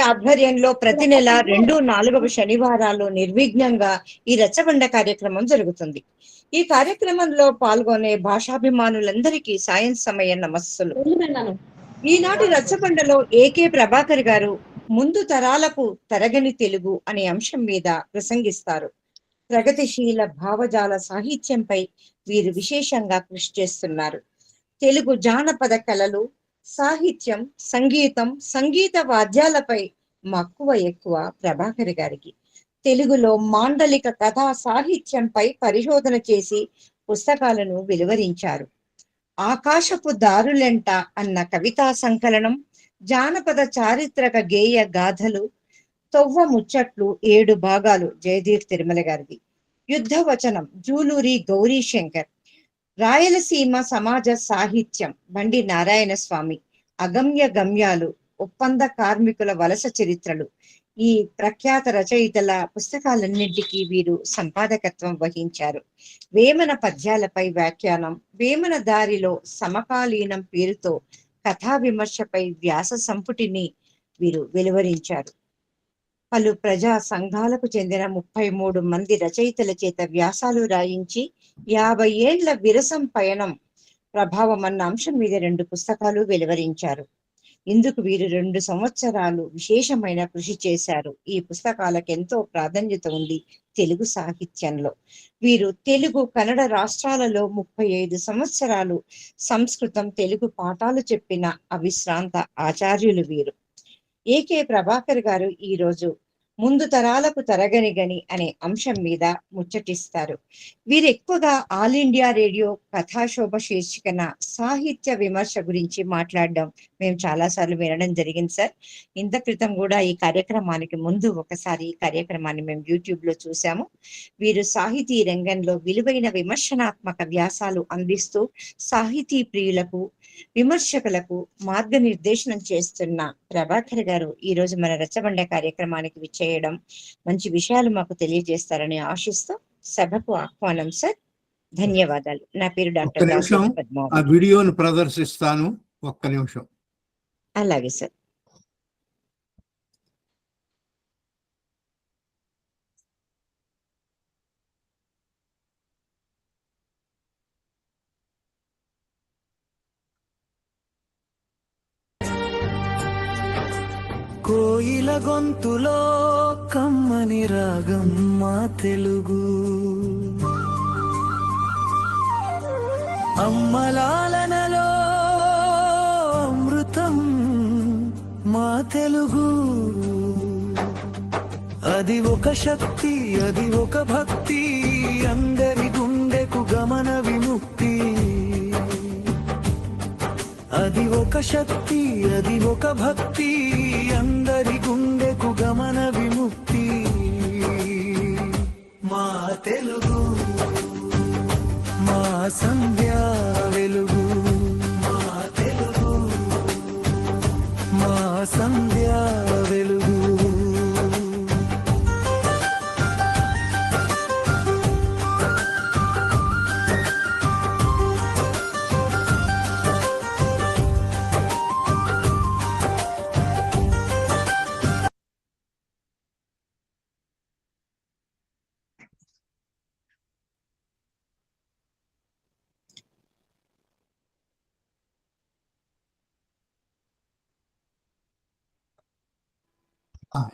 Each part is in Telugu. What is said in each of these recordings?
ఆధ్వర్యంలో ప్రతి నెల 2, 4వ శనివారాలు నిర్విఘ్నంగా ఈ రచ్చబండ కార్యక్రమం జరుగుతుంది. ఈ కార్యక్రమంలో పాల్గొనే భాషాభిమానులందరికీ సాయం సమయ నమస్సులు. ఈనాటి రచ్చబండలో ఏకే ప్రభాకర్ గారు ముందు తరాలకు తరగని తెలుగు అనే అంశం మీద ప్రసంగిస్తారు. ప్రగతిశీల భావజాల సాహిత్యంపై వీరు విశేషంగా కృషి చేస్తున్నారు. తెలుగు జానపద కళలు, సాహిత్యం, సంగీతం, సంగీత వాద్యాలపై మక్కువ ఎక్కువ ప్రభాకర్ గారికి. తెలుగులో మాండలిక కథా సాహిత్యంపై పరిశోధన చేసి పుస్తకాలను వెలువరించారు. ఆకాశపు దారులెంట అన్న కవితా సంకలనం, జానపద చారిత్రక గేయ గాథలు, తొవ్వ ముచ్చట్లు 7 భాగాలు జయదీర్ తిరుమల గారిది. యుద్ధవచనం జూలూరి గౌరీశంకర్. రాయలసీమ సమాజ సాహిత్యం బండి నారాయణ స్వామి. అగమ్య గమ్యాలు, ఒప్పంద కార్మికుల వలస చరిత్రలు. ఈ ప్రఖ్యాత రచయితల పుస్తకాలన్నింటికీ వీరు సంపాదకత్వం వహించారు. వేమన పద్యాలపై వ్యాఖ్యానం, వేమన దారిలో సమకాలీనం పేరుతో కథా విమర్శపై వ్యాస సంపుటిని వీరు వెలువరించారు. పలు ప్రజా సంఘాలకు చెందిన 33 మంది రచయితల చేత వ్యాసాలు రాయించి 50 ఏళ్ల విరసం పయనం ప్రభావం అన్న అంశం మీద 2 పుస్తకాలు వెలువరించారు. ఇందుకు వీరు 2 సంవత్సరాలు విశేషమైన కృషి చేశారు. ఈ పుస్తకాలకు ఎంతో ప్రాధాన్యత ఉంది తెలుగు సాహిత్యంలో. వీరు తెలుగు, కన్నడ రాష్ట్రాలలో 35 సంవత్సరాలు సంస్కృతం, తెలుగు పాఠాలు చెప్పిన అవిశ్రాంత ఆచార్యులు వీరు. ఏకే ప్రభాకర్ గారు ఈరోజు ముందు తరాలకు తరగనిగని అనే అంశం మీద ముచ్చటిస్తారు. వీరు ఎక్కువగా ఆల్ ఇండియా రేడియో కథాశోభ శీర్షికన సాహిత్య విమర్శ గురించి మాట్లాడడం మేము చాలాసార్లు వినడం జరిగింది సార్. ఇంత క్రితం కూడా ఈ కార్యక్రమానికి ముందు ఒకసారి ఈ కార్యక్రమాన్ని మేము యూట్యూబ్ లో చూసాము. వీరు సాహితీ రంగంలో విలువైన విమర్శనాత్మక వ్యాసాలు అందిస్తూ సాహితీ ప్రియులకు, విమర్శకులకు మార్గనిర్దేశనం చేస్తున్న ప్రభాకర్ గారు ఈ రోజు మన రచ్చబండ కార్యక్రమానికి విచ్చేయడం, మంచి విషయాలు మాకు తెలియజేస్తారని ఆశిస్తూ సభకు ఆహ్వానం సార్. ధన్యవాదాలు. నా పేరు డాక్టర్ ఆ వీడియోను ప్రదర్శిస్తాను, ఒక్క నిమిషం. అలాగే సార్. కోయిల గొంతులో కమ్మని రాగం మా తెలుగు, అమ్మలాలనలో అమృతం మా తెలుగు. అది ఒక శక్తి, అది ఒక భక్తి, అందరి గుండెకు గమన విముక్తి. అది ఒక శక్తి, అది ఒక భక్తి, అందరి గుండెకు గమన విముక్తి. మా తెలుగు, మా సంధ్యా వెలుగు, మా తెలుగు, మా సంధ్యా వెలుగు.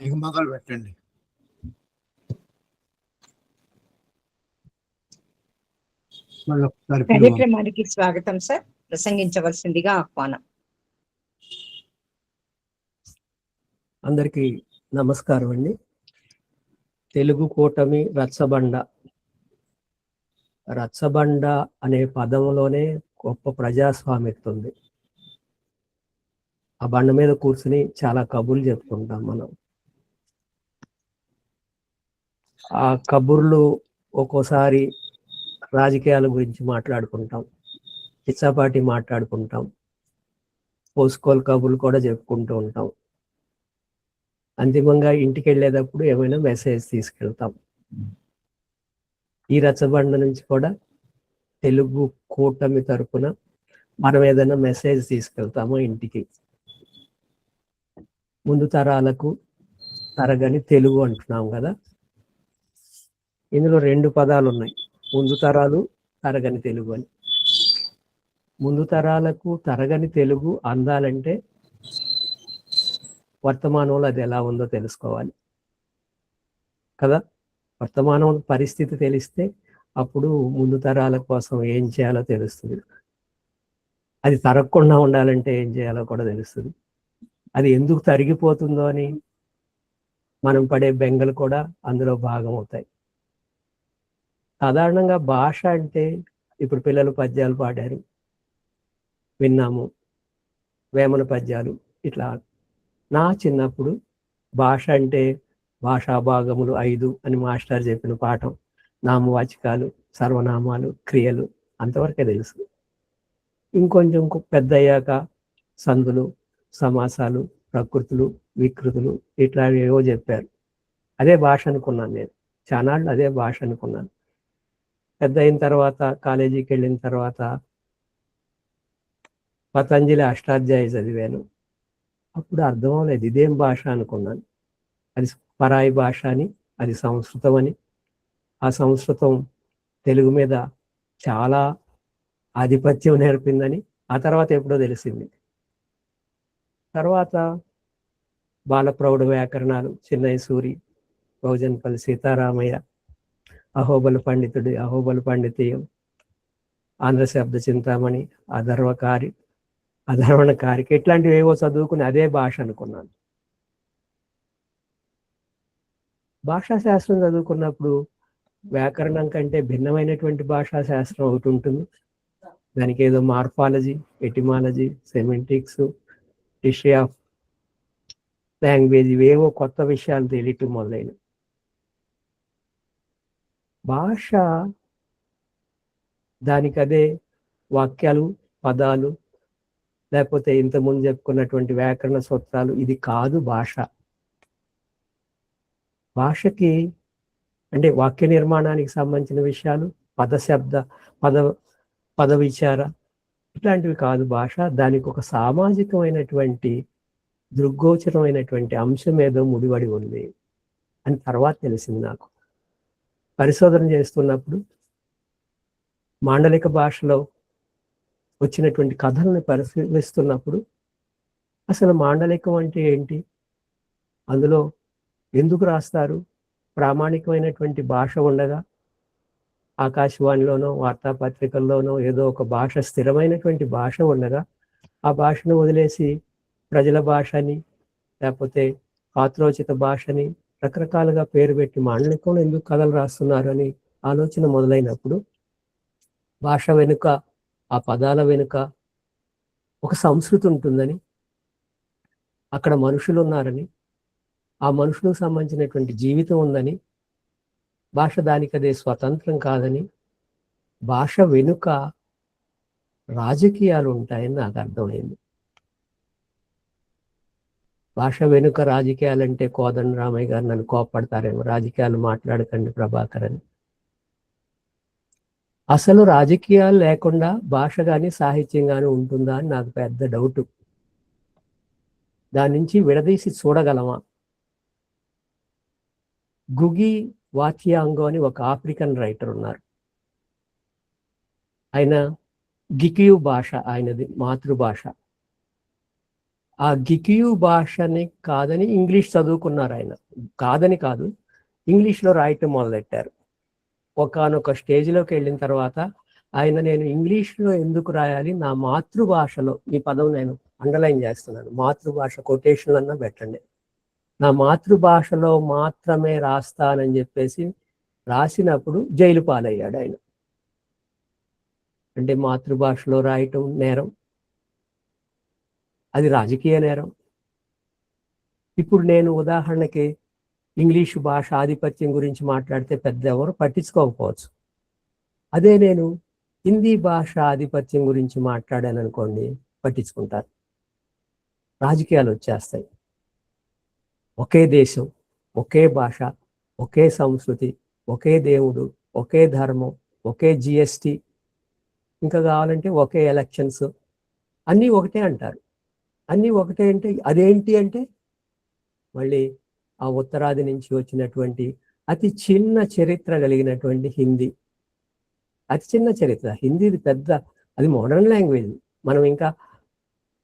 ఇక మొదలు పెట్టండి. కార్యక్రమానికి స్వాగతం సార్. ప్రసంగించవలసిందిగా ఆహ్వానం. అందరికీ నమస్కారం అండి. తెలుగు కూటమి రచ్చబండ. రచ్చబండ అనే పదంలోనే గొప్ప ప్రజాస్వామ్యత ఉంది. ఆ బండ మీద కూర్చుని చాలా కబుర్లు చెప్పుకుంటాం మనం. ఆ కబుర్లు ఒక్కోసారి రాజకీయాల గురించి మాట్లాడుకుంటాం, పిచ్చాపాటి మాట్లాడుకుంటాం, పోసుకోలు కబుర్లు కూడా చెప్పుకుంటూ ఉంటాం. అంతిమంగా ఇంటికి వెళ్ళేటప్పుడు ఏమైనా మెసేజ్ తీసుకెళ్తాం. ఈ రచ్చబండ నుంచి కూడా తెలుగు కూటమి తరపున మనం ఏదైనా మెసేజ్ తీసుకెళ్తాము ఇంటికి. ముందు తరాలకు తరగని తెలుగు అంటున్నాం కదా. ఇందులో 2 పదాలు ఉన్నాయి, ముందు తరాలు, తరగని తెలుగు అని. ముందు తరాలకు తరగని తెలుగు అందాలంటే వర్తమానంలో అది ఎలా ఉందో తెలుసుకోవాలి కదా. వర్తమానం పరిస్థితి తెలిస్తే అప్పుడు ముందు తరాల కోసం ఏం చేయాలో తెలుస్తుంది. అది తరగకుండా ఉండాలంటే ఏం చేయాలో కూడా తెలుస్తుంది. అది ఎందుకు తరిగిపోతుందో అని మనం పడే బెంగలు కూడా అందులో భాగం అవుతాయి. సాధారణంగా భాష అంటే ఇప్పుడు పిల్లలు పద్యాలు పాడారు, విన్నాము, వేమన పద్యాలు ఇట్లా. నా చిన్నప్పుడు భాష అంటే భాషా భాగములు 5 అని మాస్టర్ చెప్పిన పాఠం, నామవాచకాలు, సర్వనామాలు, క్రియలు అంతవరకే తెలుసు. ఇంకొంచెం పెద్ద అయ్యాక సందులు, సమాసాలు, ప్రకృతులు, వికృతులు ఇట్లాంటివి ఏవో చెప్పారు. అదే భాష అనుకున్నాను నేను, చానాళ్ళు అదే భాష అనుకున్నాను. పెద్ద అయిన తర్వాత కాలేజీకి వెళ్ళిన తర్వాత పతంజలి అష్టాధ్యాయి చదివాను. అప్పుడు అర్థం అవ్వలేదు ఇదేం భాష అనుకున్నాను. అది పరాయి భాష అని, అది సంస్కృతం అని, ఆ సంస్కృతం తెలుగు మీద చాలా ఆధిపత్యం నేర్పిందని ఆ తర్వాత ఎప్పుడో తెలిసింది. తర్వాత బాలప్రౌఢ వ్యాకరణాలు, చిన్నయ్య సూరి, బహుజన్పల్లి సీతారామయ్య, అహోబల పండితుడి అహోబల పండితీయం, ఆంధ్ర శబ్ద చింతామణి, అధర్వణకారిక ఇట్లాంటివి ఏవో చదువుకుని అదే భాష అనుకున్నాను. భాషా శాస్త్రం చదువుకున్నప్పుడు వ్యాకరణం కంటే భిన్నమైనటువంటి భాషా శాస్త్రం ఒకటి ఉంటుంది. దానికి ఏదో morphology, etymology, semantics, history of language, ఇవేవో కొత్త విషయాలు తెలియటం మొదలైన. భాష దానికి అదే వాక్యాలు, పదాలు, లేకపోతే ఇంతకుముందు చెప్పుకున్నటువంటి వ్యాకరణ సూత్రాలు, ఇది కాదు భాష. భాషకి అంటే వాక్య నిర్మాణానికి సంబంధించిన విషయాలు, పద విచార ఇట్లాంటివి కాదు భాష. దానికి ఒక సామాజికమైనటువంటి దృగ్గోచరమైనటువంటి అంశం ఏదో ముడిపడి ఉంది అని తర్వాత తెలిసింది నాకు. పరిశోధన చేస్తున్నప్పుడు మాండలిక భాషలో వచ్చినటువంటి కథలను పరిశీలిస్తున్నప్పుడు అసలు మాండలికం అంటే ఏంటి, అందులో ఎందుకు రాస్తారు, ప్రామాణికమైనటువంటి భాష ఉండగా ఆకాశవాణిలోనో వార్తాపత్రికల్లోనో ఏదో ఒక భాష, స్థిరమైనటువంటి భాష ఉండగా ఆ భాషను వదిలేసి ప్రజల భాషని లేకపోతే పాత్రోచిత భాషని రకరకాలుగా పేరు పెట్టి మాండలికంలో ఎందుకు కథలు రాస్తున్నారు అని ఆలోచన మొదలైనప్పుడు భాష వెనుక, ఆ పదాల వెనుక ఒక సంస్కృతి ఉంటుందని, అక్కడ మనుషులు ఉన్నారని, ఆ మనుషులకు సంబంధించినటువంటి జీవితం ఉందని, భాష దానికి అదే స్వతంత్రం కాదని, భాష వెనుక రాజకీయాలు ఉంటాయని నాకు అర్థమైంది. భాష వెనుక రాజకీయాలంటే కోదండ రామయ్య గారు నన్ను కోప్పడతారేమో, రాజకీయాలు మాట్లాడకండి ప్రభాకర్ అని. అసలు రాజకీయాలు లేకుండా భాష కానీ సాహిత్యం కానీ ఉంటుందా అని నాకు పెద్ద డౌట్. దాని నుంచి విడదీసి చూడగలమా? గుగి వాక్యాంగో అని ఒక ఆఫ్రికన్ రైటర్ ఉన్నారు. ఆయన గికియు భాష ఆయనది మాతృభాష. ఆ గికియు భాషని కాదని ఇంగ్లీష్ చదువుకున్నారు ఆయన. కాదని కాదు, ఇంగ్లీష్లో రాయటం మొదలెట్టారు. ఒకానొక స్టేజ్లోకి వెళ్ళిన తర్వాత ఆయన నేను ఇంగ్లీష్లో ఎందుకు రాయాలి, నా మాతృభాషలో, ఈ పదం నేను అండర్లైన్ చేస్తున్నాను, మాతృభాష కొటేషన్లు అన్నా పెట్టండి, నా మాతృభాషలో మాత్రమే రాస్తానని చెప్పేసి రాసినప్పుడు జైలు పాలయ్యాడు ఆయన. అంటే మాతృభాషలో రాయటం నేరం, అది రాజకీయ నేరం. ఇప్పుడు నేను ఉదాహరణకి ఇంగ్లీషు భాష ఆధిపత్యం గురించి మాట్లాడితే పెద్ద ఎవరు పట్టించుకోకపోవచ్చు. అదే నేను హిందీ భాష ఆధిపత్యం గురించి మాట్లాడాను అనుకోండి, పట్టించుకుంటారు, రాజకీయాలు వచ్చేస్తాయి. ఒకే దేశం, ఒకే భాష, ఒకే సంస్కృతి, ఒకే దేవుడు, ఒకే ధర్మం, ఒకే జిఎస్టి, ఇంకా కావాలంటే ఒకే ఎలక్షన్స్, అన్నీ ఒకటే అంటారు. అన్నీ ఒకటే అంటే అదేంటి అంటే మళ్ళీ ఆ ఉత్తరాది నుంచి వచ్చినటువంటి అతి చిన్న చరిత్ర కలిగినటువంటి హిందీ. అతి చిన్న చరిత్ర హిందీది పెద్ద, అది మోడర్న్ లాంగ్వేజ్. మనం ఇంకా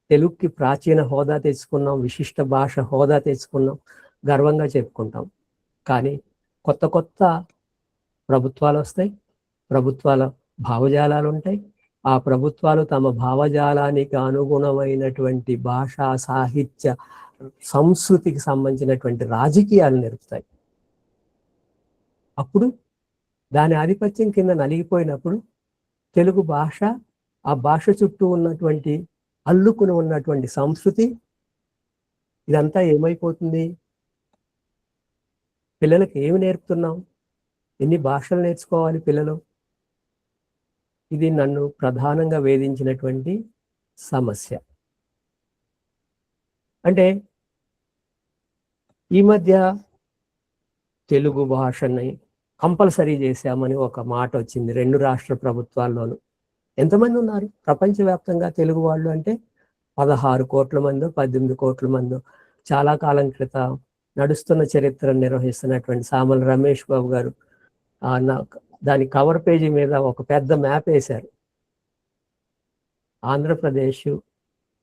తెలుగుకి ప్రాచీన హోదా తెచ్చుకున్నాం, విశిష్ట భాష హోదా తెచ్చుకున్నాం, గర్వంగా చెప్పుకుంటాం. కానీ కొత్త కొత్త ప్రభుత్వాలు వస్తాయి, ప్రభుత్వాల భావజాలాలు ఉంటాయి. ఆ ప్రభుత్వాలు తమ భావజాలానికి అనుగుణమైనటువంటి భాషా సాహిత్య సంస్కృతికి సంబంధించినటువంటి రాజకీయాలు నేర్పుతాయి. అప్పుడు దాని ఆధిపత్యం కింద నలిగిపోయినప్పుడు తెలుగు భాష, ఆ భాష చుట్టూ ఉన్నటువంటి అల్లుకుని ఉన్నటువంటి సంస్కృతి, ఇదంతా ఏమైపోతుంది? పిల్లలకి ఏమి నేర్పుతున్నాం? ఎన్ని భాషలు నేర్చుకోవాలి పిల్లలు? ఇది నన్ను ప్రధానంగా వేధించినటువంటి సమస్య. అంటే ఈ మధ్య తెలుగు భాషని కంపల్సరీ చేశామని ఒక మాట వచ్చింది 2 రాష్ట్ర ప్రభుత్వాల్లోనూ. ఎంతమంది ఉన్నారు ప్రపంచవ్యాప్తంగా తెలుగు వాళ్ళు? అంటే 16 కోట్ల మందో 18 కోట్ల మందో. చాలా కాలం క్రితం నడుస్తున్న చరిత్రను నిర్వహిస్తున్నటువంటి సామల రమేష్ బాబు గారు దాని కవర్ పేజీ మీద ఒక పెద్ద మ్యాప్ వేశారు. ఆంధ్రప్రదేశ్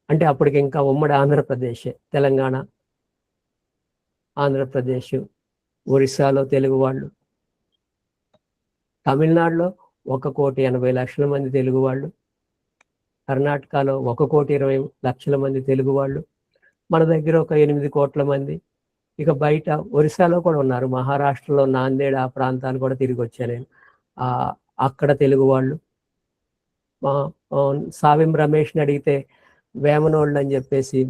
అంటే అప్పటికి ఇంకా ఉమ్మడి ఆంధ్రప్రదేశ్, తెలంగాణ, ఆంధ్రప్రదేశ్, ఒరిస్సాలో తెలుగు వాళ్ళు, తమిళనాడులో 1,80,00,000 మంది తెలుగు వాళ్ళు, కర్ణాటకలో 1,20,00,000 మంది తెలుగు వాళ్ళు, మన దగ్గర ఒక 8 కోట్ల మంది. ఇక బయట ఒరిస్సాలో కూడా ఉన్నారు, మహారాష్ట్రలో నాందేడ్ ఆ ప్రాంతాలు కూడా తిరిగి వచ్చాను నేను. అక్కడ తెలుగు వాళ్ళు. సావిం రమేష్ని అడిగితే వేమనోళ్ళు అని చెప్పేసి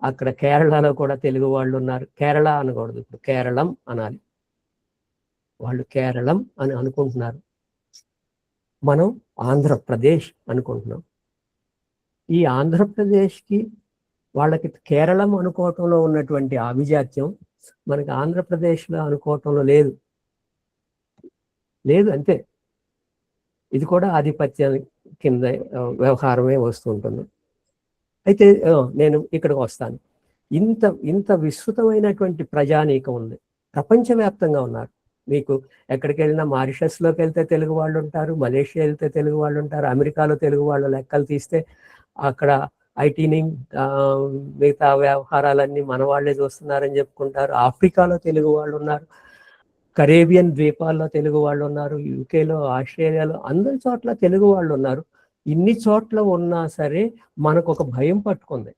అక్కడ కేరళలో కూడా తెలుగు వాళ్ళు ఉన్నారు. కేరళ అనకూడదు, ఇప్పుడు కేరళం అనాలి. వాళ్ళు కేరళం అని అనుకుంటున్నారు, మనం ఆంధ్రప్రదేశ్ అనుకుంటున్నాం. ఈ ఆంధ్రప్రదేశ్కి వాళ్ళకి కేరళం అనుకోవటంలో ఉన్నటువంటి ఆభిజాత్యం మనకి ఆంధ్రప్రదేశ్లో అనుకోవటంలో లేదు. అంతే. ఇది కూడా ఆధిపత్యం కింద వ్యవహారమే వస్తుంటుంది. అయితే నేను ఇక్కడికి వస్తాను. ఇంత విస్తృతమైనటువంటి ప్రజానీకం ఉంది, ప్రపంచవ్యాప్తంగా ఉన్నారు. మీకు ఎక్కడికి వెళ్ళినా మారిషస్లోకి వెళ్తే తెలుగు వాళ్ళు ఉంటారు, మలేషియా వెళ్తే తెలుగు వాళ్ళు ఉంటారు, అమెరికాలో తెలుగు వాళ్ళు లెక్కలు తీస్తే అక్కడ ఐటీని మిగతా వ్యవహారాలన్నీ మన వాళ్ళే చూస్తున్నారని చెప్పుకుంటారు. ఆఫ్రికాలో తెలుగు వాళ్ళు ఉన్నారు, కరేబియన్ ద్వీపాల్లో తెలుగు వాళ్ళు ఉన్నారు, యూకేలో, ఆస్ట్రేలియాలో, అందరి చోట్ల తెలుగు వాళ్ళు ఉన్నారు. ఇన్ని చోట్ల ఉన్నా సరే మనకు ఒక భయం పట్టుకుంది,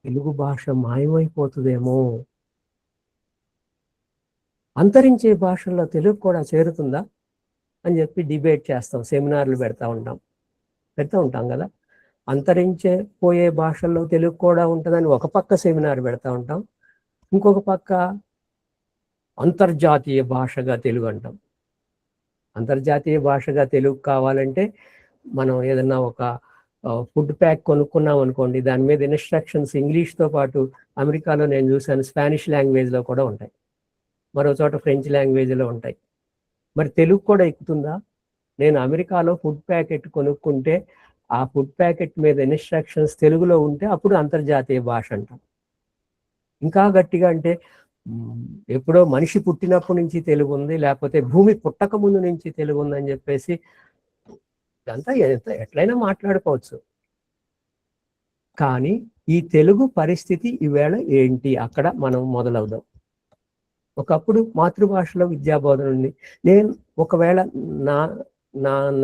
తెలుగు భాష మాయమైపోతుందేమో, అంతరించే భాషల్లో తెలుగు కూడా చేరుతుందా అని చెప్పి డిబేట్ చేస్తాం, సెమినార్లు పెడతా ఉంటాం కదా. అంతరించే పోయే భాషల్లో తెలుగు కూడా ఉంటుందని ఒక పక్క సెమినార్ పెడతా ఉంటాం, ఇంకొక పక్క అంతర్జాతీయ భాషగా తెలుగు అంటాం. అంతర్జాతీయ భాషగా తెలుగు కావాలంటే మనం ఏదన్నా ఒక ఫుడ్ ప్యాక్ కొనుక్కున్నాం అనుకోండి, దాని మీద ఇన్స్ట్రక్షన్స్ ఇంగ్లీష్తో పాటు అమెరికాలో నేను చూశాను స్పానిష్ లాంగ్వేజ్లో కూడా ఉంటాయి, మరో చోట ఫ్రెంచ్ లాంగ్వేజ్లో ఉంటాయి. మరి తెలుగు కూడా ఎక్కుతుందా? నేను అమెరికాలో ఫుడ్ ప్యాకెట్ కొనుక్కుంటే ఆ ఫుడ్ ప్యాకెట్ మీద ఇన్స్ట్రక్షన్స్ తెలుగులో ఉంటే అప్పుడు అంతర్జాతీయ భాష అంటాం. ఇంకా గట్టిగా అంటే ఎప్పుడో మనిషి పుట్టినప్పటి నుంచి తెలుగు ఉంది, లేకపోతే భూమి పుట్టక ముందు నుంచి తెలుగు ఉందని చెప్పేసి ఇదంతా ఎట్లయినా మాట్లాడుకోవచ్చు. కానీ ఈ తెలుగు పరిస్థితి ఈవేళ ఏంటి? అక్కడ మనం మొదలవుదాం. ఒకప్పుడు మాతృభాషలో విద్యాబోధన ఉంది. నేను ఒకవేళ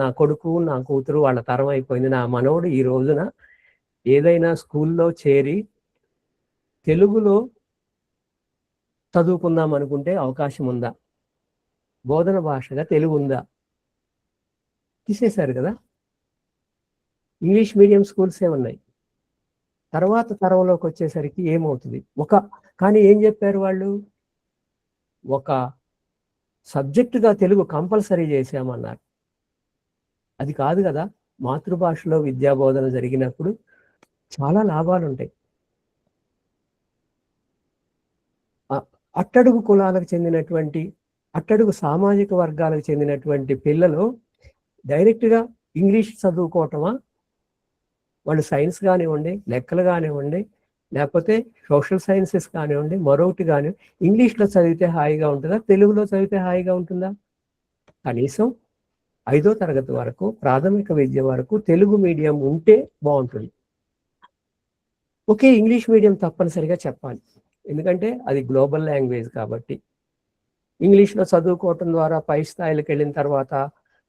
నా కొడుకు, నా కూతురు వాళ్ళ తరం అయిపోయింది, నా మనవడు ఈ రోజున ఏదైనా స్కూల్లో చేరి తెలుగులో చదువుకుందాం అనుకుంటే అవకాశం ఉందా? బోధన భాషగా తెలుగు ఉందా? తీసేశారు కదా. ఇంగ్లీష్ మీడియం స్కూల్సే ఉన్నాయి. తర్వాత తరంలోకి వచ్చేసరికి ఏమవుతుంది? కానీ ఏం చెప్పారు వాళ్ళు? ఒక సబ్జెక్టుగా తెలుగు కంపల్సరీ చేశామన్నారు. అది కాదు కదా. మాతృభాషలో విద్యాబోధన జరిగినప్పుడు చాలా లాభాలు ఉంటాయి. అట్టడుగు కులాలకు చెందినటువంటి, అట్టడుగు సామాజిక వర్గాలకు చెందినటువంటి పిల్లలు డైరెక్ట్గా ఇంగ్లీష్ చదువుకోవటమా, వాళ్ళు సైన్స్ కానివ్వండి, లెక్కలు కానివ్వండి, లేకపోతే సోషల్ సైన్సెస్ కానివ్వండి, మరొకటి కానివ్వండి, ఇంగ్లీష్లో చదివితే హాయిగా ఉంటుందా, తెలుగులో చదివితే హాయిగా ఉంటుందా? కనీసం 5వ తరగతి వరకు, ప్రాథమిక విద్య వరకు తెలుగు మీడియం ఉంటే బాగుంటుంది. ఓకే, ఇంగ్లీష్ మీడియం తప్పనిసరిగా చెప్పాలి, ఎందుకంటే అది గ్లోబల్ లాంగ్వేజ్ కాబట్టి. ఇంగ్లీష్లో చదువుకోవటం ద్వారా పై స్థాయిలకు వెళ్ళిన తర్వాత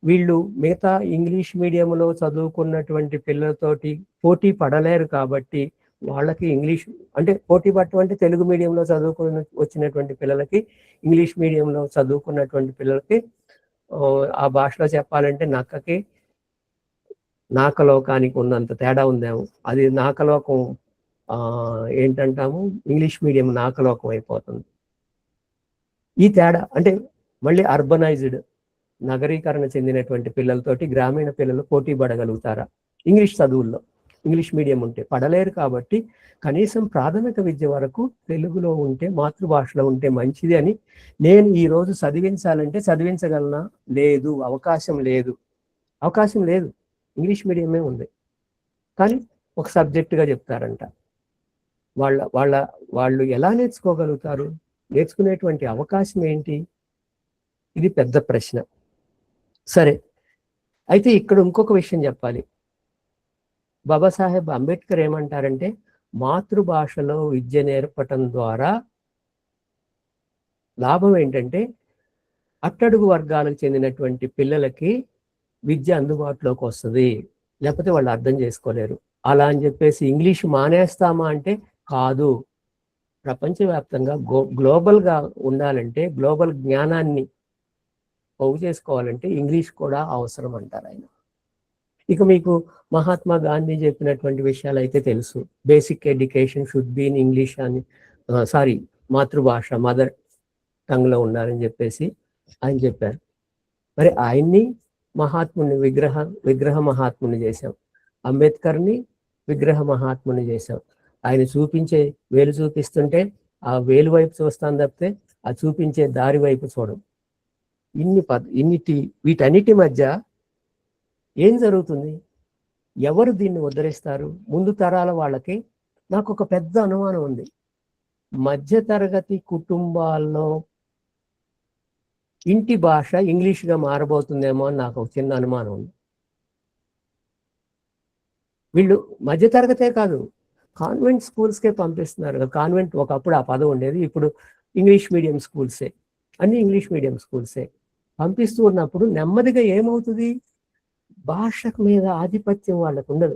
వీళ్ళు మిగతా ఇంగ్లీష్ మీడియంలో చదువుకున్నటువంటి పిల్లలతోటి పోటీ పడలేరు కాబట్టి వాళ్ళకి ఇంగ్లీష్ అంటే పోటీ పడటం అంటే తెలుగు మీడియంలో చదువుకుని వచ్చినటువంటి పిల్లలకి ఇంగ్లీష్ మీడియంలో చదువుకున్నటువంటి పిల్లలకి ఆ భాషలో చెప్పాలంటే నక్కకి నాకలోకానికి ఉన్నంత తేడా ఉందేమో. అది నాకలోకం ఏంటంటాము, ఇంగ్లీష్ మీడియం నాకలోకం అయిపోతుంది. ఈ తేడా అంటే మళ్ళీ అర్బనైజ్డ్ నగరీకరణ చెందినటువంటి పిల్లలతోటి గ్రామీణ పిల్లలు పోటీ పడగలుగుతారా ఇంగ్లీష్ చదువుల్లో? ఇంగ్లీష్ మీడియం ఉంటే పడలేరు కాబట్టి కనీసం ప్రాథమిక విద్య వరకు తెలుగులో ఉంటే, మాతృభాషలో ఉంటే మంచిది అని నేను ఈరోజు చదివించాలంటే చదివించగలనా? లేదు, అవకాశం లేదు. ఇంగ్లీష్ మీడియమే ఉంది కానీ ఒక సబ్జెక్టుగా చెప్తారంట. వాళ్ళు ఎలా నేర్చుకోగలుగుతారు? నేర్చుకునేటువంటి అవకాశం ఏంటి? ఇది పెద్ద ప్రశ్న. సరే, అయితే ఇక్కడ ఇంకొక విషయం చెప్పాలి. బాబాసాహెబ్ అంబేద్కర్ ఏమంటారంటే మాతృభాషలో విద్య నేర్పటం ద్వారా లాభం ఏంటంటే అట్టడుగు వర్గాలకు చెందినటువంటి పిల్లలకి విద్య అందుబాటులోకి వస్తుంది, లేకపోతే వాళ్ళు అర్థం చేసుకోలేరు. అలా అని చెప్పేసి ఇంగ్లీష్ మానేస్తామా అంటే కాదు. ప్రపంచవ్యాప్తంగా గ్లోబల్గా ఉండాలంటే, గ్లోబల్ జ్ఞానాన్ని పోగు చేసుకోవాలంటే ఇంగ్లీష్ కూడా అవసరం అంటారు ఆయన. ఇక మీకు మహాత్మా గాంధీ చెప్పినటువంటి విషయాలు అయితే తెలుసు. Basic education should be in English అని, మాతృభాష మదర్ టంగ్లో ఉండాలని చెప్పేసి ఆయన చెప్పారు. మరి ఆయన్ని మహాత్ముని విగ్రహ మహాత్ముని చేశాం, అంబేద్కర్ని విగ్రహ మహాత్ముని చేశాం. ఆయన చూపించే వేలు చూపిస్తుంటే ఆ వేలు వైపు చూస్తాను తప్పితే ఆ చూపించే దారి వైపు చూడం. వీటన్నిటి మధ్య ఏం జరుగుతుంది? ఎవరు దీన్ని ఉద్ధరిస్తారు? ముందు తరాల వాళ్ళకి నాకు ఒక పెద్ద అనుమానం ఉంది. మధ్యతరగతి కుటుంబాల్లో ఇంటి భాష ఇంగ్లీష్గా మారబోతుందేమో అని నాకు ఒక చిన్న అనుమానం ఉంది. వీళ్ళు మధ్యతరగతే కాదు, కాన్వెంట్ స్కూల్స్కే పంపిస్తున్నారు. కాన్వెంట్ ఒకప్పుడు ఆ పదం ఉండేది, ఇప్పుడు ఇంగ్లీష్ మీడియం స్కూల్సే, అన్ని ఇంగ్లీష్ మీడియం స్కూల్సే పంపిస్తూ ఉన్నప్పుడు నెమ్మదిగా ఏమవుతుంది? భాష మీద ఆధిపత్యం వాళ్ళకు ఉండదు.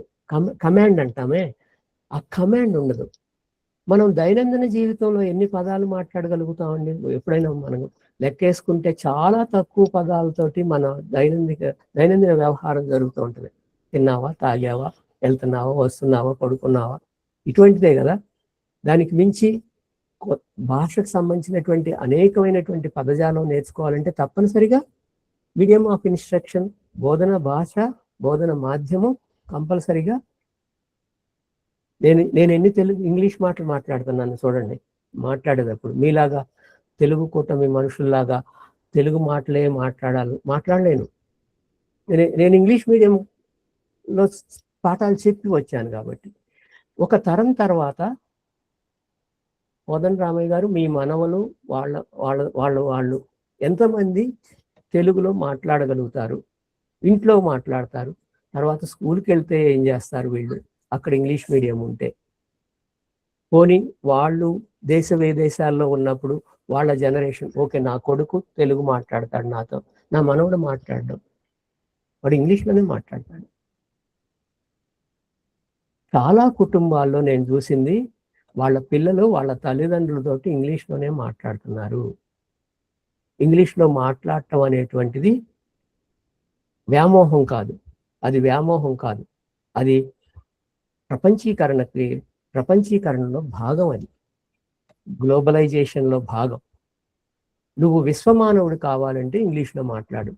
కమాండ్ అంటామే, ఆ కమాండ్ ఉండదు. మనం దైనందిన జీవితంలో ఎన్ని పదాలు మాట్లాడగలుగుతామండి? ఎప్పుడైనా మనం లెక్కేసుకుంటే చాలా తక్కువ పదాలతోటి మన దైనందిన వ్యవహారం జరుగుతూ ఉంటుంది. తిన్నావా, తాగావా, వెళ్తున్నావా, వస్తున్నావా, పడుకున్నావా, ఇటువంటిదే కదా. దానికి మించి భాషకు సంబంధించినటువంటి అనేకమైనటువంటి పదజాలం నేర్చుకోవాలంటే తప్పనిసరిగా మీడియం ఆఫ్ ఇన్స్ట్రక్షన్, బోధన భాష, బోధన మాధ్యమం కంపల్సరిగా. నేను ఎన్ని ఇంగ్లీష్ మాటలు మాట్లాడుతున్నాను చూడండి. మాట్లాడేటప్పుడు మీలాగా తెలుగు కూటమి మనుషుల్లాగా తెలుగు మాటలే మాట్లాడలేను. నేను ఇంగ్లీష్ మీడియంలో పాఠాలు చెప్పి వచ్చాను కాబట్టి. ఒక తరం తర్వాత కోదండ రామయ్య గారు, మీ మనవలు వాళ్ళు ఎంతమంది తెలుగులో మాట్లాడగలుగుతారు? ఇంట్లో మాట్లాడతారు, తర్వాత స్కూల్కి వెళ్తే ఏం చేస్తారు వీళ్ళు? అక్కడ ఇంగ్లీష్ మీడియం ఉంటే పోనీ వాళ్ళు దేశ విదేశాల్లో ఉన్నప్పుడు వాళ్ళ జనరేషన్, ఓకే నా కొడుకు తెలుగు మాట్లాడతాడు నాతో, నా మనవడు మాట్లాడడం, వాడు ఇంగ్లీష్లోనే మాట్లాడతాడు. చాలా కుటుంబాల్లో నేను చూసింది వాళ్ళ పిల్లలు వాళ్ళ తల్లిదండ్రులతోటి ఇంగ్లీష్లోనే మాట్లాడుతున్నారు. ఇంగ్లీష్లో మాట్లాడటం అనేటువంటిది వ్యామోహం కాదు, అది ప్రపంచీకరణలో భాగం, అది గ్లోబలైజేషన్లో భాగం. నువ్వు విశ్వమానవుడు కావాలంటే ఇంగ్లీష్లో మాట్లాడు.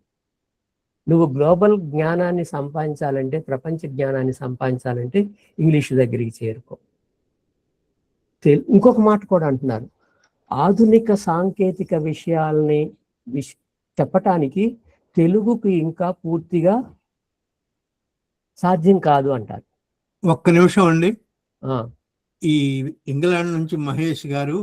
నువ్వు గ్లోబల్ జ్ఞానాన్ని సంపాదించాలంటే, ప్రపంచ జ్ఞానాన్ని సంపాదించాలంటే ఇంగ్లీష్ దగ్గరికి చేరుకో. ఇంకొక మాట కూడా అంటున్నారు, ఆధునిక సాంకేతిక విషయాల్ని చెప్పటానికి తెలుగుకి ఇంకా పూర్తిగా సాధ్యం కాదు అంటారు. ఒక్క నిమిషం అండి. ఈ ఇంగ్లాండ్ నుంచి మహేష్ గారు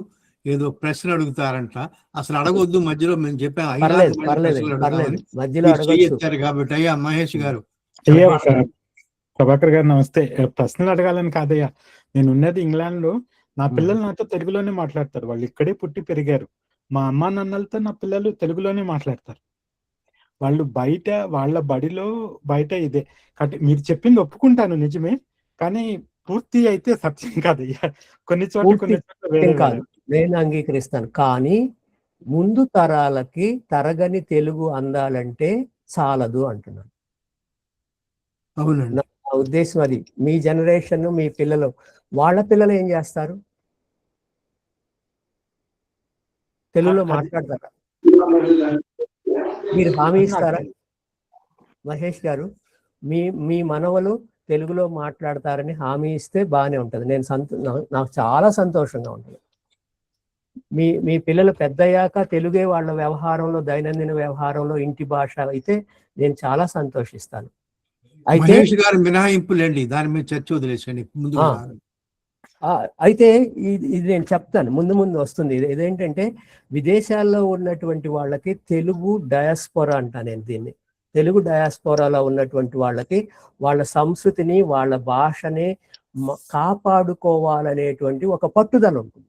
ఏదో ప్రశ్న అడుగుతారంట. అసలు అడగొద్దు, మధ్యలో మేము చెప్పాం పర్లేదు ఐదారు పర్లేదు ప్రశ్నలు పర్లేదు, అడుగుదామని. మధ్యలో మీరు అడగొచ్చు. చెయ్యెత్తారు కాబట్టి అయ్యా మహేష్ గారు అయ్యా చెప్పండి. ప్రభాకర్ గారు నమస్తే. ప్రశ్నలు అడగాలని కాదయ్యా, నేను ఉన్నది ఇంగ్లాండ్ లో. నా మ్మ్. పిల్లలు నాతో తెలుగులోనే మాట్లాడతారు. వాళ్ళు ఇక్కడే పుట్టి పెరిగారు. మా అమ్మా నాన్నలతో నా పిల్లలు తెలుగులోనే మాట్లాడతారు. వాళ్ళు బయట వాళ్ళ బడిలో బయట ఇదే. కాబట్టి మీరు చెప్పింది ఒప్పుకుంటాను, నిజమే. కానీ పూర్తి అయితే సత్యం కాదయ్యా. కొన్ని చోట్ల పూర్తి వేరే కాదు, వేరే. నేను అంగీకరిస్తాను. కానీ ముందు తరాలకి తరగని తెలుగు అందాలంటే చాలదు అంటున్నాను. అవునండి. నా ఉద్దేశం అది. మీ జనరేషన్, మీ పిల్లలు, వాళ్ళ పిల్లలు ఏం చేస్తారు? తెలుగులో అది మాట్లాడతారా? మీరు హామీ అది ఇస్తారా నాకు మహేష్ గారు? మీ మీ మనవలు తెలుగులో మాట్లాడతారని హామీ ఇస్తే బాగానే ఉంటుంది. నాకు చాలా సంతోషంగా ఉంటుంది. మీ పిల్లలు పెద్దయ్యాక తెలుగే వాళ్ళ వ్యవహారంలో, దైనందిన వ్యవహారంలో ఇంటి భాష అయితే నేను చాలా సంతోషిస్తాను. అయితే మహేష్ గారు మినహాయింపులేండి, దాని మీద చర్చ వదిలేసండి ముందుకు ఆ, సాగండి. అయితే ఇది నేను చెప్తాను, ముందు ముందు వస్తుంది. ఇదేంటంటే విదేశాల్లో ఉన్నటువంటి వాళ్ళకి తెలుగు డయాస్పోరా అంటా నేను దీన్ని. తెలుగు డయాస్పోరాలో ఉన్నటువంటి వాళ్ళకి వాళ్ళ సంస్కృతిని, వాళ్ళ భాషని కాపాడుకోవాలనేటువంటి ఒక పట్టుదల ఉంటుంది.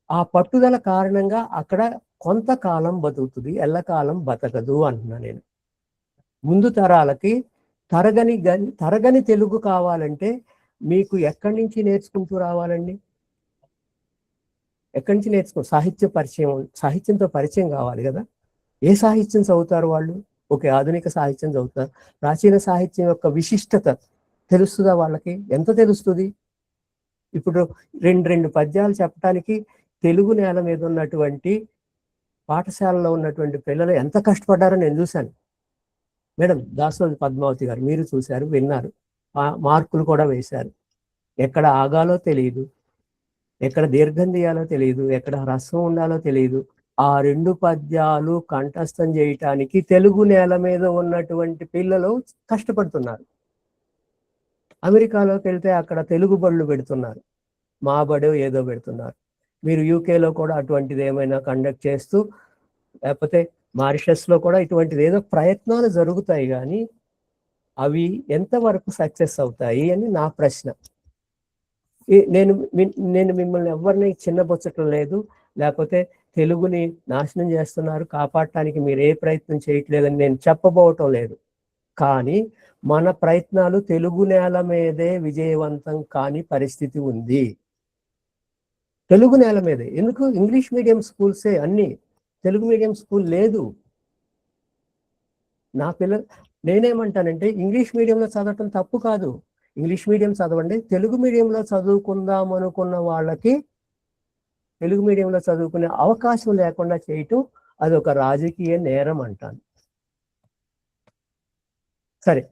ఆ పట్టుదల కారణంగా అక్కడ కొంతకాలం బతుకుతుంది, ఎల్లకాలం బతకదు అంటున్నా నేను. ముందు తరాలకి తరగని తెలుగు కావాలంటే మీకు ఎక్కడి నుంచి నేర్చుకుంటూ రావాలండి? ఎక్కడి నుంచి సాహిత్యంతో పరిచయం కావాలి కదా. ఏ సాహిత్యం చదువుతారు వాళ్ళు? ఓకే, ఆధునిక సాహిత్యం చదువుతారు. ప్రాచీన సాహిత్యం యొక్క విశిష్టత తెలుస్తుందా వాళ్ళకి? ఎంత తెలుస్తుంది? ఇప్పుడు రెండు పద్యాలు చెప్పడానికి తెలుగు నేల మీద ఉన్నటువంటి పాఠశాలలో ఉన్నటువంటి పిల్లలు ఎంత కష్టపడ్డారో నేను చూశాను. మేడం దాసోజు పద్మావతి గారు, మీరు చూశారు, విన్నారు, మార్కులు కూడా వేశారు. ఎక్కడ ఆగాలో తెలియదు, ఎక్కడ దీర్ఘం తీయాలో తెలియదు, ఎక్కడ రసం ఉండాలో తెలియదు. ఆ 2 పద్యాలు కంఠస్థం చేయటానికి తెలుగు నేల మీద ఉన్నటువంటి పిల్లలు కష్టపడుతున్నారు. అమెరికాలోకి వెళ్తే అక్కడ తెలుగు బడులు పెడుతున్నారు, మా బడో ఏదో పెడుతున్నారు. మీరు యూకేలో కూడా అటువంటిది ఏమైనా కండక్ట్ చేస్తూ, లేకపోతే మారిషస్లో కూడా ఇటువంటిది ఏదో ప్రయత్నాలు జరుగుతాయి, కానీ అవి ఎంతవరకు సక్సెస్ అవుతాయి అని నా ప్రశ్న. నేను మిమ్మల్ని ఎవరిని చిన్నబొచ్చటం లేదు, లేకపోతే తెలుగుని నాశనం చేస్తున్నారు, కాపాడటానికి మీరు ఏ ప్రయత్నం చేయట్లేదని నేను చెప్పబోవటం లేదు. కానీ మన ప్రయత్నాలు తెలుగు నేల మీదే విజయవంతం కాని పరిస్థితి ఉంది. తెలుగు నేల మీదే. ఎందుకు? ఇంగ్లీష్ మీడియం స్కూల్సే అన్ని, తెలుగు మీడియం స్కూల్ లేదు. నా పిల్లలు, నేనేమంటానంటే ఇంగ్లీష్ మీడియంలో చదవటం తప్పు కాదు, ఇంగ్లీష్ మీడియం చదవండి. తెలుగు మీడియంలో చదువుకుందాం అనుకున్న వాళ్ళకి తెలుగు మీడియంలో చదువుకునే అవకాశం లేకుండా చేయటం అది ఒక రాజకీయ నేరం అంటాను. సరే,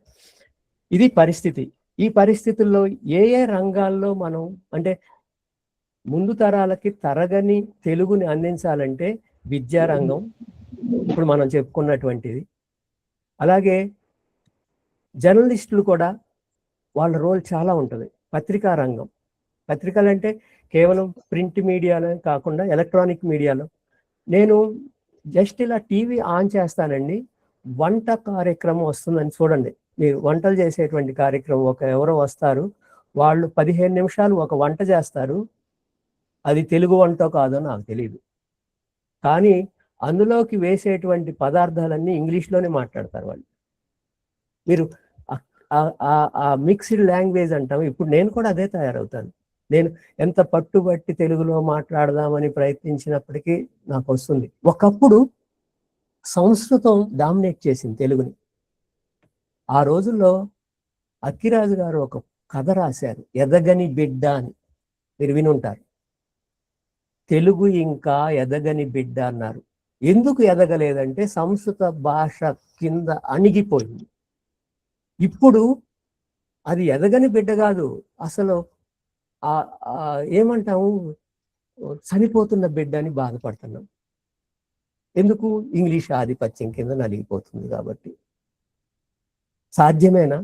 ఇది పరిస్థితి. ఈ పరిస్థితుల్లో ఏ రంగాల్లో మనం, అంటే ముందు తరాలకి తరగని తెలుగుని అందించాలంటే విద్యారంగం, ఇప్పుడు మనం చెప్పుకున్నటువంటిది. అలాగే జర్నలిస్టులు కూడా వాళ్ళ రోల్ చాలా ఉంటుంది. పత్రికా రంగం, పత్రికలు అంటే కేవలం ప్రింట్ మీడియాలో కాకుండా ఎలక్ట్రానిక్ మీడియాలో. నేను జస్ట్ ఇలా టీవీ ఆన్ చేస్తానండి, వంట కార్యక్రమం వస్తుందని చూడండి. మీరు వంటలు చేసేటువంటి కార్యక్రమం, ఎవరో వస్తారు, వాళ్ళు 15 నిమిషాలు ఒక వంట చేస్తారు. అది తెలుగు వంటో కాదో నాకు తెలియదు, కానీ అందులోకి వేసేటువంటి పదార్థాలన్నీ ఇంగ్లీష్లోనే మాట్లాడతారు వాళ్ళు. మీరు ఆ మిక్స్డ్ లాంగ్వేజ్ అంటాం. ఇప్పుడు నేను కూడా అదే తయారవుతాను. నేను ఎంత పట్టుబట్టి తెలుగులో మాట్లాడదామని ప్రయత్నించినప్పటికీ నాకు వస్తుంది. ఒకప్పుడు సంస్కృతం డామినేట్ చేసింది తెలుగుని. ఆ రోజుల్లో అక్కిరాజు గారు ఒక కథ రాశారు, ఎదగని బిడ్డ అని. మీరు వినుంటారు. తెలుగు ఇంకా ఎదగని బిడ్డ అన్నారు. ఎందుకు ఎదగలేదంటే సంస్కృత భాష కింద అణిగిపోయింది. ఇప్పుడు అది ఎదగని బిడ్డ కాదు, అసలు ఏమంటాము, చనిపోతున్న బిడ్డ అని బాధపడుతున్నాం. ఎందుకు? ఇంగ్లీష్ ఆధిపత్యం కింద నలిగిపోతుంది కాబట్టి. సాధ్యమేనా?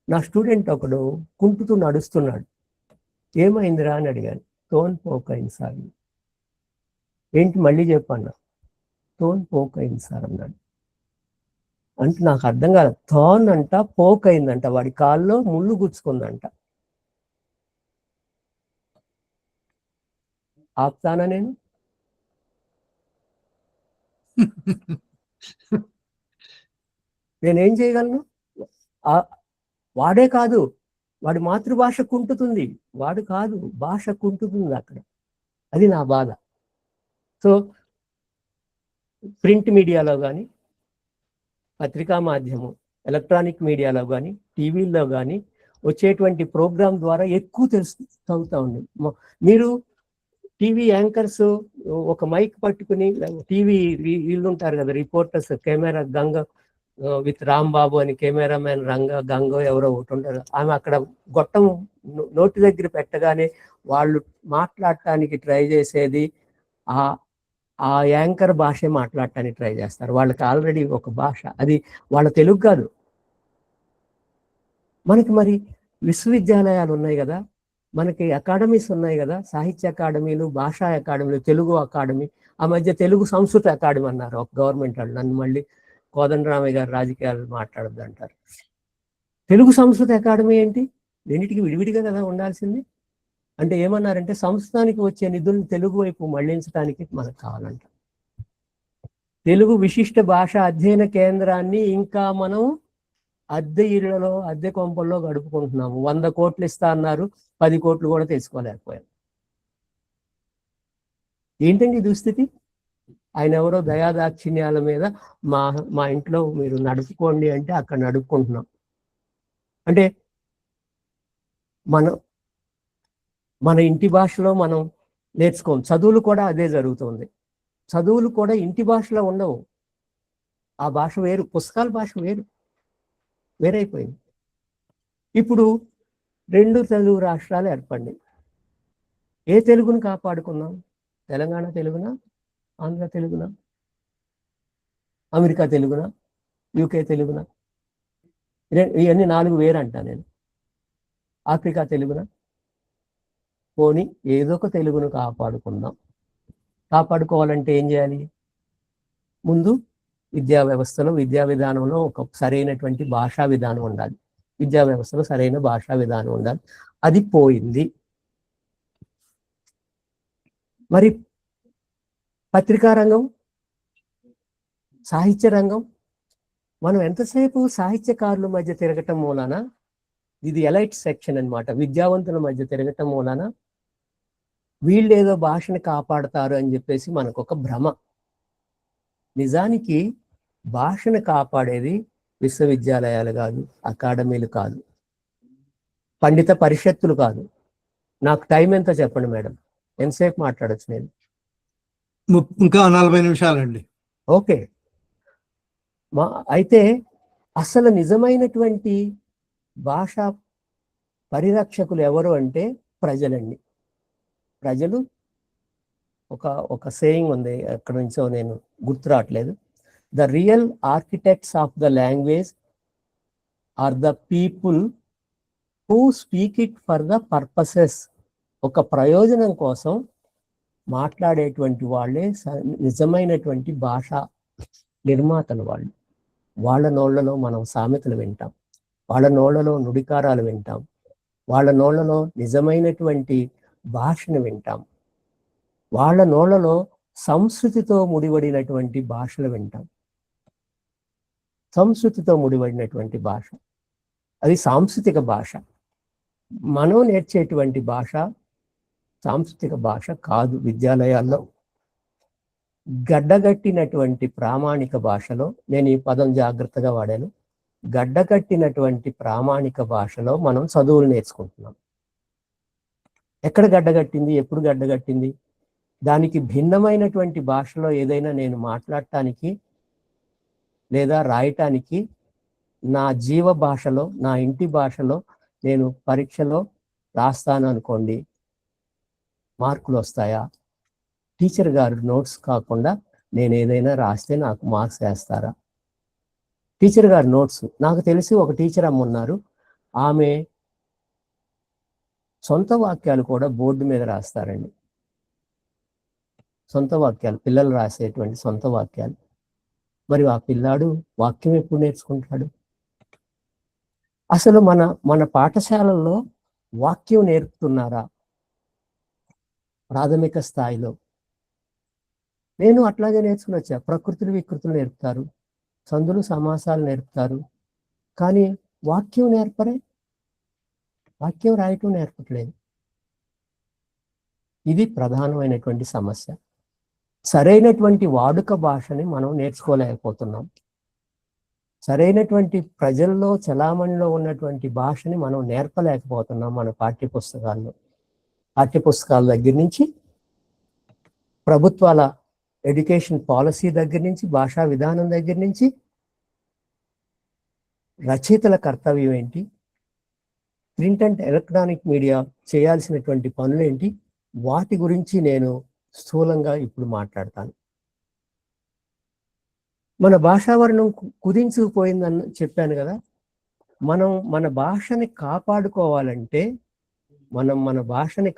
నా స్టూడెంట్ ఒకడు కుంటుతూ నడుస్తున్నాడు, ఏమైందిరా అని అడిగాను. టోన్ పోకైంది సార్. ఏంటి మళ్ళీ చెప్పన్నా. టోన్ పోకైంది సార్ అన్నాడు. అంటే నాకు అర్థం కాదు. థాన్ అంట పోకైందంట, వాడి కాల్లో ముళ్ళు గుచ్చుకుందంట. ఆపుతానా నేను? నేనేం చేయగలను? వాడే కాదు, వాడి మాతృభాష కుంటుతుంది. వాడు కాదు, భాష కుంటుతుంది అక్కడ. అది నా బాధ. సో ప్రింట్ మీడియాలో కానీ, పత్రికా మాధ్యమం, ఎలక్ట్రానిక్ మీడియాలో కానీ, టీవీల్లో కానీ వచ్చేటువంటి ప్రోగ్రాం ద్వారా ఎక్కువ చదువుతా ఉంది. మీరు టీవీ యాంకర్స్ ఒక మైక్ పట్టుకుని, టీవీ వీళ్ళు ఉంటారు కదా reporters, camera Ganga with Rambabu అని, కెమెరామెన్ గంగ ఎవరో ఒకటి ఉంటారు. ఆమె అక్కడ గొట్టం నోటి దగ్గర పెట్టగానే వాళ్ళు మాట్లాడటానికి ట్రై చేసేది ఆ యాంకర్ భాషే మాట్లాడటానికి ట్రై చేస్తారు. వాళ్ళకి ఆల్రెడీ ఒక భాష, అది వాళ్ళ తెలుగు కాదు. మనకి మరి విశ్వవిద్యాలయాలు ఉన్నాయి కదా, మనకి అకాడమీస్ ఉన్నాయి కదా, సాహిత్య అకాడమీలు, భాషా అకాడమీలు, తెలుగు అకాడమీ. ఆ మధ్య తెలుగు సంస్కృత అకాడమీ అన్నారు ఒక గవర్నమెంట్ వాళ్ళు. నన్ను మళ్ళీ కోదండరామయ్య గారు రాజకీయాలు మాట్లాడద్దు అంటారు. తెలుగు సంస్కృత అకాడమీ ఏంటి? రెండింటికి విడివిడిగా కదా ఉండాల్సింది. అంటే ఏమన్నారంటే సంస్కృతానికి వచ్చే నిధులను తెలుగు వైపు మళ్లించడానికి మనకు కావాలంట. తెలుగు విశిష్ట భాష అధ్యయన కేంద్రాన్ని ఇంకా మనం అద్దె ఇళ్లలో, అద్దె కొంపల్లో గడుపుకుంటున్నాము. 100 కోట్లు ఇస్తా అన్నారు, 10 కోట్లు కూడా తెచ్చుకోలేకపోయాం. ఏంటండి దుస్థితి? ఆయన ఎవరో దయాదాక్షిణ్యాల మీద మా ఇంట్లో మీరు నడుపుకోండి అంటే అక్కడ నడుపుకుంటున్నాం. అంటే మన ఇంటి భాషలో మనం నేర్చుకోం. చదువులు కూడా అదే జరుగుతుంది. చదువులు కూడా ఇంటి భాషలో ఉండవు. ఆ భాష వేరు, పుస్తకాల భాష వేరైపోయింది. ఇప్పుడు 2 తెలుగు రాష్ట్రాలు ఏర్పడి ఏ తెలుగును కాపాడుకున్నాం? తెలంగాణ తెలుగునా, ఆంధ్ర తెలుగునా, అమెరికా తెలుగునా, యూకే తెలుగునా? ఇవన్నీ 4 వేరు అంటా నేను. ఆఫ్రికా తెలుగునా? పోనీ ఏదో ఒక తెలుగును కాపాడుకుందాం. కాపాడుకోవాలంటే ఏం చేయాలి? ముందు విద్యా వ్యవస్థలో, విద్యా విధానంలో ఒక సరైనటువంటి భాషా విధానం ఉండాలి. విద్యా వ్యవస్థలో సరైన భాషా విధానం ఉండాలి. అది పోయింది. మరి పత్రికా రంగం, సాహిత్య రంగం, మనం ఎంతసేపు సాహిత్యకారుల మధ్య తిరగటం మూలాన, ఇది ఎలైట్ సెక్షన్ అన్నమాట, విద్యావంతుల మధ్య తిరగటం మూలాన వీళ్ళు ఏదో భాషను కాపాడతారు అని చెప్పేసి మనకు ఒక భ్రమ. నిజానికి భాషను కాపాడేది విశ్వవిద్యాలయాలు కాదు, అకాడమీలు కాదు, పండిత పరిషత్తులు కాదు. నాకు టైం ఎంత చెప్పండి మేడం, ఎంతసేపు మాట్లాడచ్చు నేను? ఇంకా 40 నిమిషాలండి. ఓకే. అయితే అసలు నిజమైనటువంటి భాషా పరిరక్షకులు ఎవరు అంటే ప్రజలండి. ప్రజలు, ఒక సేయింగ్ ఉంది, ఎక్కడి నుంచో నేను గుర్తు రావట్లేదు. The real architects of the language are the people who speak it for the purposes. ఒక ప్రయోజనం కోసం మాట్లాడేటువంటి వాళ్ళే నిజమైనటువంటి భాషా నిర్మాతలు. వాళ్ళ నోళ్లలో మనం సామెతలు వింటాం, వాళ్ళ నోళ్లలో నుడికారాలు వింటాం, వాళ్ళ నోళ్లలో నిజమైనటువంటి భాషను వింటాం, వాళ్ళ నోళ్లలో సంస్కృతితో ముడిపడినటువంటి భాషలు వింటాం. సంస్కృతితో ముడిపడినటువంటి భాష, అది సాంస్కృతిక భాష. మనం నేర్చేటువంటి భాష సాంస్కృతిక భాష కాదు. విద్యాలయాల్లో గడ్డగట్టినటువంటి ప్రామాణిక భాషలో, నేను ఈ పదం జాగ్రత్తగా వాడాను, గడ్డగట్టినటువంటి ప్రామాణిక భాషలో మనం చదువులు నేర్చుకుంటున్నాం. ఎక్కడ గడ్డగట్టింది? ఎప్పుడు గడ్డగట్టింది? దానికి భిన్నమైనటువంటి భాషలో ఏదైనా నేను మాట్లాడటానికి లేదా రాయటానికి నా జీవ భాషలో, నా ఇంటి భాషలో నేను పరీక్షలో రాస్తాను అనుకోండి, మార్కులు వస్తాయా? టీచర్ గారు నోట్స్ కాకుండా నేను ఏదైనా రాస్తే నాకు మార్క్స్ వేస్తారా? టీచర్ గారు నోట్స్, నాకు తెలిసి ఒక టీచర్ అమ్మ ఉన్నారు, ఆమె సొంత వాక్యాలు కూడా బోర్డు మీద రాస్తారండి. సొంత వాక్యాలు, పిల్లలు రాసేటువంటి సొంత వాక్యాలు. మరి ఆ పిల్లాడు వాక్యం ఎప్పుడు నేర్చుకుంటాడు? అసలు మన మన పాఠశాలల్లో వాక్యం నేర్పుతున్నారా ప్రాథమిక స్థాయిలో? నేను అట్లాగే నేర్చుకుని వచ్చా. ప్రకృతులు వికృతులు నేర్పుతారు, సందులు సమాసాలు నేర్పుతారు, కానీ వాక్యం నేర్పరే. వాక్యం రాయటం నేర్పట్లేదు. ఇది ప్రధానమైనటువంటి సమస్య. సరైనటువంటి వాడుక భాషని మనం నేర్చుకోలేకపోతున్నాం. సరైనటువంటి ప్రజల్లో చలామణిలో ఉన్నటువంటి భాషని మనం నేర్పలేకపోతున్నాం మన పాఠ్యపుస్తకాల్లో. పాఠ్యపుస్తకాల దగ్గర నుంచి, ప్రభుత్వాల ఎడ్యుకేషన్ పాలసీ దగ్గర నుంచి, భాషా విధానం దగ్గర నుంచి, రచయితల కర్తవ్యం ఏంటి, ప్రింట్ అండ్ ఎలక్ట్రానిక్ మీడియా చేయాల్సినటువంటి పనులేంటి, వాటి గురించి నేను స్థూలంగా ఇప్పుడు మాట్లాడతాను. మన భాషావరణం కుదించుకుపోయిందని చెప్పాను కదా. మనం మన భాషని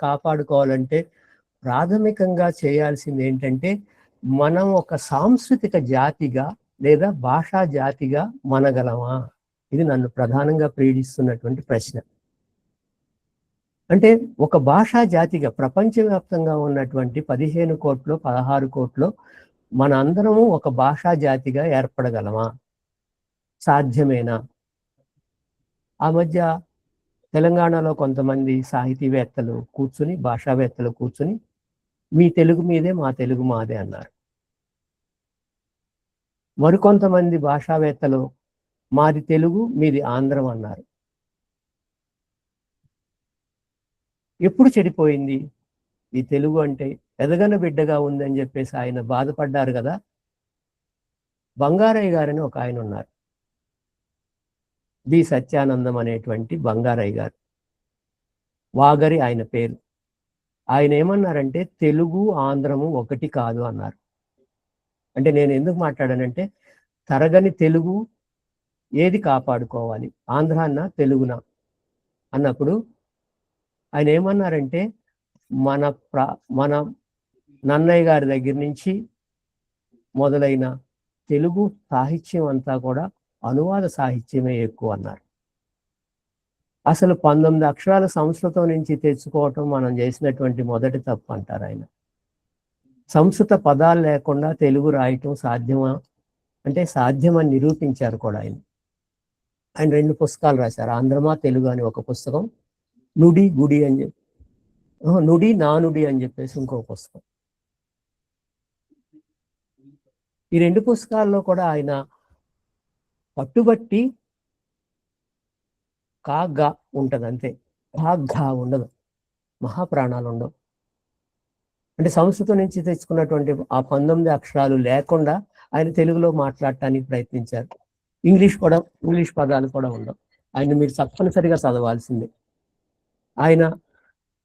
కాపాడుకోవాలంటే ప్రాథమికంగా చేయాల్సింది ఏంటంటే, మనం ఒక సాంస్కృతిక జాతిగా లేదా భాషా జాతిగా మనగలమా? ఇది నన్ను ప్రధానంగా పీడిస్తున్నటువంటి ప్రశ్న. అంటే ఒక భాషా జాతిగా ప్రపంచవ్యాప్తంగా ఉన్నటువంటి 15 కోట్లు 16 కోట్లు మన అందరము ఒక భాషా జాతిగా ఏర్పడగలమా? సాధ్యమేనా? ఆ మధ్య తెలంగాణలో కొంతమంది సాహితీవేత్తలు కూర్చుని, భాషావేత్తలు కూర్చుని, మీ తెలుగు మీదే మా తెలుగు మాదే అన్నారు. మరికొంతమంది భాషావేత్తలు మాది తెలుగు మీది ఆంధ్రం అన్నారు. ఎప్పుడు చెడిపోయింది ఈ తెలుగు? అంటే ఎదగన బిడ్డగా ఉందని చెప్పేసి ఆయన బాధపడ్డారు కదా. బంగారయ్య గారని ఒక ఆయన ఉన్నారు, బి సత్యానందం అనేటువంటి బంగారయ్య గారు, వాగరి ఆయన పేరు. ఆయన ఏమన్నారంటే, తెలుగు ఆంధ్రము ఒకటి కాదు అన్నారు. అంటే నేను ఎందుకు మాట్లాడానంటే, తరగని తెలుగు ఏది కాపాడుకోవాలి, ఆంధ్రాన్న తెలుగున అన్నప్పుడు ఆయన ఏమన్నారంటే, మన నన్నయ్య గారి దగ్గర నుంచి మొదలైన తెలుగు సాహిత్యం అంతా కూడా అనువాద సాహిత్యమే ఎక్కువ అన్నారు. అసలు 19 అక్షరాల సంస్కృతం నుంచి తెచ్చుకోవటం మనం చేసినటువంటి మొదటి తప్పు అంటారు ఆయన. సంస్కృత పదాలు లేకుండా తెలుగు రాయటం సాధ్యమా అంటే సాధ్యమని నిరూపించారు కూడా ఆయన. ఆయన 2 పుస్తకాలు రాశారు, ఆంధ్రమా తెలుగు అని ఒక పుస్తకం, నుడి గుడి అని చెప్పి, నుడి నానుడి అని చెప్పేసి ఇంకో పుస్తకం. ఈ 2 పుస్తకాల్లో కూడా ఆయన పట్టుబట్టి కాగ్గా ఉంటుంది అంతే, కాగ్గా ఉండదు, మహాప్రాణాలు ఉండవు. అంటే సంస్కృతం నుంచి తెచ్చుకున్నటువంటి ఆ 19 అక్షరాలు లేకుండా ఆయన తెలుగులో మాట్లాడటానికి ప్రయత్నించారు. ఇంగ్లీష్ పదాలు కూడా ఉండవు. ఆయన మీరు తప్పనిసరిగా చదవాల్సిందే. ఆయన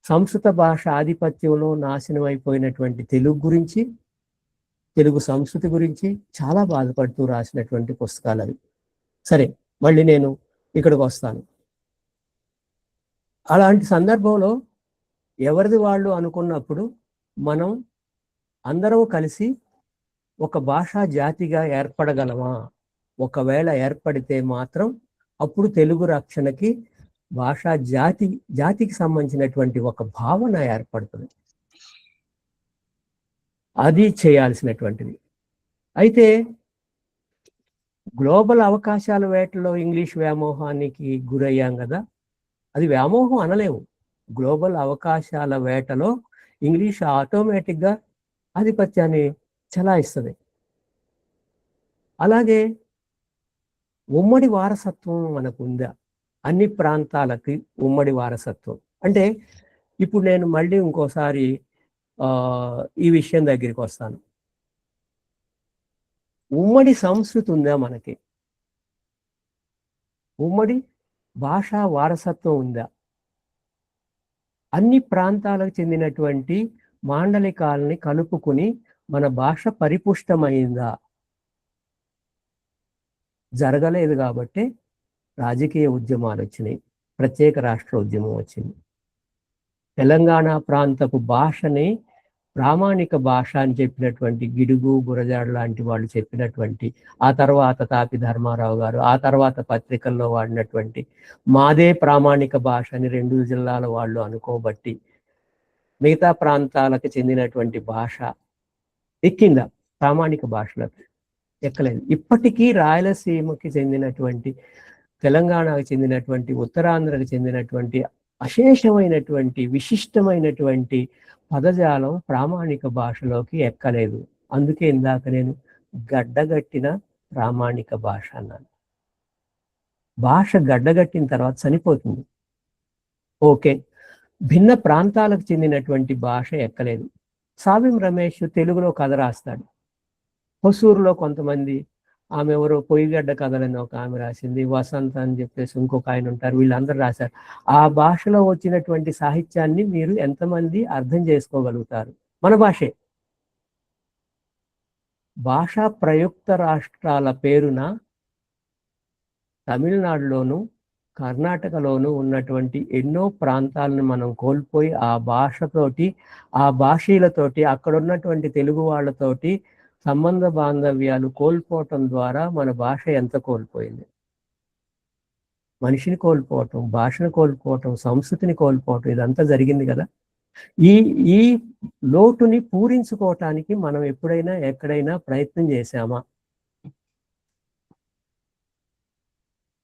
సంస్కృత భాష ఆధిపత్యంలో నాశనం అయిపోయినటువంటి తెలుగు గురించి, తెలుగు సంస్కృతి గురించి చాలా బాధపడుతూ రాసినటువంటి పుస్తకాలు అవి. సరే, మళ్ళీ నేను ఇక్కడికి వస్తాను. అలాంటి సందర్భంలో ఎవరిది వాళ్ళు అనుకున్నప్పుడు మనం అందరం కలిసి ఒక భాషా జాతిగా ఏర్పడగలమా? ఒకవేళ ఏర్పడితే మాత్రం అప్పుడు తెలుగు రక్షణకి భాషా జాతికి సంబంధించినటువంటి ఒక భావన ఏర్పడుతుంది. అది చేయాల్సినటువంటిది. అయితే గ్లోబల్ అవకాశాల వేటలో ఇంగ్లీష్ వ్యామోహానికి గురయ్యాం కదా. అది వ్యామోహం అనలేము. గ్లోబల్ అవకాశాల వేటలో ఇంగ్లీష్ ఆటోమేటిక్గా ఆధిపత్యాన్ని చెలాయిస్తుంది. అలాగే ఉమ్మడి వారసత్వం మనకు ఉందా? అన్ని ప్రాంతాలకి ఉమ్మడి వారసత్వం అంటే, ఇప్పుడు నేను మళ్ళీ ఇంకోసారి ఈ విషయం దగ్గరికి వస్తాను. ఉమ్మడి సంస్కృతి ఉందా మనకి? ఉమ్మడి భాషా వారసత్వం ఉందా? అన్ని ప్రాంతాలకు చెందినటువంటి మాండలికాలని కలుపుకుని మన భాష పరిపుష్టమైందా? జరగలేదు కాబట్టి 'రాజకీయ ఉద్యమాలు వచ్చినాయి, ప్రత్యేక రాష్ట్ర ఉద్యమం వచ్చింది. తెలంగాణ ప్రాంతపు భాషని ప్రామాణిక భాష అని చెప్పినటువంటి గిడుగు గురజాడ లాంటి వాళ్ళు చెప్పినటువంటి, ఆ తర్వాత తాపి ధర్మారావు గారు, ఆ తర్వాత పత్రికల్లో వాడినటువంటి మాదే ప్రామాణిక భాష అని 2 జిల్లాల వాళ్ళు అనుకోబట్టి మిగతా ప్రాంతాలకు చెందినటువంటి భాష ఎక్కిందా? ప్రామాణిక భాషలకు ఎక్కలేదు. ఇప్పటికీ రాయలసీమకి చెందినటువంటి, తెలంగాణకు చెందినటువంటి, ఉత్తరాంధ్రకు చెందినటువంటి అశేషమైనటువంటి విశిష్టమైనటువంటి పదజాలం ప్రామాణిక భాషలోకి ఎక్కలేదు. అందుకే ఇందాక నేను గడ్డగట్టిన ప్రామాణిక భాష అన్నాను. భాష గడ్డగట్టిన తర్వాత చనిపోతుంది. ఓకే, భిన్న ప్రాంతాలకు చెందినటువంటి భాష ఎక్కలేదు. సావిం రమేష్ తెలుగులో కథ రాస్తాడు. హొసూరులో కొంతమంది, ఆమె ఎవరో పొయ్యిగడ్డ కథలని ఒక ఆమె రాసింది, వసంత అని చెప్పేసి ఇంకొక ఆయన ఉంటారు, వీళ్ళందరూ రాశారు. ఆ భాషలో వచ్చినటువంటి సాహిత్యాన్ని మీరు ఎంతమంది అర్థం చేసుకోగలుగుతారు? మన భాషే. భాషా ప్రయుక్త రాష్ట్రాల పేరున తమిళనాడులోను కర్ణాటకలోను ఉన్నటువంటి ఎన్నో ప్రాంతాలను మనం కోల్పోయి ఆ భాషతోటి, ఆ భాషీలతోటి, అక్కడ ఉన్నటువంటి తెలుగు వాళ్ళతోటి సంబంధ బాంధవ్యాలు కోల్పోవటం ద్వారా మన భాష ఎంత కోల్పోయింది? మనిషిని కోల్పోవటం, భాషను కోల్పోవటం, సంస్కృతిని కోల్పోవటం, ఇదంతా జరిగింది కదా. ఈ లోటుని పూరించుకోవటానికి మనం ఎప్పుడైనా ఎక్కడైనా ప్రయత్నం చేశామా?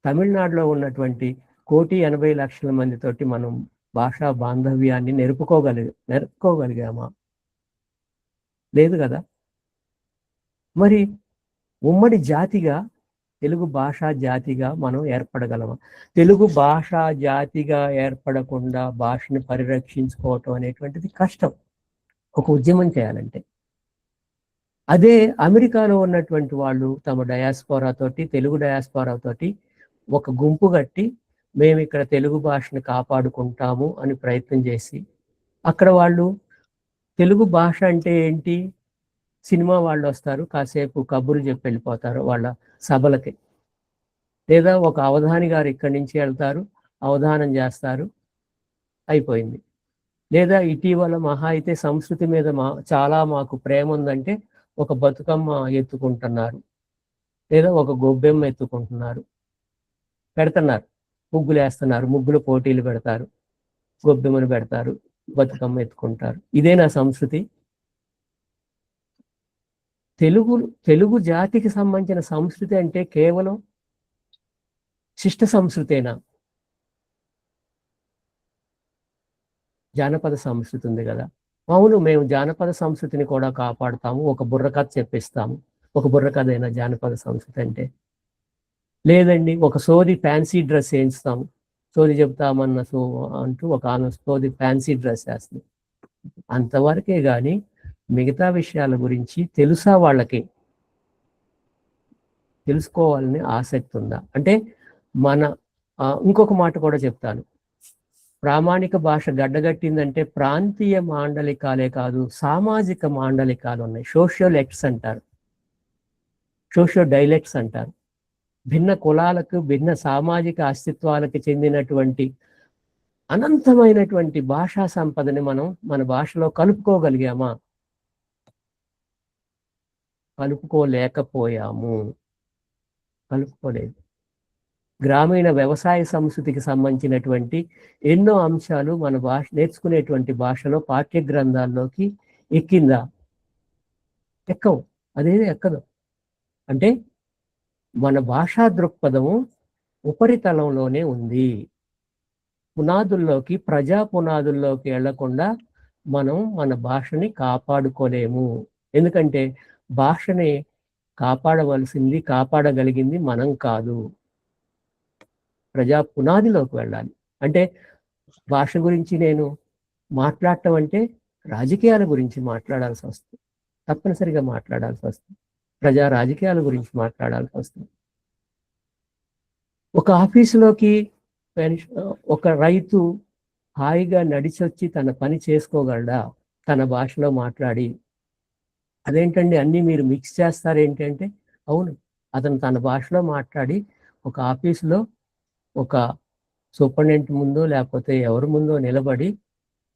తమిళనాడులో ఉన్నటువంటి 1,80,00,000 మందితోటి మనం భాషా బాంధవ్యాన్ని నెరుపుకోగలిగామా? లేదు కదా. మరి ఉమ్మడి జాతిగా, తెలుగు భాషా జాతిగా మనం ఏర్పడగలమా? తెలుగు భాషా జాతిగా ఏర్పడకుండా భాషను పరిరక్షించుకోవటం అనేటువంటిది కష్టం, ఒక ఉద్యమం చేయాలంటే. అదే అమెరికాలో ఉన్నటువంటి వాళ్ళు తమ డయాస్పోరా తోటి, తెలుగు డయాస్పోరా తోటి ఒక గుంపు కట్టి, మేము ఇక్కడ తెలుగు భాషను కాపాడుకుంటాము అని ప్రయత్నం చేసి, అక్కడ వాళ్ళు తెలుగు భాష అంటే ఏంటి, సినిమా వాళ్ళు వస్తారు, కాసేపు కబుర్లు చెప్పి వెళ్ళిపోతారు వాళ్ళ సభలకి, లేదా ఒక అవధాని గారు ఇక్కడి నుంచి వెళ్తారు, అవధానం చేస్తారు, అయిపోయింది. లేదా ఇటీవల మహా అయితే సంస్కృతి మీద చాలా మాకు ప్రేమ ఉందంటే ఒక బతుకమ్మ ఎత్తుకుంటున్నారు, లేదా ఒక గొబ్బెమ్మ ఎత్తుకుంటున్నారు, పెడుతున్నారు, ముగ్గులు వేస్తున్నారు, ముగ్గులు పోటీలు పెడతారు, గొబ్బెమ్మను పెడతారు, బతుకమ్మ ఎత్తుకుంటారు. ఇదే నా సంస్కృతి. తెలుగు జాతికి సంబంధించిన సంస్కృతి అంటే కేవలం శిష్ట సంస్కృతేనా? జానపద సంస్కృతి ఉంది కదా. అవును, మేము జానపద సంస్కృతిని కూడా కాపాడుతాము, ఒక బుర్రకథ చెప్పిస్తాము. ఒక బుర్రకథ అయినా జానపద సంస్కృతి అంటే? లేదండి, ఒక సోది ఫ్యాన్సీ డ్రెస్ వేయిస్తాము, సోది చెప్తామన్న అంటూ ఒక ఆమె సోది ఫ్యాన్సీ డ్రెస్ వేస్తుంది. అంతవరకే కానీ మిగతా విషయాల గురించి తెలుసా వాళ్ళకి? తెలుసుకోవాలని ఆసక్తి ఉందా? అంటే మన ఇంకొక మాట కూడా చెప్తాను. ప్రామాణిక భాష గడ్డగట్టిందంటే ప్రాంతీయ మాండలికాలే కాదు, సామాజిక మాండలికాలు ఉన్నాయి. సోషియోలెక్ట్స్ అంటారు, సోషియో డైలెక్ట్స్ అంటారు. భిన్న కులాలకు, భిన్న సామాజిక అస్తిత్వాలకు చెందినటువంటి అనంతమైనటువంటి భాషా సంపదని మనం మన భాషలో కలుపుకోగలిగామా? కలుపుకోలేదు. గ్రామీణ వ్యవసాయ సంస్కృతికి సంబంధించినటువంటి ఎన్నో అంశాలు మన భాష నేర్చుకునేటువంటి భాషలో పాఠ్య గ్రంథాల్లోకి ఎక్కిందా? ఎక్కవు, అదేది ఎక్కదు. అంటే మన భాషా దృక్పథము ఉపరితలంలోనే ఉంది. పునాదుల్లోకి, ప్రజా పునాదుల్లోకి వెళ్లకుండా మనం మన భాషని కాపాడుకోలేము. ఎందుకంటే భాషని కాపాడగలిగింది మనం కాదు, ప్రజా పునాదిలోకి వెళ్ళాలి. అంటే భాష గురించి నేను మాట్లాడటం అంటే రాజకీయాల గురించి మాట్లాడాల్సి వస్తుంది, తప్పనిసరిగా మాట్లాడాల్సి వస్తుంది, ప్రజా రాజకీయాల గురించి మాట్లాడాల్సి వస్తుంది. ఒక ఆఫీసులోకి ఒక రైతు హాయిగా నడిచొచ్చి తన పని చేసుకోగలడా తన భాషలో మాట్లాడి? అదేంటండి అన్నీ మీరు మిక్స్ చేస్తారేంటి అంటే, అవును, అతను తన భాషలో మాట్లాడి ఒక ఆఫీసులో ఒక సూపరింటెండెంట్ ముందో లేకపోతే ఎవరి ముందో నిలబడి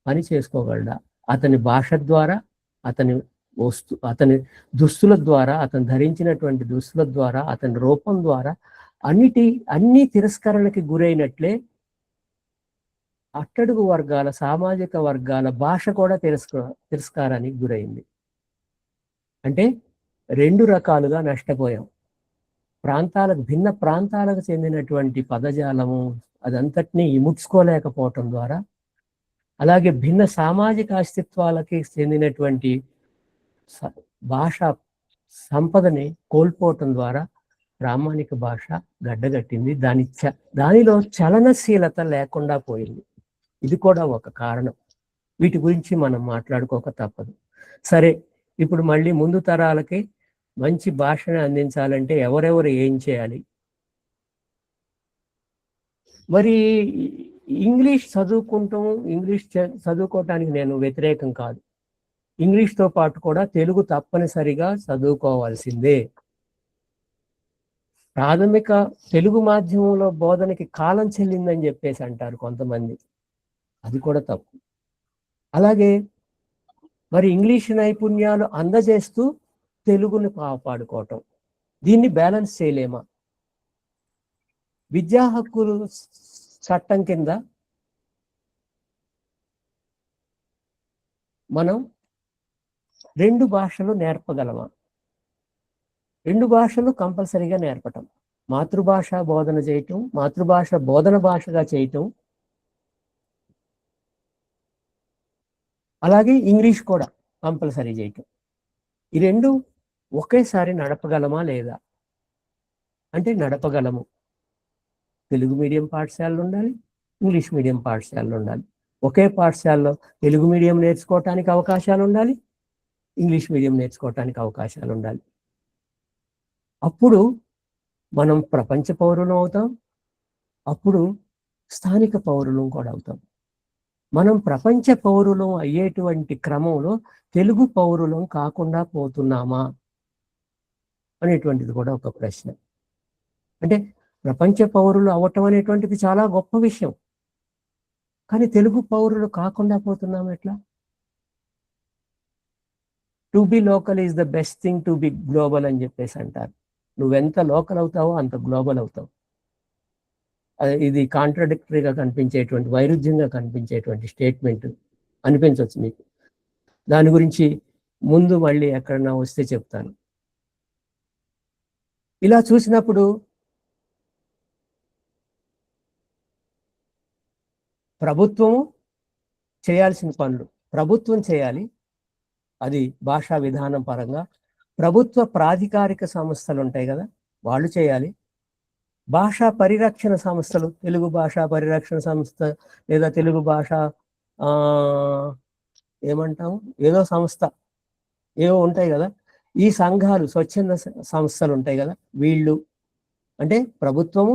పని చేసుకోగలడా? అతని భాష ద్వారా, అతని దుస్తుల ద్వారా, అతను ధరించినటువంటి దుస్తుల ద్వారా, అతని రూపం ద్వారా అన్ని తిరస్కరణకి గురైనట్లే అట్టడుగు వర్గాల, సామాజిక వర్గాల భాష కూడా తిరస్కారానికి గురైంది. అంటే 2 రకాలుగా నష్టపోయాం. భిన్న ప్రాంతాలకు చెందినటువంటి పదజాలము అదంతటినీ ఇముడ్చుకోలేకపోవటం ద్వారా, అలాగే భిన్న సామాజిక అస్తిత్వాలకి చెందినటువంటి భాషా సంపదని కోల్పోవటం ద్వారా ప్రామాణిక భాష గడ్డగట్టింది. దానిలో చలనశీలత లేకుండా పోయింది. ఇది కూడా ఒక కారణం. వీటి గురించి మనం మాట్లాడుకోక తప్పదు. సరే, ఇప్పుడు మళ్ళీ ముందు తరాలకి మంచి భాషను అందించాలంటే ఎవరెవరు ఏం చేయాలి? మరి ఇంగ్లీష్ చదువుకోవటానికి నేను వ్యతిరేకం కాదు. ఇంగ్లీష్తో పాటు కూడా తెలుగు తప్పనిసరిగా చదువుకోవాల్సిందే. ప్రాథమిక తెలుగు మాధ్యమంలో బోధనకి కాలం చెల్లిందని చెప్పేసి అంటారు కొంతమంది. అది కూడా తప్పు. అలాగే మరి ఇంగ్లీష్ నైపుణ్యాలు అందజేస్తూ తెలుగుని కాపాడుకోవటం, దీన్ని బ్యాలెన్స్ చేయలేమా? విద్యా హక్కులు చట్టం కింద మనం 2 భాషలు నేర్పగలమా? 2 భాషలు కంపల్సరీగా నేర్పటం, మాతృభాష బోధన చేయటం, మాతృభాష బోధన భాషగా చేయటం, అలాగే ఇంగ్లీష్ కూడా కంపల్సరీ చేయటం. ఈ 2 ఒకేసారి నడపగలమా లేదా అంటే నడపగలము. తెలుగు మీడియం పాఠశాలలు ఉండాలి, ఇంగ్లీష్ మీడియం పాఠశాలలు ఉండాలి. ఒకే పాఠశాలలో తెలుగు మీడియం నేర్చుకోవటానికి అవకాశాలు ఉండాలి, ఇంగ్లీష్ మీడియం నేర్చుకోవటానికి అవకాశాలు ఉండాలి. అప్పుడు మనం ప్రపంచ పౌరులం అవుతాం, అప్పుడు స్థానిక పౌరులం కూడా అవుతాం. మనం ప్రపంచ పౌరులం అయ్యేటువంటి క్రమంలో తెలుగు పౌరులం కాకుండా పోతున్నామా అనేటువంటిది కూడా ఒక ప్రశ్న. అంటే ప్రపంచ పౌరులు అవ్వటం అనేటువంటిది చాలా గొప్ప విషయం, కానీ తెలుగు పౌరులు కాకుండా పోతున్నాం ఎట్లా? To be local is the best thing to be global అని చెప్పేసి అంటారు. నువ్వెంత లోకల్ అవుతావో అంత గ్లోబల్ అవుతావు. ఇది కాంట్రడిక్టరీగా కనిపించేటువంటి, వైరుధ్యంగా కనిపించేటువంటి స్టేట్మెంట్ అనిపించవచ్చు మీకు. దాని గురించి ముందు మళ్ళీ ఎక్కడన్నా వస్తే చెప్తాను. ఇలా చూసినప్పుడు ప్రభుత్వము చేయాల్సిన పనులు ప్రభుత్వం చేయాలి. అది భాషా విధానం పరంగా ప్రభుత్వ ప్రాధికారిక సంస్థలు ఉంటాయి కదా, వాళ్ళు చేయాలి. భాషా పరిరక్షణ సంస్థలు, తెలుగు భాషా పరిరక్షణ సంస్థ లేదా తెలుగు భాష ఏమంటాము, ఏదో సంస్థ ఏవో ఉంటాయి కదా, ఈ సంఘాలు, స్వచ్ఛంద సంస్థలు ఉంటాయి కదా, వీళ్ళు అంటే ప్రభుత్వము,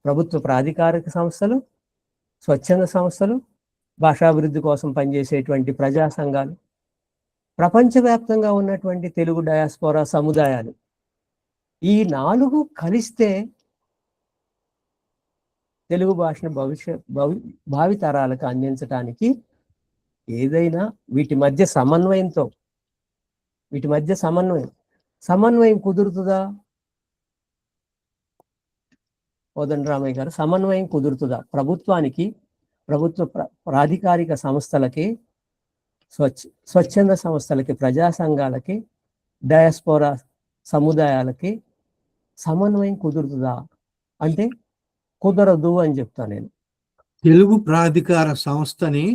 ప్రభుత్వ ప్రాధికారిక సంస్థలు, స్వచ్ఛంద సంస్థలు, భాషాభివృద్ధి కోసం పనిచేసేటువంటి ప్రజా సంఘాలు, ప్రపంచవ్యాప్తంగా ఉన్నటువంటి తెలుగు డయాస్పోరా సముదాయాలు, ఈ 4 కలిస్తే తెలుగు భాషను భావితరాలకు అందించడానికి ఏదైనా వీటి మధ్య సమన్వయం కుదురుతుందా? కోదండరామయ్య గారు, సమన్వయం కుదురుతుందా? ప్రభుత్వానికి, ప్రభుత్వ ప్రాధికారిక సంస్థలకి, స్వచ్ఛంద సంస్థలకి, ప్రజా సంఘాలకి, డయాస్పోరా సముదాయాలకి సమన్వయం కుదురుతుందా అంటే కుదరదు అని చెప్తాను నేను. తెలుగు ప్రాధికార సంస్థని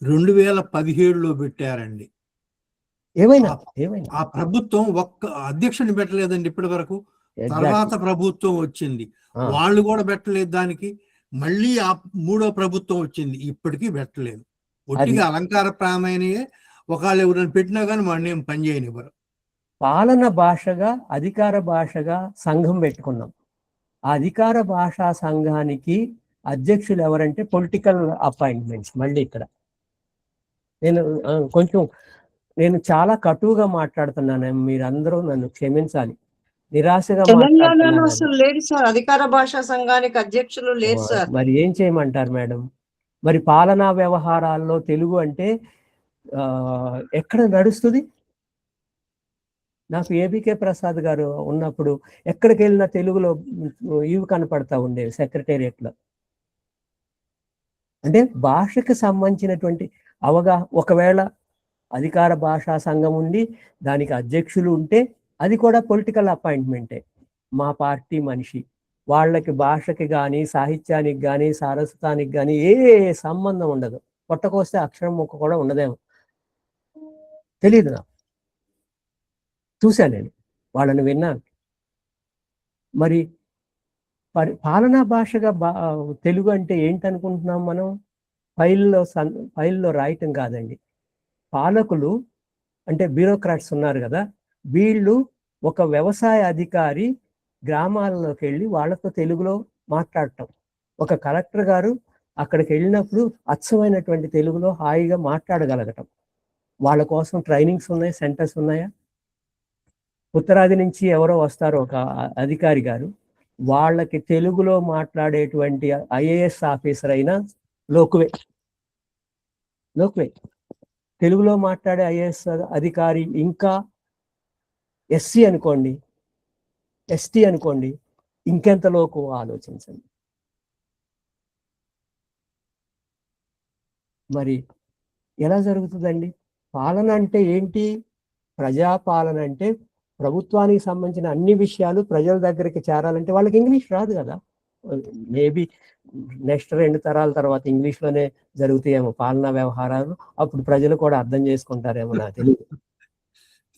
2017లో పెట్టారండి. ఏమైనా ఆ ప్రభుత్వం ఒక్క అధ్యక్షుని పెట్టలేదండి ఇప్పటి వరకు. తర్వాత ప్రభుత్వం వచ్చింది, వాళ్ళు కూడా పెట్టలేదు దానికి. మళ్ళీ ఆ 3వ ప్రభుత్వం వచ్చింది, ఇప్పటికీ పెట్టలేదు. ఒట్టిగా అలంకార ప్రామాణ్యే, ఒకళ్ళు ఎవరైనా పెట్టినా కానీ వాడిని ఏం పని చేయనివ్వరు. పాలన భాషగా, అధికార భాషగా సంఘం పెట్టుకున్నాం. ఆ అధికార భాషా సంఘానికి అధ్యక్షులు ఎవరంటే పొలిటికల్ అపాయింట్మెంట్స్. మళ్ళీ ఇక్కడ నేను చాలా కటువుగా మాట్లాడుతున్నాను, మీరందరూ నన్ను క్షమించాలి. నిరాశగా తెలంగాణలో అసలు లేదు సార్, అధికార భాషా సంఘానికి అధ్యక్షులు లేదు సార్. మరి ఏం చేయమంటారు మేడం? మరి పాలనా వ్యవహారాల్లో తెలుగు అంటే ఎక్కడ నడుస్తుంది? నాకు ఏబికే ప్రసాద్ గారు ఉన్నప్పుడు ఎక్కడికి వెళ్ళినా తెలుగులో ఇవి కనపడతా ఉండేవి సెక్రటేరియట్లో. అంటే భాషకు సంబంధించినటువంటి ఒకవేళ అధికార భాషా సంఘం ఉండి దానికి అధ్యక్షులు ఉంటే అది కూడా పొలిటికల్ అపాయింట్మెంటే. మా పార్టీ మనిషి, వాళ్ళకి భాషకి కానీ సాహిత్యానికి కానీ సారస్వతానికి కానీ ఏ సంబంధం ఉండదు. పొట్టకొస్తే అక్షరం ముక్క కూడా ఉండదేమో, తెలియదు నాకు. చూశాను, నేను వాళ్ళని విన్నాను. మరి పాలనా భాషగా తెలుగు అంటే ఏంటనుకుంటున్నాం మనం? ఫైల్లో రాయటం కాదండి. పాలకులు అంటే బ్యూరోక్రాట్స్ ఉన్నారు కదా, వీళ్ళు ఒక వ్యవసాయ అధికారి గ్రామాల్లోకి వెళ్ళి వాళ్ళతో తెలుగులో మాట్లాడటం. ఒక కలెక్టర్ గారు అక్కడికి వెళ్ళినప్పుడు అచ్చమైనటువంటి తెలుగులో హాయిగా మాట్లాడగలగటం. వాళ్ళ కోసం ట్రైనింగ్స్ ఉన్నాయి, సెంటర్స్ ఉన్నాయా? ఉత్తరాది నుంచి ఎవరో వస్తారు, ఒక అధికారి గారు, వాళ్ళకి తెలుగులో మాట్లాడేటువంటి ఐఏఎస్ ఆఫీసర్ అయినా లోకువే. తెలుగులో మాట్లాడే ఐఏఎస్ అధికారి ఇంకా ఎస్సీ అనుకోండి, ఎస్టీ అనుకోండి, ఇంకెంత లోకు ఆలోచించండి. మరి ఎలా జరుగుతుందండి? పాలన అంటే ఏంటి? ప్రజాపాలన అంటే ప్రభుత్వానికి సంబంధించిన అన్ని విషయాలు ప్రజల దగ్గరికి చేరాలంటే వాళ్ళకి ఇంగ్లీష్ రాదు కదా. మేబీ నెక్స్ట్ 2 తరాల తర్వాత ఇంగ్లీష్లోనే జరుగుతాయేమో పాలనా వ్యవహారాలు. అప్పుడు ప్రజలు కూడా అర్థం చేసుకుంటారేమో, నాకు తెలియదు.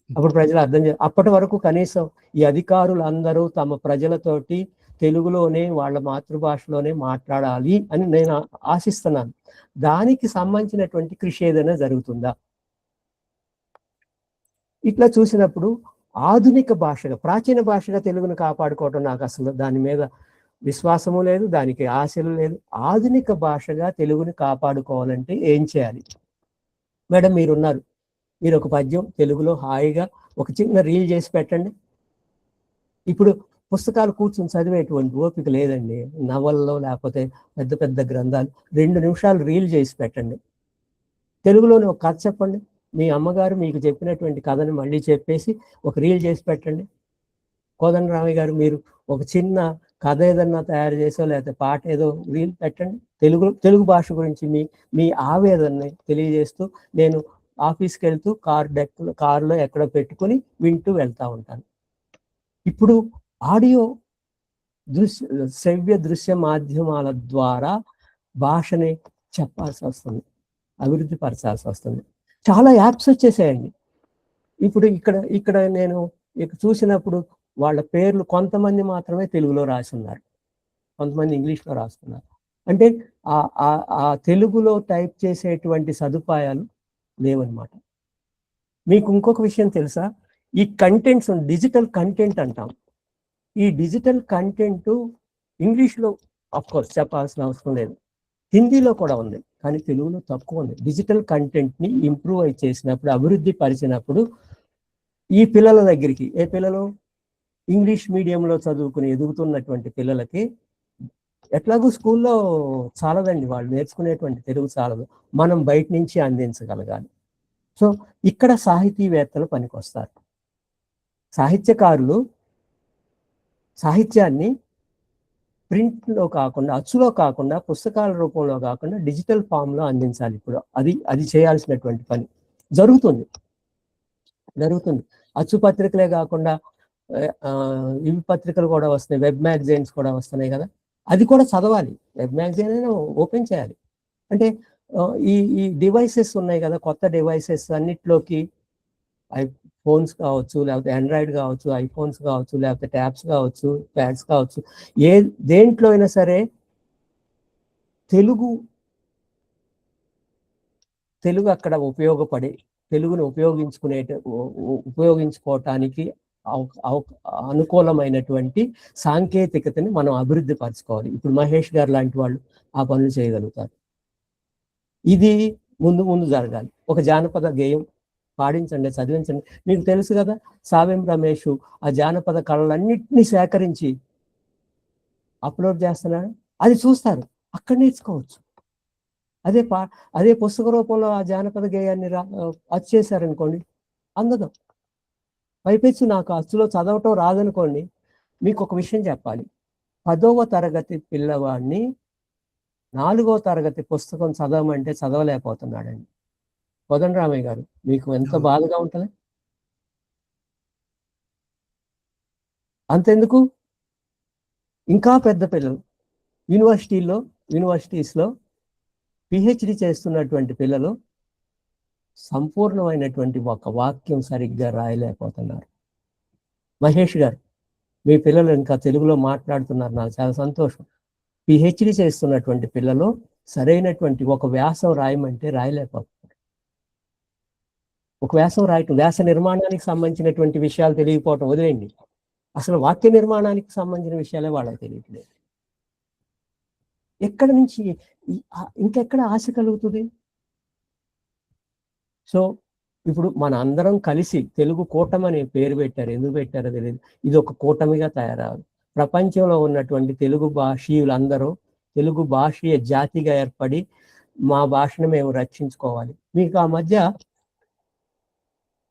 అప్పుడు ప్రజలు అప్పటి వరకు కనీసం ఈ అధికారులు అందరూ తమ ప్రజలతోటి తెలుగులోనే, వాళ్ళ మాతృభాషలోనే మాట్లాడాలి అని నేను ఆశిస్తున్నాను. దానికి సంబంధించినటువంటి కృషి ఏదైనా జరుగుతుందా? ఇట్లా చూసినప్పుడు ఆధునిక భాషగా, ప్రాచీన భాషగా తెలుగును కాపాడుకోవటం నాకు అసలు దాని మీద విశ్వాసము లేదు, దానికి ఆశలు లేదు. ఆధునిక భాషగా తెలుగుని కాపాడుకోవాలంటే ఏం చేయాలి? మేడం మీరున్నారు, మీరు ఒక పద్యం తెలుగులో హాయిగా ఒక చిన్న రీల్ చేసి పెట్టండి. ఇప్పుడు పుస్తకాలు కూర్చొని చదివేటువంటి ఓపిక లేదండి. నవల్లో లేకపోతే పెద్ద పెద్ద గ్రంథాలు 2 నిమిషాలు రీల్ చేసి పెట్టండి. తెలుగులోనే ఒక కథ చెప్పండి. మీ అమ్మగారు మీకు చెప్పినటువంటి కథని మళ్ళీ చెప్పేసి ఒక రీల్ చేసి పెట్టండి. కోదండరామయ్య గారు మీరు ఒక చిన్న కథ ఏదన్నా తయారు చేసో లేకపోతే పాట ఏదో రీల్ పెట్టండి. తెలుగు భాష గురించి మీ ఆవేదనని తెలియజేస్తూ నేను ఆఫీస్కి వెళ్తూ కారులో ఎక్కడ పెట్టుకుని వింటూ వెళ్తూ ఉంటాను. ఇప్పుడు ఆడియో శ్రవ్య దృశ్య మాధ్యమాల ద్వారా భాషని చెప్పాల్సి వస్తుంది, అభివృద్ధి పరచాల్సి వస్తుంది. చాలా యాప్స్ వచ్చేసాయండి. ఇప్పుడు ఇక్కడ నేను చూసినప్పుడు వాళ్ళ పేర్లు కొంతమంది మాత్రమే తెలుగులో రాసి ఉన్నారు, కొంతమంది ఇంగ్లీష్లో రాస్తున్నారు. అంటే ఆ తెలుగులో టైప్ చేసేటువంటి సదుపాయాలు లేవన్నమాట. మీకు ఇంకొక విషయం తెలుసా? ఈ కంటెంట్స్ డిజిటల్ కంటెంట్ అంటాం. ఈ డిజిటల్ కంటెంట్ ఇంగ్లీష్లో అఫ్కోర్స్ చెప్పాల్సిన అవసరం లేదు, హిందీలో కూడా ఉంది, కానీ తెలుగులో తక్కువ ఉంది. డిజిటల్ కంటెంట్ని ఇంప్రూవ్ చేసినప్పుడు, అభివృద్ధి పరిచినప్పుడు ఈ పిల్లల దగ్గరికి, ఏ పిల్లలు ఇంగ్లీష్ మీడియంలో చదువుకుని ఎదుగుతున్నటువంటి పిల్లలకి ఎట్లాగూ స్కూల్లో చాలదండి, వాళ్ళు నేర్చుకునేటువంటి తెలుగు చాలదు, మనం బయట నుంచి అందించగలగాలి. సో ఇక్కడ సాహితీవేత్తలు పనికొస్తారు. సాహిత్యకారులు సాహిత్యాన్ని ప్రింట్లో కాకుండా, అచ్చులో కాకుండా, పుస్తకాల రూపంలో కాకుండా డిజిటల్ ఫామ్లో అందించాలి. ఇప్పుడు అది చేయాల్సినటువంటి పని జరుగుతుంది. అచ్చు పత్రికలే కాకుండా ఇవి పత్రికలు కూడా వస్తున్నాయి, వెబ్ మ్యాగజైన్స్ కూడా వస్తున్నాయి కదా, అది కూడా చదవాలి. వెబ్ మ్యాగజైన్ అయినా ఓపెన్ చేయాలి. అంటే ఈ డివైసెస్ ఉన్నాయి కదా, కొత్త డివైసెస్ అన్నిట్లోకి ఫోన్స్ కావచ్చు, లేకపోతే ఆండ్రాయిడ్ కావచ్చు, ఐఫోన్స్ కావచ్చు, లేకపోతే ట్యాబ్స్ కావచ్చు, ప్యాడ్స్ కావచ్చు, దేంట్లో అయినా సరే తెలుగు అక్కడ తెలుగును ఉపయోగించుకోవటానికి అనుకూలమైనటువంటి సాంకేతికతని మనం అభివృద్ధి పరచుకోవాలి. ఇప్పుడు మహేష్ గారు లాంటి వాళ్ళు ఆ పనులు చేయగలుగుతారు. ఇది ముందు జరగాలి. ఒక జానపద గేయం పాడించండి, చదివించండి. మీకు తెలుసు కదా, సావెం రమేష్ ఆ జానపద కళలన్నింటినీ సేకరించి అప్లోడ్ చేస్తున్నాడు, అది చూస్తారు, అక్కడ నేర్చుకోవచ్చు. అదే పుస్తక రూపంలో ఆ జానపద గేయాన్ని అచ్చు చేశారనుకోండి, అందదు. పైపెచ్చు నాకు అచ్చులో చదవటం రాదనుకోండి, మీకు ఒక విషయం చెప్పాలి. 10వ తరగతి పిల్లవాడిని 4వ తరగతి పుస్తకం చదవమంటే చదవలేకపోతున్నాడండి. కోదండరామయ్య గారు, మీకు ఎంత బాధగా ఉంటుంది? అంతెందుకు, ఇంకా పెద్ద పిల్లలు యూనివర్సిటీస్లో పిహెచ్డి చేస్తున్నటువంటి పిల్లలు సంపూర్ణమైనటువంటి ఒక వాక్యం సరిగ్గా రాయలేకపోతున్నారు. మహేష్ గారు, మీ పిల్లలు ఇంకా తెలుగులో మాట్లాడుతున్నారు, నాకు చాలా సంతోషం. పిహెచ్డి చేస్తున్నటువంటి పిల్లలు సరైనటువంటి ఒక వ్యాసం రాయమంటే రాయలేకపోతున్నారు. ఒక వ్యాసం రాయటం, వ్యాస నిర్మాణానికి సంబంధించినటువంటి విషయాలు తెలియకపోవటం వదిలేయండి, అసలు వాక్య నిర్మాణానికి సంబంధించిన విషయాలే వాళ్ళకి తెలియట్లేదు. ఎక్కడి నుంచి ఇంకెక్కడ ఆశ కలుగుతుంది? సో ఇప్పుడు మన అందరం కలిసి తెలుగు కూటమి అనే పేరు పెట్టారు. ఎందుకు పెట్టారో తెలియదు. ఇది ఒక కూటమిగా తయారవ్వాలి. ప్రపంచంలో ఉన్నటువంటి తెలుగు భాషీయులందరూ తెలుగు భాషీయ జాతిగా ఏర్పడి మా భాషను మేము రక్షించుకోవాలి. మీకు ఆ మధ్య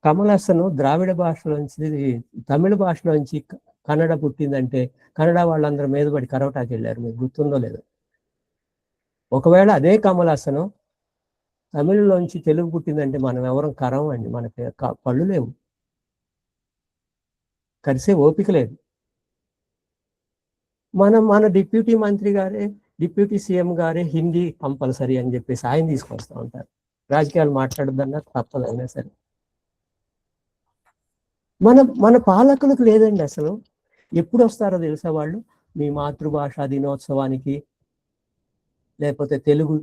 కమలసను ద్రావిడ భాషలోంచి తమిళ భాషలోంచి కన్నడ పుట్టిందంటే కన్నడ వాళ్ళందరూ మీద పడి కరవటాకి వెళ్ళారు. మీకు గుర్తుందో లేదో? ఒకవేళ అదే కమలసను తమిళలోంచి తెలుగు పుట్టిందంటే మనం ఎవరం కరం అండి, మనకి పళ్ళు లేవు, కరిసే ఓపిక లేదు. మన డిప్యూటీ మంత్రి గారే, డిప్యూటీ సీఎం గారే హిందీ కంపల్సరీ అని చెప్పేసి ఆయన తీసుకొస్తూ ఉంటారు. రాజకీయాలు మాట్లాడద్దన్నా తప్పదు, అయినా సరే మన పాలకులకు లేదండి అసలు. ఎప్పుడు వస్తారో తెలుసా వాళ్ళు? మీ మాతృభాషా దినోత్సవానికి, లేకపోతే తెలుగు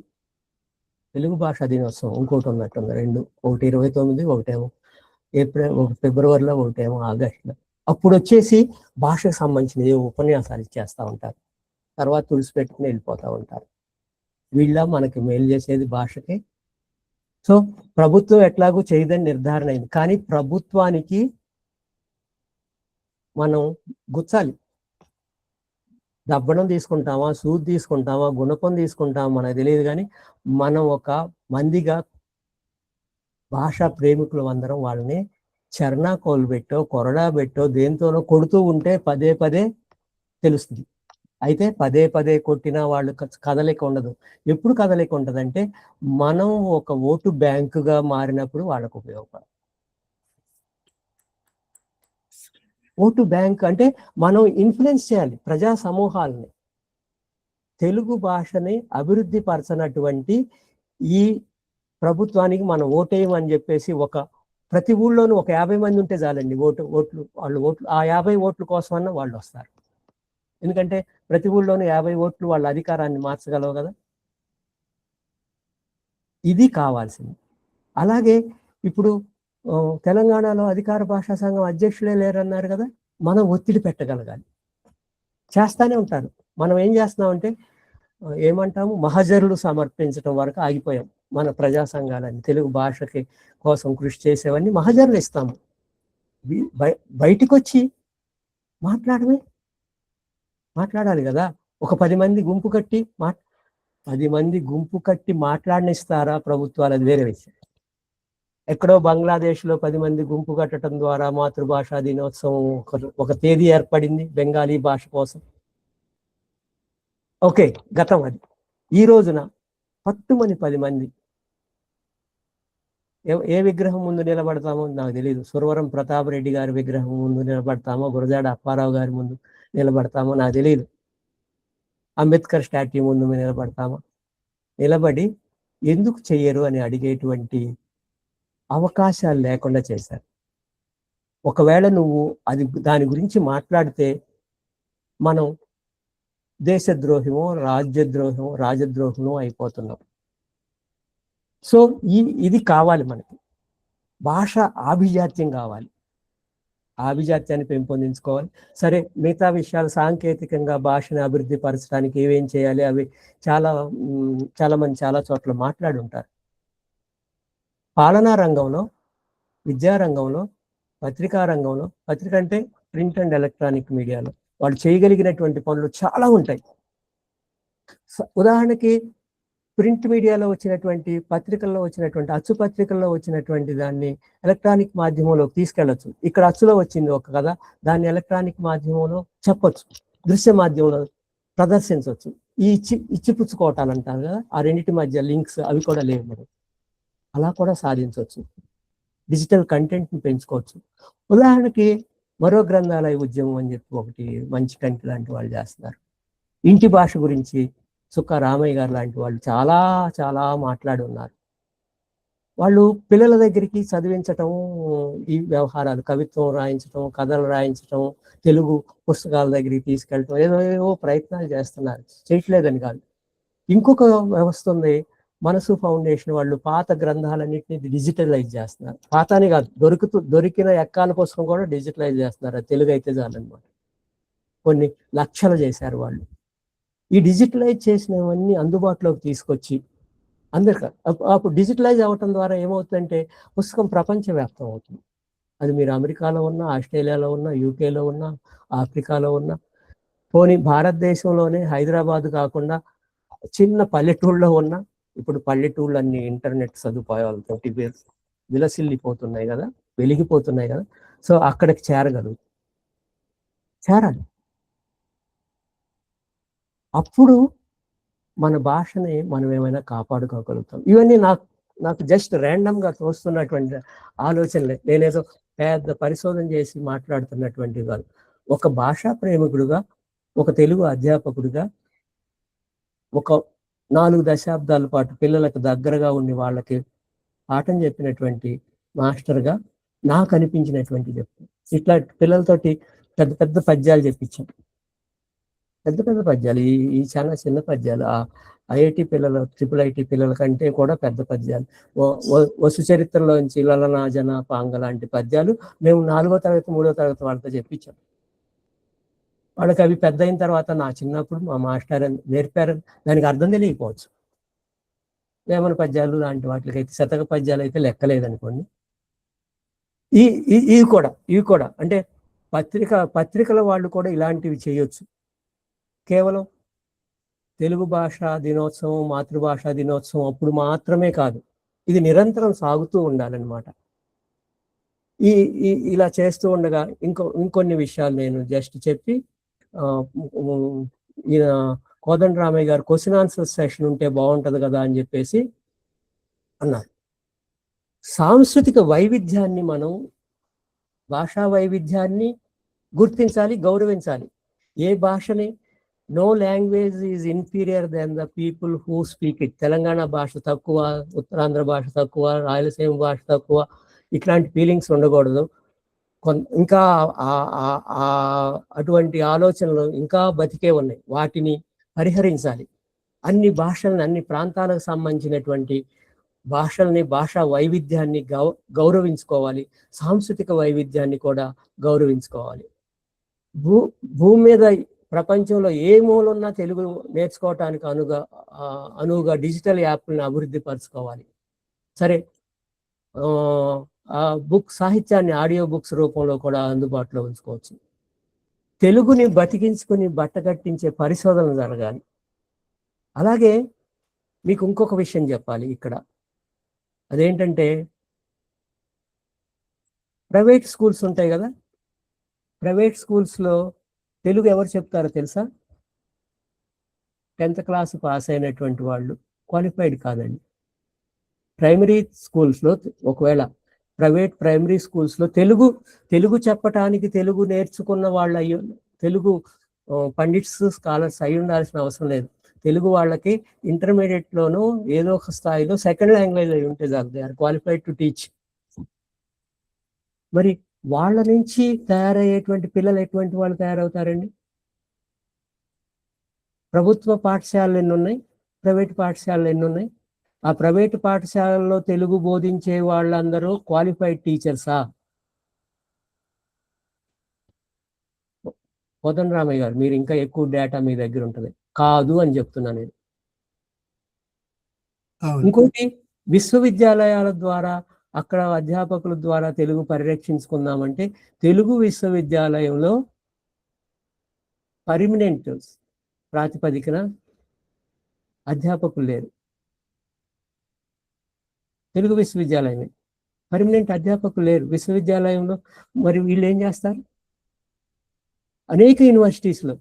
భాషా దినోత్సవం ఇంకోటి ఉన్నట్టుంది, రెండు, ఒకటి 29, ఒకటేమో ఫిబ్రవరిలో, ఒకటేమో ఆగస్టులో. అప్పుడు వచ్చేసి భాషకు సంబంధించిన ఉపన్యాసాలు ఇచ్చేస్తూ ఉంటారు, తర్వాత తుడిచిపెట్టుకుని వెళ్ళిపోతూ ఉంటారు. వీళ్ళ మనకి మేలు చేసేది భాషకి. సో ప్రభుత్వం ఎట్లాగూ చేయదని నిర్ధారణ అయింది, కానీ ప్రభుత్వానికి మనం గుచ్చాలి. దబ్బడం తీసుకుంటామా, సూది తీసుకుంటామా, గుణపం తీసుకుంటామా మనకు తెలియదు, కానీ మనం ఒక మందిగా భాషా ప్రేమికులు అందరం వాళ్ళని చర్నాకోలు పెట్టో, కొరడా పెట్టో, దేంతోనో కొడుతూ ఉంటే పదే పదే తెలుస్తుంది. అయితే పదే పదే కొట్టినా వాళ్ళు కదలిక ఉండదు. ఎప్పుడు కదలిక ఉంటుందంటే మనం ఒక ఓటు బ్యాంకుగా మారినప్పుడు వాళ్ళకు ఉపయోగపడదు. ఓటు బ్యాంక్ అంటే మనం ఇన్ఫ్లుయెన్స్ చేయాలి ప్రజా సమూహాలని. తెలుగు భాషని అభివృద్ధి పరచనటువంటి ఈ ప్రభుత్వానికి మనం ఓటేయమని చెప్పేసి ప్రతి ఊళ్ళోనూ ఒక 50 మంది ఉంటే చాలండి, ఓట్లు ఆ 50 ఓట్ల కోసమన్నా వాళ్ళు వస్తారు. ఎందుకంటే ప్రతి ఊళ్ళోనూ 50 ఓట్లు వాళ్ళ అధికారాన్ని మార్చగలవు కదా. ఇది కావాల్సింది. అలాగే ఇప్పుడు తెలంగాణలో అధికార భాషా సంఘం అధ్యక్షులే లేరన్నారు కదా, మనం ఒత్తిడి పెట్టగలగాలి. చేస్తానే ఉంటారు. మనం ఏం చేస్తున్నామంటే ఏమంటాము, మహజరులు సమర్పించడం వరకు ఆగిపోయాం. మన ప్రజా సంఘాలని తెలుగు భాషకి కోసం కృషి చేసేవన్నీ మహజరులు ఇస్తాము. బయటికి వచ్చి మాట్లాడాలి కదా. ఒక 10 మంది గుంపు కట్టి 10 మంది గుంపు కట్టి మాట్లాడనిస్తారా ప్రభుత్వాలు, అది వేరే విషయం. ఎక్కడో బంగ్లాదేశ్లో 10 మంది గుంపు కట్టడం ద్వారా మాతృభాషా దినోత్సవం ఒక తేదీ ఏర్పడింది బెంగాలీ భాష కోసం. ఓకే, గతం అది. ఈ రోజున పట్టుమని 10 మంది ఏ విగ్రహం ముందు నిలబడతామో నాకు తెలియదు. సురవరం ప్రతాప్ రెడ్డి గారి విగ్రహం ముందు నిలబడతామో, గురజాడ అప్పారావు గారి ముందు నిలబడతామో నాకు తెలియదు. అంబేద్కర్ స్టాట్యూ ముందు నిలబడతామో, నిలబడి ఎందుకు చెయ్యరు అని అడిగేటువంటి అవకాశాలు లేకుండా చేశారు. ఒకవేళ నువ్వు దాని గురించి మాట్లాడితే మనం దేశద్రోహమో, రాజద్రోహమో అయిపోతున్నాం. సో ఇది కావాలి మనకి. భాష ఆభిజాత్యం కావాలి, ఆభిజాత్యాన్ని పెంపొందించుకోవాలి. సరే, మిగతా విషయాలు సాంకేతికంగా భాషను అభివృద్ధి పరచడానికి ఏమేం చేయాలి అవి చాలా మంది చాలా చోట్ల మాట్లాడి ఉంటారు. పాలనా రంగంలో, విద్యారంగంలో, పత్రికా రంగంలో, పత్రిక అంటే ప్రింట్ అండ్ ఎలక్ట్రానిక్ మీడియాలో వాళ్ళు చేయగలిగినటువంటి పనులు చాలా ఉంటాయి. ఉదాహరణకి ప్రింట్ మీడియాలో వచ్చినటువంటి పత్రికల్లో వచ్చినటువంటి అచ్చు పత్రికల్లో వచ్చినటువంటి దాన్ని ఎలక్ట్రానిక్ మాధ్యమంలోకి తీసుకెళ్ళచ్చు. ఇక్కడ అచ్చులో వచ్చింది ఒక కథ, దాన్ని ఎలక్ట్రానిక్ మాధ్యమంలో చెప్పొచ్చు, దృశ్య మాధ్యమంలో ప్రదర్శించవచ్చు. ఈ ఇచ్చిపుచ్చుకోవటాలు అంటారు కదా, ఆ రెండింటి మధ్య లింక్స్ అవి కూడా లేవు మరి. అలా కూడా సాధించవచ్చు. డిజిటల్ కంటెంట్ని పెంచుకోవచ్చు. ఉదాహరణకి మరో గ్రంథాలయ ఉద్యమం అని చెప్పి ఒకటి మంచి కంటి లాంటి వాళ్ళు చేస్తున్నారు. ఇంటి భాష గురించి సుక్క రామయ్య గారు లాంటి వాళ్ళు చాలా చాలా మాట్లాడి ఉన్నారు. వాళ్ళు పిల్లల దగ్గరికి చదివించటం, ఈ వ్యవహారాలు, కవిత్వం రాయించటం, కథలు రాయించటం, తెలుగు పుస్తకాల దగ్గరికి తీసుకెళ్ళటం, ఏదో ప్రయత్నాలు చేస్తున్నారు, చేయట్లేదని కాదు. ఇంకొక వ్యవస్థ ఉంది, మనసు ఫౌండేషన్ వాళ్ళు పాత గ్రంథాలన్నింటినీ డిజిటలైజ్ చేస్తున్నారు. పాత అని కాదు, దొరికిన ఎక్కాల పుస్తకం కూడా డిజిటలైజ్ చేస్తున్నారు. తెలుగు అయితే చాలన్నమాట. కొన్ని లక్షలు చేశారు వాళ్ళు. ఈ డిజిటలైజ్ చేసినవన్నీ అందుబాటులోకి తీసుకొచ్చి అందరికీ, అప్పుడు డిజిటలైజ్ అవ్వటం ద్వారా ఏమవుతుందంటే పుస్తకం ప్రపంచవ్యాప్తం అవుతుంది. అది మీరు అమెరికాలో ఉన్నా, ఆస్ట్రేలియాలో ఉన్నా, యూకేలో ఉన్నా, ఆఫ్రికాలో ఉన్నా, పోనీ భారతదేశంలోనే హైదరాబాద్ కాకుండా చిన్న పల్లెటూళ్ళలో ఉన్నా, ఇప్పుడు పల్లెటూళ్ళు అన్ని ఇంటర్నెట్ సదుపాయాలతో విలసిల్లిపోతున్నాయి కదా, వెలిగిపోతున్నాయి కదా. సో అక్కడికి చేరాలి. అప్పుడు మన భాషని మనం ఏమైనా కాపాడుకోగలుగుతాం. ఇవన్నీ నాకు జస్ట్ ర్యాండమ్గా తోస్తున్నటువంటి ఆలోచనలే. నేనేదో పెద్ద పరిశోధన చేసి మాట్లాడుతున్నటువంటి కాదు. ఒక భాషా ప్రేమికుడుగా, ఒక తెలుగు అధ్యాపకుడిగా, ఒక 4 దశాబ్దాల పాటు పిల్లలకు దగ్గరగా ఉండి వాళ్ళకి పాఠం చెప్పినటువంటి మాస్టర్గా నాకు అనిపించినటువంటి చెప్తాను. ఇట్లా పిల్లలతోటి పెద్ద పెద్ద పద్యాలు చెప్పించాను. పెద్ద పెద్ద పద్యాలు, ఈ చాలా చిన్న పద్యాలు. ఐఐటి పిల్లలు, IIIT పిల్లల కంటే కూడా పెద్ద పద్యాలు. వసు చరిత్రలోంచి లలనాజన పాంగ లాంటి పద్యాలు మేము 4వ తరగతి 3వ తరగతి వాళ్ళతో చెప్పించాం. వాళ్ళకి అవి పెద్ద అయిన తర్వాత నా చిన్నప్పుడు మా మాస్టర్ నేర్పారని దానికి అర్థం తెలియకపోవచ్చు. వేమన పద్యాలు లాంటి వాటికి అయితే, శతక పద్యాలు అయితే లెక్కలేదనుకోండి. ఇవి కూడా అంటే పత్రికల వాళ్ళు కూడా ఇలాంటివి చేయొచ్చు. కేవలం తెలుగు భాషా దినోత్సవం, మాతృభాషా దినోత్సవం అప్పుడు మాత్రమే కాదు, ఇది నిరంతరం సాగుతూ ఉండాలన్నమాట. ఇలా చేస్తూ ఉండగా ఇంకొన్ని విషయాలు నేను జస్ట్ చెప్పి, ఈయన కోదండరామయ్య గారు క్వశ్చన్ ఆన్సర్ సెషన్ ఉంటే బాగుంటుంది కదా అని చెప్పేసి అన్నారు. సాంస్కృతిక వైవిధ్యాన్ని, మనం భాషా వైవిధ్యాన్ని గుర్తించాలి, గౌరవించాలి. ఏ భాషని, no language is inferior than the people who speak it. Telangana భాష తక్కువ, ఉత్తరాంధ్ర భాష తక్కువ, రాయలసీమ భాష తక్కువ, ఇట్లాంటి ఫీలింగ్స్ ఉండకూడదు. ఇంకా అటువంటి ఆలోచనలు ఇంకా బతికే ఉన్నాయి, వాటిని పరిహరించాలి. అన్ని భాషలను, అన్ని ప్రాంతాలకు సంబంధించినటువంటి భాషల్ని, భాషా వైవిధ్యాన్ని గౌరవించుకోవాలి. సాంస్కృతిక వైవిధ్యాన్ని కూడా గౌరవించుకోవాలి. భూమి మీద ప్రపంచంలో ఏ మూలన్నా తెలుగు నేర్చుకోవటానికి అనువుగా డిజిటల్ యాప్లను అభివృద్ధి పరచుకోవాలి. సరే, సాహిత్యాన్ని ఆడియో బుక్స్ రూపంలో కూడా అందుబాటులో ఉంచుకోవచ్చు. తెలుగుని బతికించుకుని బట్టగట్టించే పరిశోధనలు జరగాలి. అలాగే మీకు ఇంకొక విషయం చెప్పాలి ఇక్కడ. అదేంటంటే, ప్రైవేట్ స్కూల్స్ ఉంటాయి కదా, ప్రైవేట్ స్కూల్స్లో తెలుగు ఎవరు చెప్తారో తెలుసా? 10th క్లాస్ పాస్ అయినటువంటి వాళ్ళు, క్వాలిఫైడ్ కాదండి. ప్రైమరీ స్కూల్స్లో, ఒకవేళ ప్రైమరీ స్కూల్స్లో తెలుగు చెప్పటానికి, తెలుగు నేర్చుకున్న వాళ్ళు తెలుగు పండిట్స్, స్కాలర్స్ అయి ఉండాల్సిన అవసరం లేదు. తెలుగు వాళ్ళకి ఇంటర్మీడియట్లోనూ ఏదో ఒక స్థాయిలో సెకండ్ లాంగ్వేజ్ అయి ఉంటే చాలు, they are qualified to teach. మరి వాళ్ళ నుంచి తయారయ్యేటువంటి పిల్లలు ఎటువంటి వాళ్ళు తయారవుతారండి? ప్రభుత్వ పాఠశాలలు ఎన్ని ఉన్నాయి, ప్రైవేట్ పాఠశాలలు ఎన్ని ఉన్నాయి? ఆ ప్రైవేట్ పాఠశాలల్లో తెలుగు బోధించే వాళ్ళందరూ క్వాలిఫైడ్ టీచర్సా? కోదండరామయ్య గారు, మీరు ఇంకా ఎక్కువ డేటా మీ దగ్గర ఉంటుంది. కాదు అని చెప్తున్నాను నేను. ఇంకోటి, విశ్వవిద్యాలయాల ద్వారా, అక్కడ అధ్యాపకుల ద్వారా తెలుగు పరిరక్షించుకుందామంటే, తెలుగు విశ్వవిద్యాలయంలో పర్మనెంట్ ప్రాతిపదికన అధ్యాపకులు లేరు. తెలుగు విశ్వవిద్యాలయమే. పర్మనెంట్ అధ్యాపకులు లేరు విశ్వవిద్యాలయంలో. మరి వీళ్ళు ఏం చేస్తారు? అనేక యూనివర్సిటీస్లో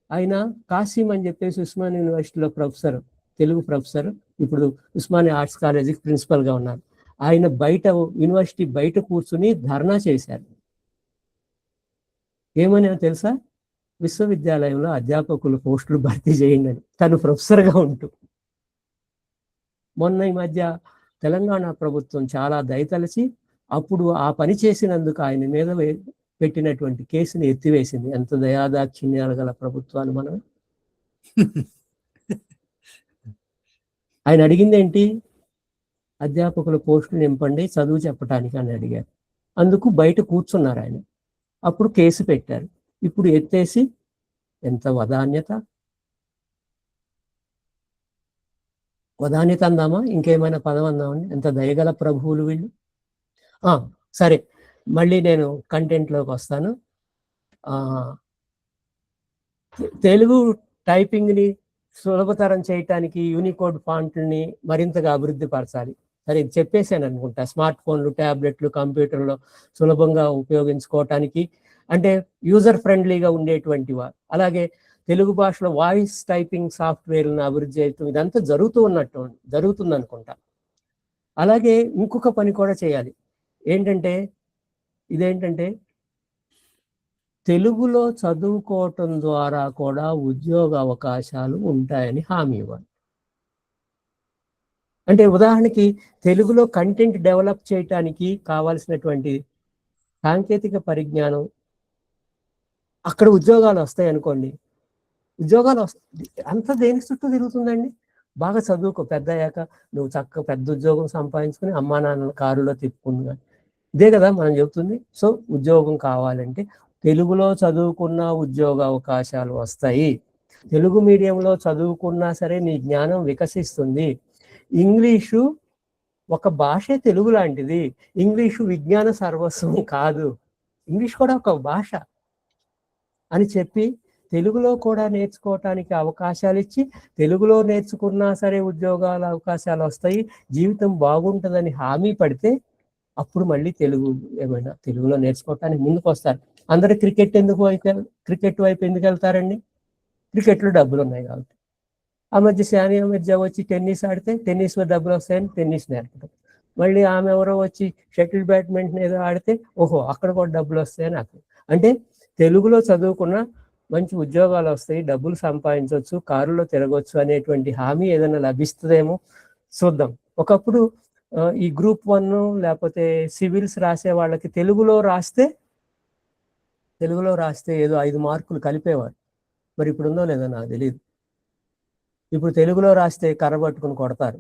ఆయన కాసిం అని చెప్పేసి ఉస్మానియా యూనివర్సిటీలో ప్రొఫెసర్, తెలుగు ప్రొఫెసర్, ఇప్పుడు ఉస్మానియా ఆర్ట్స్ కాలేజీకి ప్రిన్సిపల్గా ఉన్నారు. ఆయన బయట యూనివర్సిటీ బయట కూర్చుని ధర్నా చేశారు. ఏమని తెలుసా? విశ్వవిద్యాలయంలో అధ్యాపకులు పోస్టులు భర్తీ చేయండి అని, తను ప్రొఫెసర్గా ఉంటూ. మొన్న ఈ మధ్య తెలంగాణ ప్రభుత్వం చాలా దయతలచి అప్పుడు ఆ పని చేసినందుకు ఆయన మీద పెట్టినటువంటి కేసుని ఎత్తివేసింది. ఎంత దయాదాక్షిణ్యాలు గల ప్రభుత్వాలు మనం. ఆయన అడిగింది ఏంటి? అధ్యాపకుల పోస్టులు నింపండి చదువు చెప్పడానికి అని అడిగారు. అందుకు బయట కూర్చున్నారు ఆయన. అప్పుడు కేసు పెట్టారు. ఇప్పుడు ఎత్తేసి ఎంత వదాన్యత! వదాన్యత అందామా, ఇంకేమైనా పదం అందామండి? ఎంత దయగల ప్రభువులు వీళ్ళు. సరే, మళ్ళీ నేను కంటెంట్లోకి వస్తాను. తెలుగు టైపింగ్ని సులభతరం చేయటానికి యూనికోడ్ ఫాంట్ని మరింతగా అభివృద్ధి పరచాలి. సరే, ఇది చెప్పేశాను అనుకుంటా. స్మార్ట్ ఫోన్లు, ట్యాబ్లెట్లు, కంప్యూటర్లో సులభంగా ఉపయోగించుకోవటానికి, అంటే యూజర్ ఫ్రెండ్లీగా ఉండేటువంటి వారు. అలాగే తెలుగు భాషలో వాయిస్ టైపింగ్ సాఫ్ట్వేర్లను అభివృద్ధి చేయటం, ఇదంతా జరుగుతుంది అనుకుంటా. అలాగే ఇంకొక పని కూడా చేయాలి. ఇదేంటంటే తెలుగులో చదువుకోవటం ద్వారా కూడా ఉద్యోగ అవకాశాలు ఉంటాయని హామీ ఇవ్వాలి. అంటే ఉదాహరణకి తెలుగులో కంటెంట్ డెవలప్ చేయటానికి కావాల్సినటువంటి సాంకేతిక పరిజ్ఞానం, అక్కడ ఉద్యోగాలు వస్తాయి అనుకోండి. ఉద్యోగాలు వస్తాయి, అంత దేని చుట్టూ తిరుగుతుందండి? బాగా చదువుకో, పెద్ద అయ్యాక నువ్వు చక్కగా పెద్ద ఉద్యోగం సంపాదించుకుని అమ్మా నాన్న కారులో తిప్పుకుంది, ఇదే కదా మనం చెబుతుంది. సో ఉద్యోగం కావాలంటే తెలుగులో చదువుకున్న ఉద్యోగ అవకాశాలు వస్తాయి. తెలుగు మీడియంలో చదువుకున్నా సరే నీ జ్ఞానం వికసిస్తుంది. ఇంగ్లీషు ఒక భాషే తెలుగు లాంటిది. ఇంగ్లీషు విజ్ఞాన సర్వస్వం కాదు, ఇంగ్లీష్ కూడా ఒక భాష అని చెప్పి తెలుగులో కూడా నేర్చుకోవటానికి అవకాశాలు ఇచ్చి, తెలుగులో నేర్చుకున్నా సరే ఉద్యోగాల అవకాశాలు వస్తాయి, జీవితం బాగుంటుందని హామీ పడితే అప్పుడు మళ్ళీ ఏమైనా తెలుగులో నేర్చుకోవటానికి ముందుకు వస్తారు. అందరూ క్రికెట్ వైపు ఎందుకు వెళ్తారండి? క్రికెట్లో డబ్బులు ఉన్నాయి కాబట్టి. ఆ మధ్య సానియా మిర్జా వచ్చి టెన్నిస్ ఆడితే టెన్నిస్లో డబ్బులు వస్తాయని టెన్నిస్ నేర్పడం. మళ్ళీ ఆమె ఎవరో వచ్చి షటిల్ బ్యాడ్మింటన్ ఏదో ఆడితే ఓహో అక్కడ కూడా డబ్బులు వస్తాయని అక్కడ. అంటే తెలుగులో చదువుకున్న మంచి ఉద్యోగాలు వస్తాయి, డబ్బులు సంపాదించవచ్చు, కారులో తిరగవచ్చు అనేటువంటి హామీ ఏదైనా లభిస్తుందేమో చూద్దాం. ఒకప్పుడు ఈ గ్రూప్ 1 లేకపోతే సివిల్స్ రాసే వాళ్ళకి తెలుగులో రాస్తే ఏదో 5 మార్కులు కలిపేవారు. మరి ఇప్పుడు ఉందో లేదో నాకు తెలియదు. ఇప్పుడు తెలుగులో రాస్తే కర్ర పట్టుకుని కొడతారు.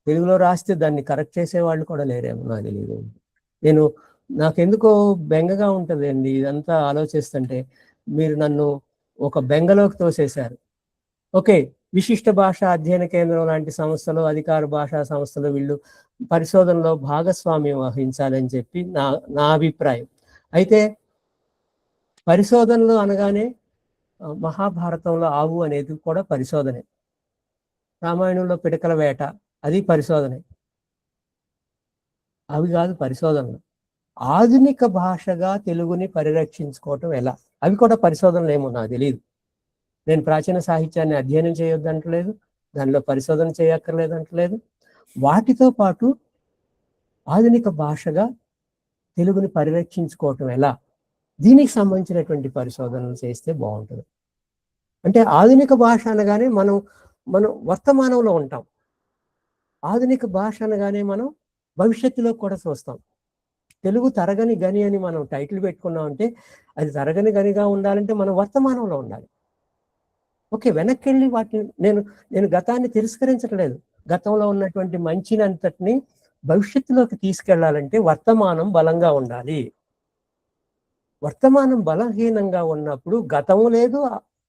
తెలుగులో రాస్తే దాన్ని కరెక్ట్ చేసేవాళ్ళు కూడా లేరేమో నాకు తెలియదు. నాకెందుకో బెంగగా ఉంటుంది అండి ఇదంతా ఆలోచిస్తుంటే. మీరు నన్ను ఒక బెంగలోకి తోసేశారు. ఓకే, విశిష్ట భాషా అధ్యయన కేంద్రం లాంటి సంస్థలు, అధికార భాషా సంస్థలు వీళ్ళు పరిశోధనలో భాగస్వామ్యం వహించాలని చెప్పి నా అభిప్రాయం. అయితే పరిశోధనలు అనగానే మహాభారతంలో ఆవు అనేది కూడా పరిశోధనే, రామాయణంలో పిడకల వేట అది పరిశోధనే. అవి కాదు పరిశోధనలు. ఆధునిక భాషగా తెలుగుని పరిరక్షించుకోవటం ఎలా, అవి కూడా పరిశోధనలు ఏమో నాకు తెలియదు. నేను ప్రాచీన సాహిత్యాన్ని అధ్యయనం చేయొద్దంటలేదు, దానిలో పరిశోధన చేయక్కర్లేదంటలేదు. వాటితో పాటు ఆధునిక భాషగా తెలుగుని పరిరక్షించుకోవటం ఎలా, దీనికి సంబంధించినటువంటి పరిశోధనలు చేస్తే బాగుంటుంది. అంటే ఆధునిక భాష అనగానే మనం వర్తమానంలో ఉంటాం. ఆధునిక భాష అనగానే మనం భవిష్యత్తులో కూడా చూస్తాం. తెలుగు తరగని గని అని మనం టైటిల్ పెట్టుకున్నామంటే అది తరగని గనిగా ఉండాలంటే మనం వర్తమానంలో ఉండాలి. ఓకే, వెనక్కి వెళ్ళి వాటిని నేను గతాన్ని తిరస్కరించట్లేదు. గతంలో ఉన్నటువంటి మంచిని అంతటిని భవిష్యత్తులోకి తీసుకెళ్లాలంటే వర్తమానం బలంగా ఉండాలి. వర్తమానం బలహీనంగా ఉన్నప్పుడు గతము లేదు,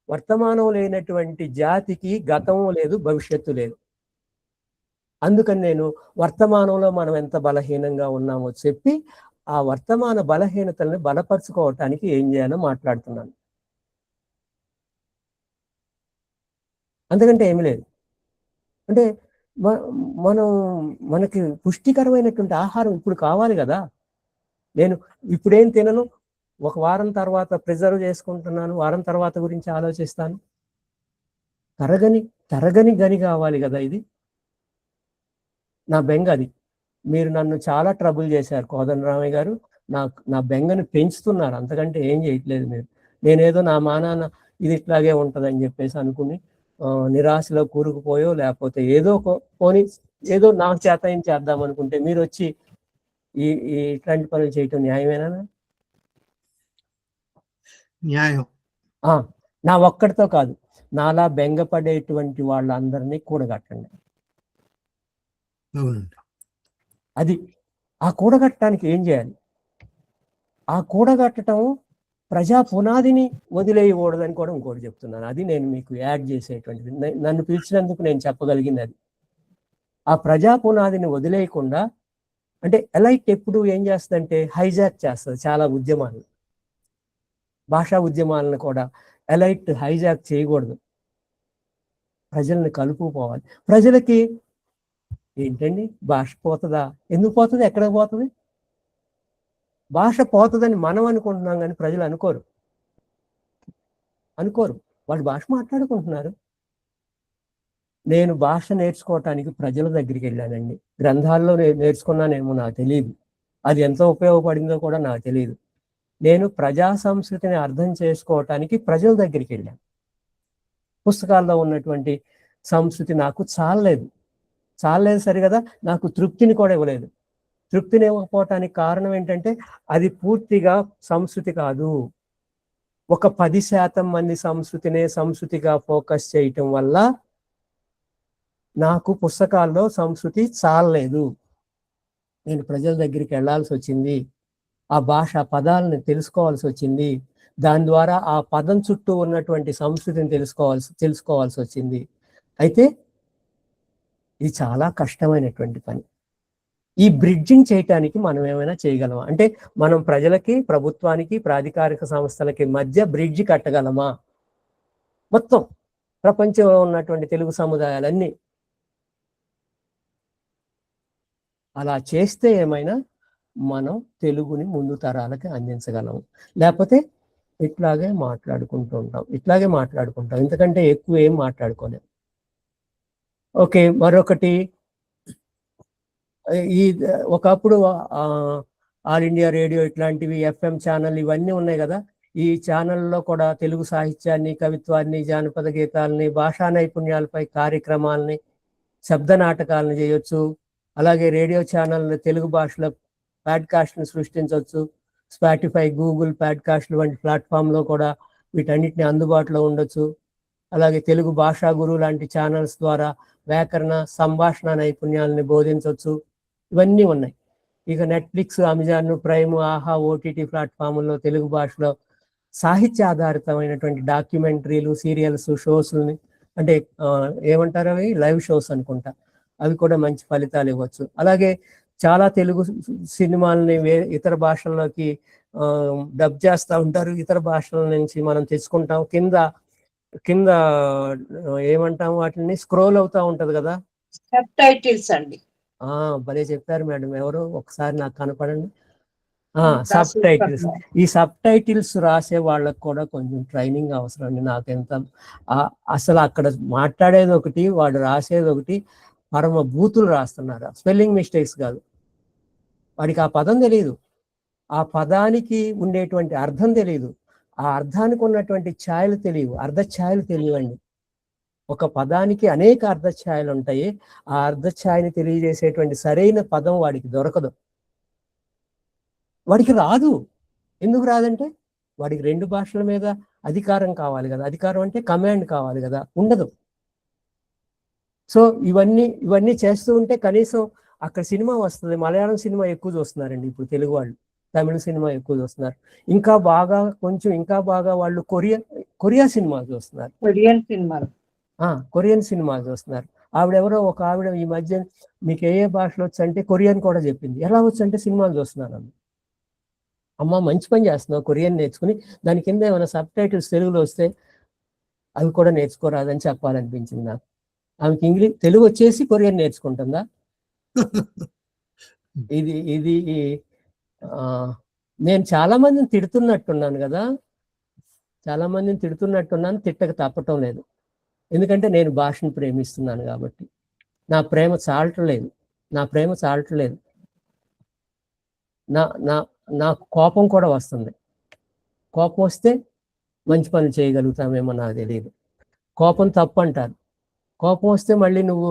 వర్తమానం లేనటువంటి జాతికి గతము లేదు, భవిష్యత్తు లేదు. అందుకని నేను వర్తమానంలో మనం ఎంత బలహీనంగా ఉన్నామో చెప్పి ఆ వర్తమాన బలహీనతల్ని బలపరుచుకోవటానికి ఏం చేయాలో మాట్లాడుతున్నాను. అందుకంటే ఏమి లేదు. అంటే మనం మనకి పుష్టికరమైనటువంటి ఆహారం ఇప్పుడు కావాలి కదా. నేను ఇప్పుడేం తినను, ఒక వారం తర్వాత ప్రిజర్వ్ చేసుకుంటున్నాను, వారం తర్వాత గురించి ఆలోచిస్తాను. తరగని గని కావాలి కదా. ఇది నా బెంగ. అది మీరు నన్ను చాలా ట్రబుల్ చేశారు కోదండరామయ్య గారు. నా బెంగని పెంచుతున్నారు, అంతకంటే ఏం చేయట్లేదు మీరు. నేనేదో నా మానాన ఇది ఇట్లాగే ఉంటుందని చెప్పేసి అనుకుని నిరాశలో కూరుకుపోయో లేకపోతే ఏదో నాకు చేత ఏం చేద్దాం అనుకుంటే మీరు వచ్చి ఈ ఇట్లాంటి పనులు చేయటం న్యాయమేనా? న్యాయం. నా ఒక్కడితో కాదు, నాలా బెంగపడేటువంటి వాళ్ళందరినీ కూడగట్టండి. అది ఆ కూడగట్టడానికి ఏం చేయాలి? ఆ కూడగట్టడం ప్రజా పునాదిని వదిలేయకూడదని కూడా ఇంకోటి చెప్తున్నాను. అది నేను మీకు యాడ్ చేసేటువంటిది. నన్ను పిలిచినందుకు నేను చెప్పగలిగింది అది. ఆ ప్రజా పునాదిని వదిలేయకుండా, అంటే ఎలైట్ ఎప్పుడు ఏం చేస్తుందంటే హైజాక్ చేస్తుంది చాలా ఉద్యమాలు, భాషా ఉద్యమాలను కూడా ఎలైట్ హైజాక్ చేయకూడదు. ప్రజల్ని కలుపుకోవాలి. ప్రజలకి ఏంటండి భాష పోతుందా? ఎందుకు పోతుంది? ఎక్కడికి పోతుంది? భాష పోతుందని మనం అనుకుంటున్నాం కానీ ప్రజలు అనుకోరు. వాళ్ళు భాష మాట్లాడుకుంటున్నారు. నేను భాష నేర్చుకోవటానికి ప్రజల దగ్గరికి వెళ్ళానండి. గ్రంథాల్లో నేర్చుకున్నానేమో నాకు తెలియదు, అది ఎంత ఉపయోగపడిందో కూడా నాకు తెలియదు. నేను ప్రజా సంస్కృతిని అర్థం చేసుకోవటానికి ప్రజల దగ్గరికి వెళ్ళాను. పుస్తకాల్లో ఉన్నటువంటి సంస్కృతి నాకు చాలలేదు సరిగదా, నాకు తృప్తిని కూడా ఇవ్వలేదు. తృప్తిని ఇవ్వకపోవటానికి కారణం ఏంటంటే అది పూర్తిగా సంస్కృతి కాదు. ఒక 10% మంది సంస్కృతిగా ఫోకస్ చేయటం వల్ల నాకు పుస్తకాల్లో సంస్కృతి చాలలేదు. నేను ప్రజల దగ్గరికి వెళ్ళాల్సి వచ్చింది, ఆ భాష పదాలను తెలుసుకోవాల్సి వచ్చింది, దాని ద్వారా ఆ పదం చుట్టూ ఉన్నటువంటి సంస్కృతిని తెలుసుకోవాల్సి వచ్చింది. అయితే ఇది చాలా కష్టమైనటువంటి పని. ఈ బ్రిడ్జింగ్ చేయటానికి మనం ఏమైనా చేయగలమా? అంటే మనం ప్రజలకి, ప్రభుత్వానికి, ప్రాధికారిక సంస్థలకి మధ్య బ్రిడ్జి కట్టగలమా? మొత్తం ప్రపంచంలో ఉన్నటువంటి తెలుగు సముదాయాలన్నీ అలా చేస్తే ఏమైనా మనం తెలుగుని ముందు తరాలకి అందించగలము. లేకపోతే ఇట్లాగే మాట్లాడుకుంటాం. ఎందుకంటే ఎక్కువ ఏం మాట్లాడుకోలేం. ఓకే, మరొకటి, ఈ ఒకప్పుడు ఆల్ ఇండియా రేడియో ఇట్లాంటివి FM ఛానల్ ఇవన్నీ ఉన్నాయి కదా. ఈ ఛానల్లో కూడా తెలుగు సాహిత్యాన్ని, కవిత్వాన్ని, జానపద గీతాలని, భాషా నైపుణ్యాలపై కార్యక్రమాలని, శబ్ద నాటకాలను చేయొచ్చు. అలాగే రేడియో ఛానల్ తెలుగు భాషలో పాడ్కాస్ట్ని సృష్టించవచ్చు. స్పాటిఫై, గూగుల్ పాడ్కాస్ట్లు వంటి ప్లాట్ఫామ్లో కూడా వీటన్నిటిని అందుబాటులో ఉండొచ్చు. అలాగే తెలుగు భాషా గురువు లాంటి ఛానల్స్ ద్వారా వ్యాకరణ, సంభాషణ నైపుణ్యాలని బోధించవచ్చు. ఇవన్నీ ఉన్నాయి. ఇక నెట్ఫ్లిక్స్, అమెజాన్ ప్రైమ్, ఆహా, OTT ప్లాట్ఫామ్లో తెలుగు భాషలో సాహిత్య ఆధారితమైనటువంటి డాక్యుమెంటరీలు, సీరియల్స్, షోస్ని, అంటే ఏమంటారు అవి, లైవ్ షోస్ అనుకుంటా, అవి కూడా మంచి ఫలితాలు ఇవ్వచ్చు. అలాగే చాలా తెలుగు సినిమాలని ఇతర భాషల్లోకి డబ్ చేస్తూ ఉంటారు. ఇతర భాషల నుంచి మనం తెచ్చుకుంటాం. కింద ఏమంటాం వాటిని, స్క్రోల్ అవుతా ఉంటది కదా, సబ్ టైటిల్స్ అండి. భలే చెప్పారు మేడం, ఎవరు ఒకసారి నాకు కనపడండి. Subtitles. ఈ సబ్ టైటిల్స్ రాసే వాళ్ళకు కూడా కొంచెం ట్రైనింగ్ అవసరం అండి. నాకెంత అసలు అక్కడ మాట్లాడేది ఒకటి, వాడు రాసేది ఒకటి, పరమ బూతులు రాస్తున్నారు. స్పెల్లింగ్ మిస్టేక్స్ కాదు, వాడికి ఆ పదం తెలియదు, ఆ పదానికి ఉండేటువంటి అర్థం తెలియదు, ఆ అర్థానికి ఉన్నటువంటి ఛాయలు తెలియవు, అర్ధఛాయలు తెలియవండి. ఒక పదానికి అనేక అర్ధఛాయలు ఉంటాయి. ఆ అర్ధఛాయని తెలియజేసేటువంటి సరైన పదం వాడికి దొరకదు, వాడికి రాదు. ఎందుకు రాదంటే వాడికి 2 భాషల మీద అధికారం కావాలి కదా. అధికారం అంటే కమాండ్ కావాలి కదా, ఉండదు. సో ఇవన్నీ చేస్తూ ఉంటే కనీసం అక్కడ సినిమా వస్తుంది. మలయాళం సినిమా ఎక్కువ చూస్తున్నారండి ఇప్పుడు తెలుగు వాళ్ళు, తమిళ సినిమా ఎక్కువ చూస్తున్నారు. ఇంకా బాగా వాళ్ళు కొరియా సినిమాలు చూస్తున్నారు. కొరియన్ సినిమాలు చూస్తున్నారు. ఒక ఆవిడ ఈ మధ్య మీకు ఏ భాషలో వచ్చు అంటే కొరియన్ కూడా చెప్పింది. ఎలా వచ్చు అంటే సినిమాలు చూస్తున్నాను. అమ్మ, మంచి పని చేస్తున్నావు, కొరియన్ నేర్చుకుని దాని కింద ఏమైనా సబ్ టైటిల్స్ తెలుగులో వస్తే అవి కూడా నేర్చుకోరాదని చెప్పాలనిపించింది నాకు. ఆమెకి తెలుగు వచ్చేసి కొరియన్ నేర్చుకుంటుందా? ఇది ఇది ఆ, నేను చాలా మందిని తిడుతున్నట్టున్నాను కదా, చాలా మందిని తిడుతున్నట్టున్నాను, తిట్టక తప్పటం లేదు. ఎందుకంటే నేను భాషను ప్రేమిస్తున్నాను కాబట్టి. నా ప్రేమ చాలట్లేదు, నా ప్రేమ చాలట్లేదు. నా నా నాకు కోపం కూడా వస్తుంది. కోపం వస్తే మంచి పనులు చేయగలుగుతామేమో నాకు తెలియదు. కోపం తప్పు అంటారు. కోపం వస్తే మళ్ళీ నువ్వు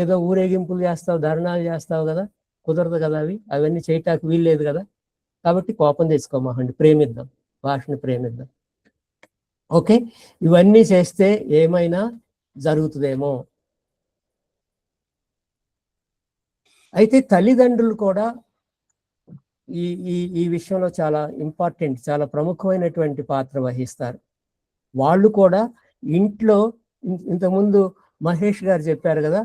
ఏదో ఊరేగింపులు చేస్తావు, ధర్నాలు చేస్తావు కదా, కుదరదు కదా, అవన్నీ చేయటానికి వీల్లేదు కదా. కాబట్టి కోపం తెచ్చుకోమాకండి, ప్రేమిద్దాం, భాషను ప్రేమిద్దాం. ఓకే, ఇవన్నీ చేస్తే ఏమైనా జరుగుతుందేమో. అయితే తల్లిదండ్రులు కూడా ఈ ఈ ఈ విషయంలో చాలా ఇంపార్టెంట్, చాలా ప్రముఖమైనటువంటి పాత్ర వహిస్తారు. వాళ్ళు కూడా ఇంట్లో, ఇంతకుముందు మహేష్ గారు చెప్పారు కదా,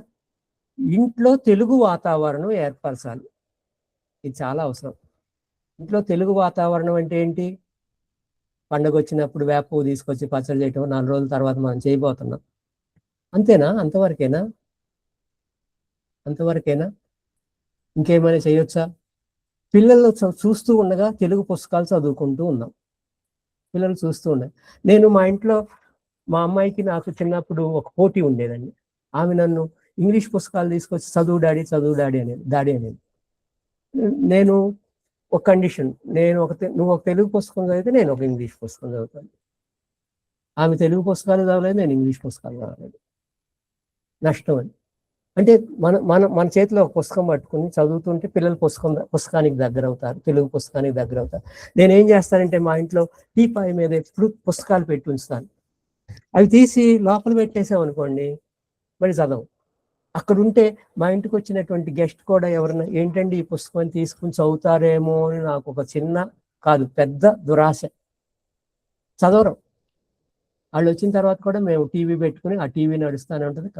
ఇంట్లో తెలుగు వాతావరణం ఏర్పరచాలి. ఇది చాలా అవసరం. ఇంట్లో తెలుగు వాతావరణం అంటే ఏంటి? పండగ వచ్చినప్పుడు వేప పువ్వు తీసుకొచ్చి పచ్చడి చేయటం, 4 రోజుల తర్వాత మనం చేయబోతున్నాం. అంతేనా? అంతవరకేనా? అంతవరకేనా? ఇంకేమైనా చేయొచ్చా? పిల్లలు చూస్తూ ఉండగా తెలుగు పుస్తకాలు చదువుకుంటూ ఉన్నాం. పిల్లలు చూస్తూ ఉన్నాయి. నేను మా ఇంట్లో మా అమ్మాయికి నాకు చిన్నప్పుడు ఒక పోటీ ఉండేదండి. ఆమె నన్ను ఇంగ్లీష్ పుస్తకాలు తీసుకొచ్చి చదువు డాడీ, చదువు డాడీ అనేది. నేను ఒక కండిషన్, నువ్వు ఒక తెలుగు పుస్తకం చదివితే నేను ఒక ఇంగ్లీష్ పుస్తకం చదువుతాను. ఆమె తెలుగు పుస్తకాలు చదవలేదు, నేను ఇంగ్లీష్ పుస్తకాలు చదవలేదు. నష్టం అని. అంటే మన మన మన చేతిలో ఒక పుస్తకం పట్టుకుని చదువుతుంటే పిల్లలు పుస్తకానికి దగ్గర అవుతారు, తెలుగు పుస్తకానికి దగ్గర అవుతారు. నేనేం చేస్తానంటే మా ఇంట్లో టీపాయ్ మీద ఎప్పుడు పుస్తకాలు పెట్టి ఉంచుతాను. అవి తీసి లోపల పెట్టేసామనుకోండి, మరి చదవం. అక్కడ ఉంటే మా ఇంటికి వచ్చినటువంటి గెస్ట్ కూడా ఎవరన్నా ఏంటండి ఈ పుస్తకం తీసుకుని చదువుతారేమో అని నాకు ఒక చిన్న కాదు పెద్ద దురాశ. చదవరం. వాళ్ళు వచ్చిన తర్వాత కూడా మేము టీవీ పెట్టుకుని ఆ టీవీ నడుస్తూనే ఉంటుంది.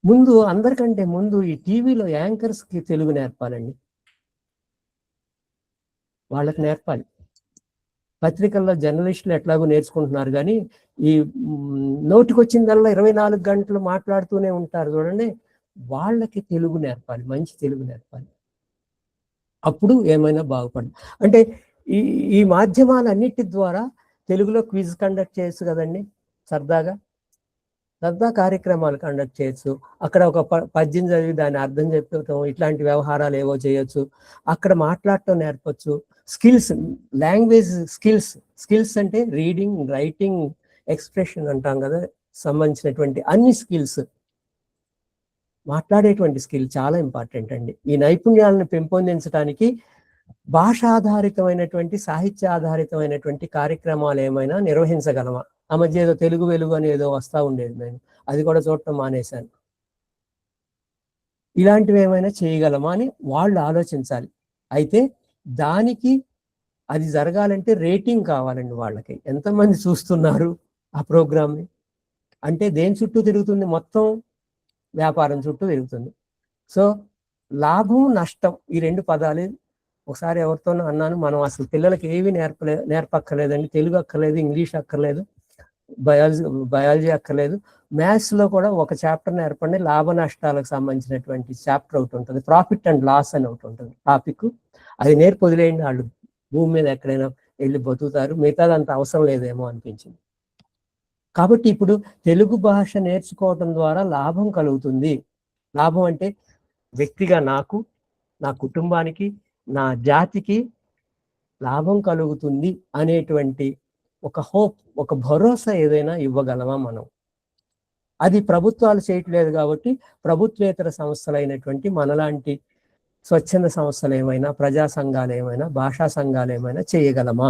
ముందు అందరికంటే ముందు ఈ టీవీలో యాంకర్స్కి తెలుగు నేర్పాలండి, వాళ్ళకి నేర్పాలి. పత్రికల్లో జర్నలిస్టులు ఎట్లాగో నేర్చుకుంటున్నారు, కానీ ఈ నోటికి వచ్చిందల్లా 24 గంటలు మాట్లాడుతూనే ఉంటారు చూడండి, వాళ్ళకి తెలుగు నేర్పాలి, మంచి తెలుగు నేర్పాలి. అప్పుడు ఏమైనా బాగుపడదు. అంటే ఈ ఈ మాధ్యమాలన్నిటి ద్వారా తెలుగులో క్విజ్ కండక్ట్ చేయొచ్చు కదండి, సరదా కార్యక్రమాలు కండక్ట్ చేయొచ్చు. అక్కడ ఒక పద్యం చదివి దాని అర్థం చెప్పటం, ఇట్లాంటి వ్యవహారాలు ఏవో చేయొచ్చు. అక్కడ మాట్లాడటం నేర్పచ్చు. స్కిల్స్, లాంగ్వేజ్ స్కిల్స్ అంటే రీడింగ్, రైటింగ్, ఎక్స్ప్రెషన్ అంటాం కదా, సంబంధించినటువంటి అన్ని స్కిల్స్, మాట్లాడేటువంటి స్కిల్ చాలా ఇంపార్టెంట్ అండి. ఈ నైపుణ్యాలను పెంపొందించడానికి భాషాధారితమైనటువంటి, సాహిత్య ఆధారితమైనటువంటి కార్యక్రమాలు ఏమైనా నిర్వహించగలమా? ఆ మధ్య ఏదో తెలుగు వెలుగు అని ఏదో వస్తూ ఉండేది, నేను అది కూడా చూడటం మానేశాను. ఇలాంటివి ఏమైనా చేయగలమా అని వాళ్ళు ఆలోచించాలి. అయితే దానికి అది జరగాలంటే రేటింగ్ కావాలండి. వాళ్ళకి ఎంతమంది చూస్తున్నారు ఆ ప్రోగ్రామ్ని, అంటే దేని చుట్టూ తిరుగుతుంది? మొత్తం వ్యాపారం చుట్టూ తిరుగుతుంది. సో లాభం నష్టం ఈ 2 పదాలు ఒకసారి ఎవరితోనో అన్నాను, మనం అసలు పిల్లలకి ఏవి నేర్పక్కర్లేదండి. తెలుగు అక్కర్లేదు, ఇంగ్లీష్ అక్కర్లేదు, బయాలజీ అక్కర్లేదు. మ్యాథ్స్లో కూడా ఒక చాప్టర్ నేర్పండి, లాభ నష్టాలకు సంబంధించినటువంటి చాప్టర్ ఒకటి ఉంటుంది, ప్రాఫిట్ అండ్ లాస్ అని ఒకటి ఉంటుంది టాపిక్. అది నేర్పు వదిలేయండి, వాళ్ళు భూమి మీద ఎక్కడైనా వెళ్ళి బతుకుతారు, మిగతాదంత అవసరం లేదేమో అనిపించింది. కాబట్టి ఇప్పుడు తెలుగు భాష నేర్చుకోవటం ద్వారా లాభం కలుగుతుంది. లాభం అంటే వ్యక్తిగా నాకు, నా కుటుంబానికి, నా జాతికి లాభం కలుగుతుంది అనేటువంటి ఒక హోప్, ఒక భరోసా ఏదైనా ఇవ్వగలమా మనం? అది ప్రభుత్వాలు చేయట్లేదు కాబట్టి ప్రభుత్వేతర సంస్థలు అయినటువంటి మనలాంటి స్వచ్ఛంద సంస్థలు ఏమైనా, ప్రజా సంఘాలు ఏమైనా, భాషా సంఘాలు ఏమైనా చేయగలమా?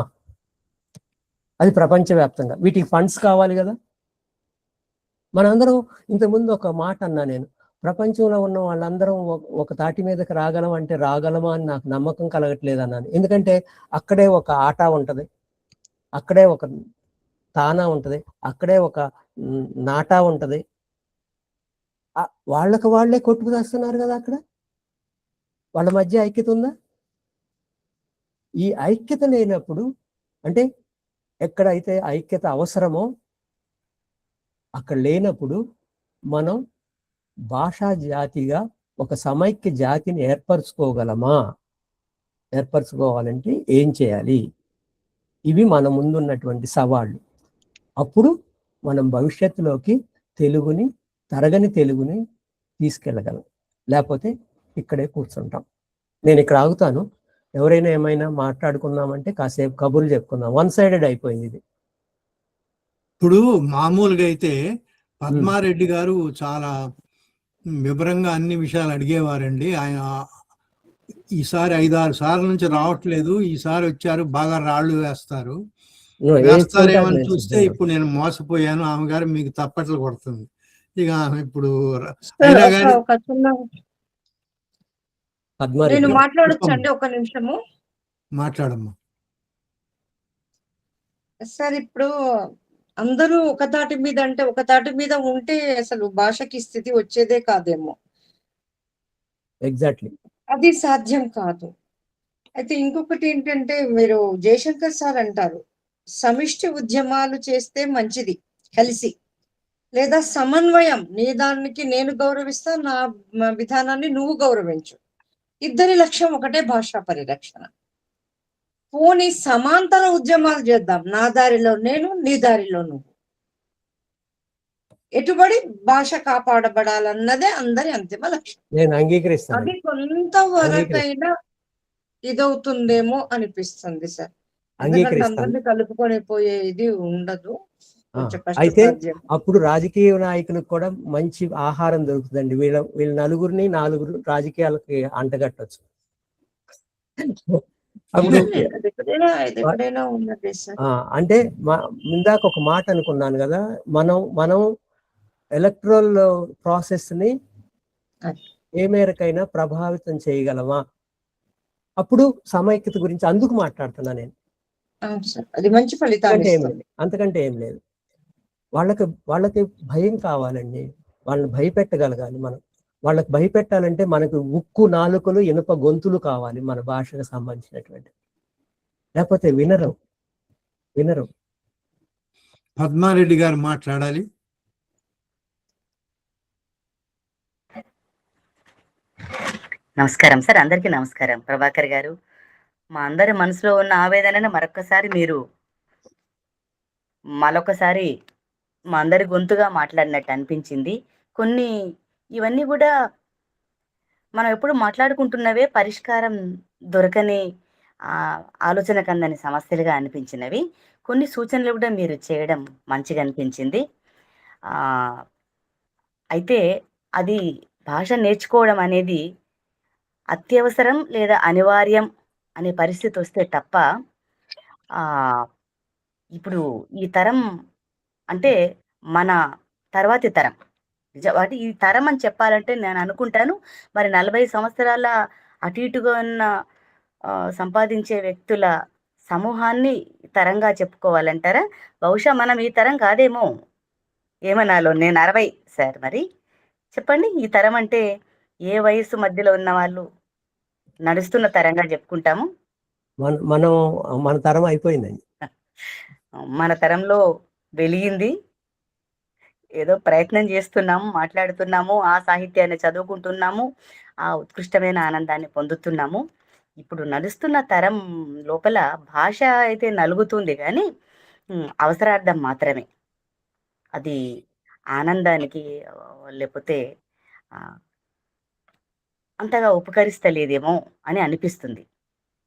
అది ప్రపంచవ్యాప్తంగా. వీటికి ఫండ్స్ కావాలి కదా. మనందరం ఇంతకుముందు ఒక మాట అన్నా నేను, ప్రపంచంలో ఉన్న వాళ్ళందరం ఒక తాటి మీదకి రాగలం అంటే రాగలమా అని నాకు నమ్మకం కలగట్లేదు అన్నాను. ఎందుకంటే అక్కడే ఒక ఆట ఉంటుంది, అక్కడే ఒక తానా ఉంటుంది, అక్కడే ఒక నాటా ఉంటుంది. వాళ్ళకి వాళ్ళే కొట్టుకుదేస్తున్నారు కదా. అక్కడ వాళ్ళ మధ్య ఐక్యత ఉందా? ఈ ఐక్యత లేనప్పుడు, అంటే ఎక్కడైతే ఐక్యత అవసరమో అక్కడ లేనప్పుడు మనం భాషా జాతిగా ఒక సమైక్య జాతిని ఏర్పరచుకోగలమా? ఏర్పరచుకోవాలంటే ఏం చేయాలి? ఇవి మన ముందున్నటువంటి సవాళ్ళు. అప్పుడు మనం భవిష్యత్తులోకి తరగని తెలుగుని తీసుకెళ్ళగలం. లేకపోతే ఇక్కడే కూర్చుంటాం. నేను ఇక్కడ ఆగుతాను. ఎవరైనా ఏమైనా మాట్లాడుకుందామంటే కాసేపు కబుర్లు చెప్పుకుందాం. వన్ సైడెడ్ అయిపోయింది ఇది. ఇప్పుడు మామూలుగా అయితే పద్మారెడ్డి గారు చాలా వివరంగా అన్ని విషయాలు అడిగేవారండి. ఆయన ఈసారి 5-6 సార్ల నుంచి రావట్లేదు. ఈసారి వచ్చారు, బాగా రాళ్ళు వేస్తారు. వేస్తారేమని చూస్తే ఇప్పుడు నేను మోసపోయాను. ఆమె గారు మీకు తప్పట్లు కొడుతుంది. ఇక ఇప్పుడు అయినా కానీ నేను మాట్లాడొచ్చండి ఒక నిమిషము? మాట్లాడమ్మా. సార్ ఇప్పుడు అందరూ ఒక తాటి మీద అంటే ఒక తాటి మీద ఉంటే అసలు భాషకి స్థితి వచ్చేదే కాదేమో. ఎగ్జాక్ట్లీ, అది సాధ్యం కాదు. అయితే ఇంకొకటి ఏంటంటే మీరు జయశంకర్ సార్ అంటారు సమిష్టి ఉద్యమాలు చేస్తే మంచిది కలిసి, లేదా సమన్వయం, నీ దానికి నేను గౌరవిస్తా, నా విధానాన్ని నువ్వు గౌరవించు, ఇద్దరి లక్ష్యం ఒకటే భాషా పరిరక్షణ. పోనీ సమాంతర ఉద్యమాలు చేద్దాం, నా దారిలో నేను, నీ దారిలో నువ్వు, ఎటుబడి భాష కాపాడబడాలన్నదే అందరి అంతిమ లక్ష్యం. నేను అంగీకరిస్తాను. అది కొంతవరకైనా ఇదవుతుందేమో అనిపిస్తుంది సార్. ఎందుకంటే అందరినీ కలుపుకొని పోయే ఇది ఉండదు. అయితే అప్పుడు రాజకీయ నాయకులకు కూడా మంచి ఆహారం దొరుకుతుందండి. వీళ్ళ నలుగురిని 4 రాజకీయాలకి అంటగట్టచ్చు. అప్పుడు అంటే ఇందాక ఒక మాట అనుకున్నాను కదా, మనం ఎలక్ట్రల్ ప్రాసెస్ ని ఏ మేరకైనా ప్రభావితం చేయగలమా? అప్పుడు సమైక్యత గురించి అందుకు మాట్లాడుతున్నా నేను. అది మంచి ఫలితాలు. అంతకంటే ఏం లేదు. వాళ్ళకి భయం కావాలండి. వాళ్ళని భయపెట్టగలగాలి మనం. వాళ్ళకి భయపెట్టాలంటే మనకు ఉక్కు నాలుకలు, ఇనుప గొంతులు కావాలి మన భాషకు సంబంధించినటువంటి. లేకపోతే వినరు. పద్మారెడ్డి గారు మాట్లాడాలి. నమస్కారం సార్, అందరికీ నమస్కారం. ప్రభాకర్ గారు, మా అందరి మనసులో ఉన్న ఆవేదనను మరొకసారి మీరు మరొకసారి మా అందరి గొంతుగా మాట్లాడినట్టు అనిపించింది. ఇవన్నీ కూడా మనం ఎప్పుడు మాట్లాడుకుంటున్నవే, పరిష్కారం దొరకని ఆలోచన కందని సమస్యలుగా అనిపించినవి. కొన్ని సూచనలు కూడా మీరు చేయడం మంచిగా అనిపించింది. అయితే అది భాష నేర్చుకోవడం అనేది అత్యవసరం లేదా అనివార్యం అనే పరిస్థితి వస్తే తప్ప ఇప్పుడు ఈ తరం అంటే మన తర్వాతి తరం, అంటే ఈ తరం అని చెప్పాలంటే నేను అనుకుంటాను మరి 40 సంవత్సరాల అటు ఇటుగా ఉన్న సంపాదించే వ్యక్తుల సమూహాన్ని తరంగా చెప్పుకోవాలంటారా? బహుశా మనం ఈ తరం కాదేమో, ఏమనాలో. నేను 60 సార్. మరి చెప్పండి, ఈ తరం అంటే ఏ వయసు మధ్యలో ఉన్న వాళ్ళు నడుస్తున్న తరంగా చెప్పుకుంటాము? మన తరం అయిపోయిందండి. మన తరంలో వెలిగింది, ఏదో ప్రయత్నం చేస్తున్నాము, మాట్లాడుతున్నాము, ఆ సాహిత్యాన్ని చదువుకుంటున్నాము, ఆ ఉత్కృష్టమైన ఆనందాన్ని పొందుతున్నాము. ఇప్పుడు నడుస్తున్న తరం లోపల భాష అయితే నలుగుతుంది కానీ అవసరార్థం మాత్రమే. అది ఆనందానికి లేకపోతే అంతగా ఉపకరిస్తలేదేమో అని అనిపిస్తుంది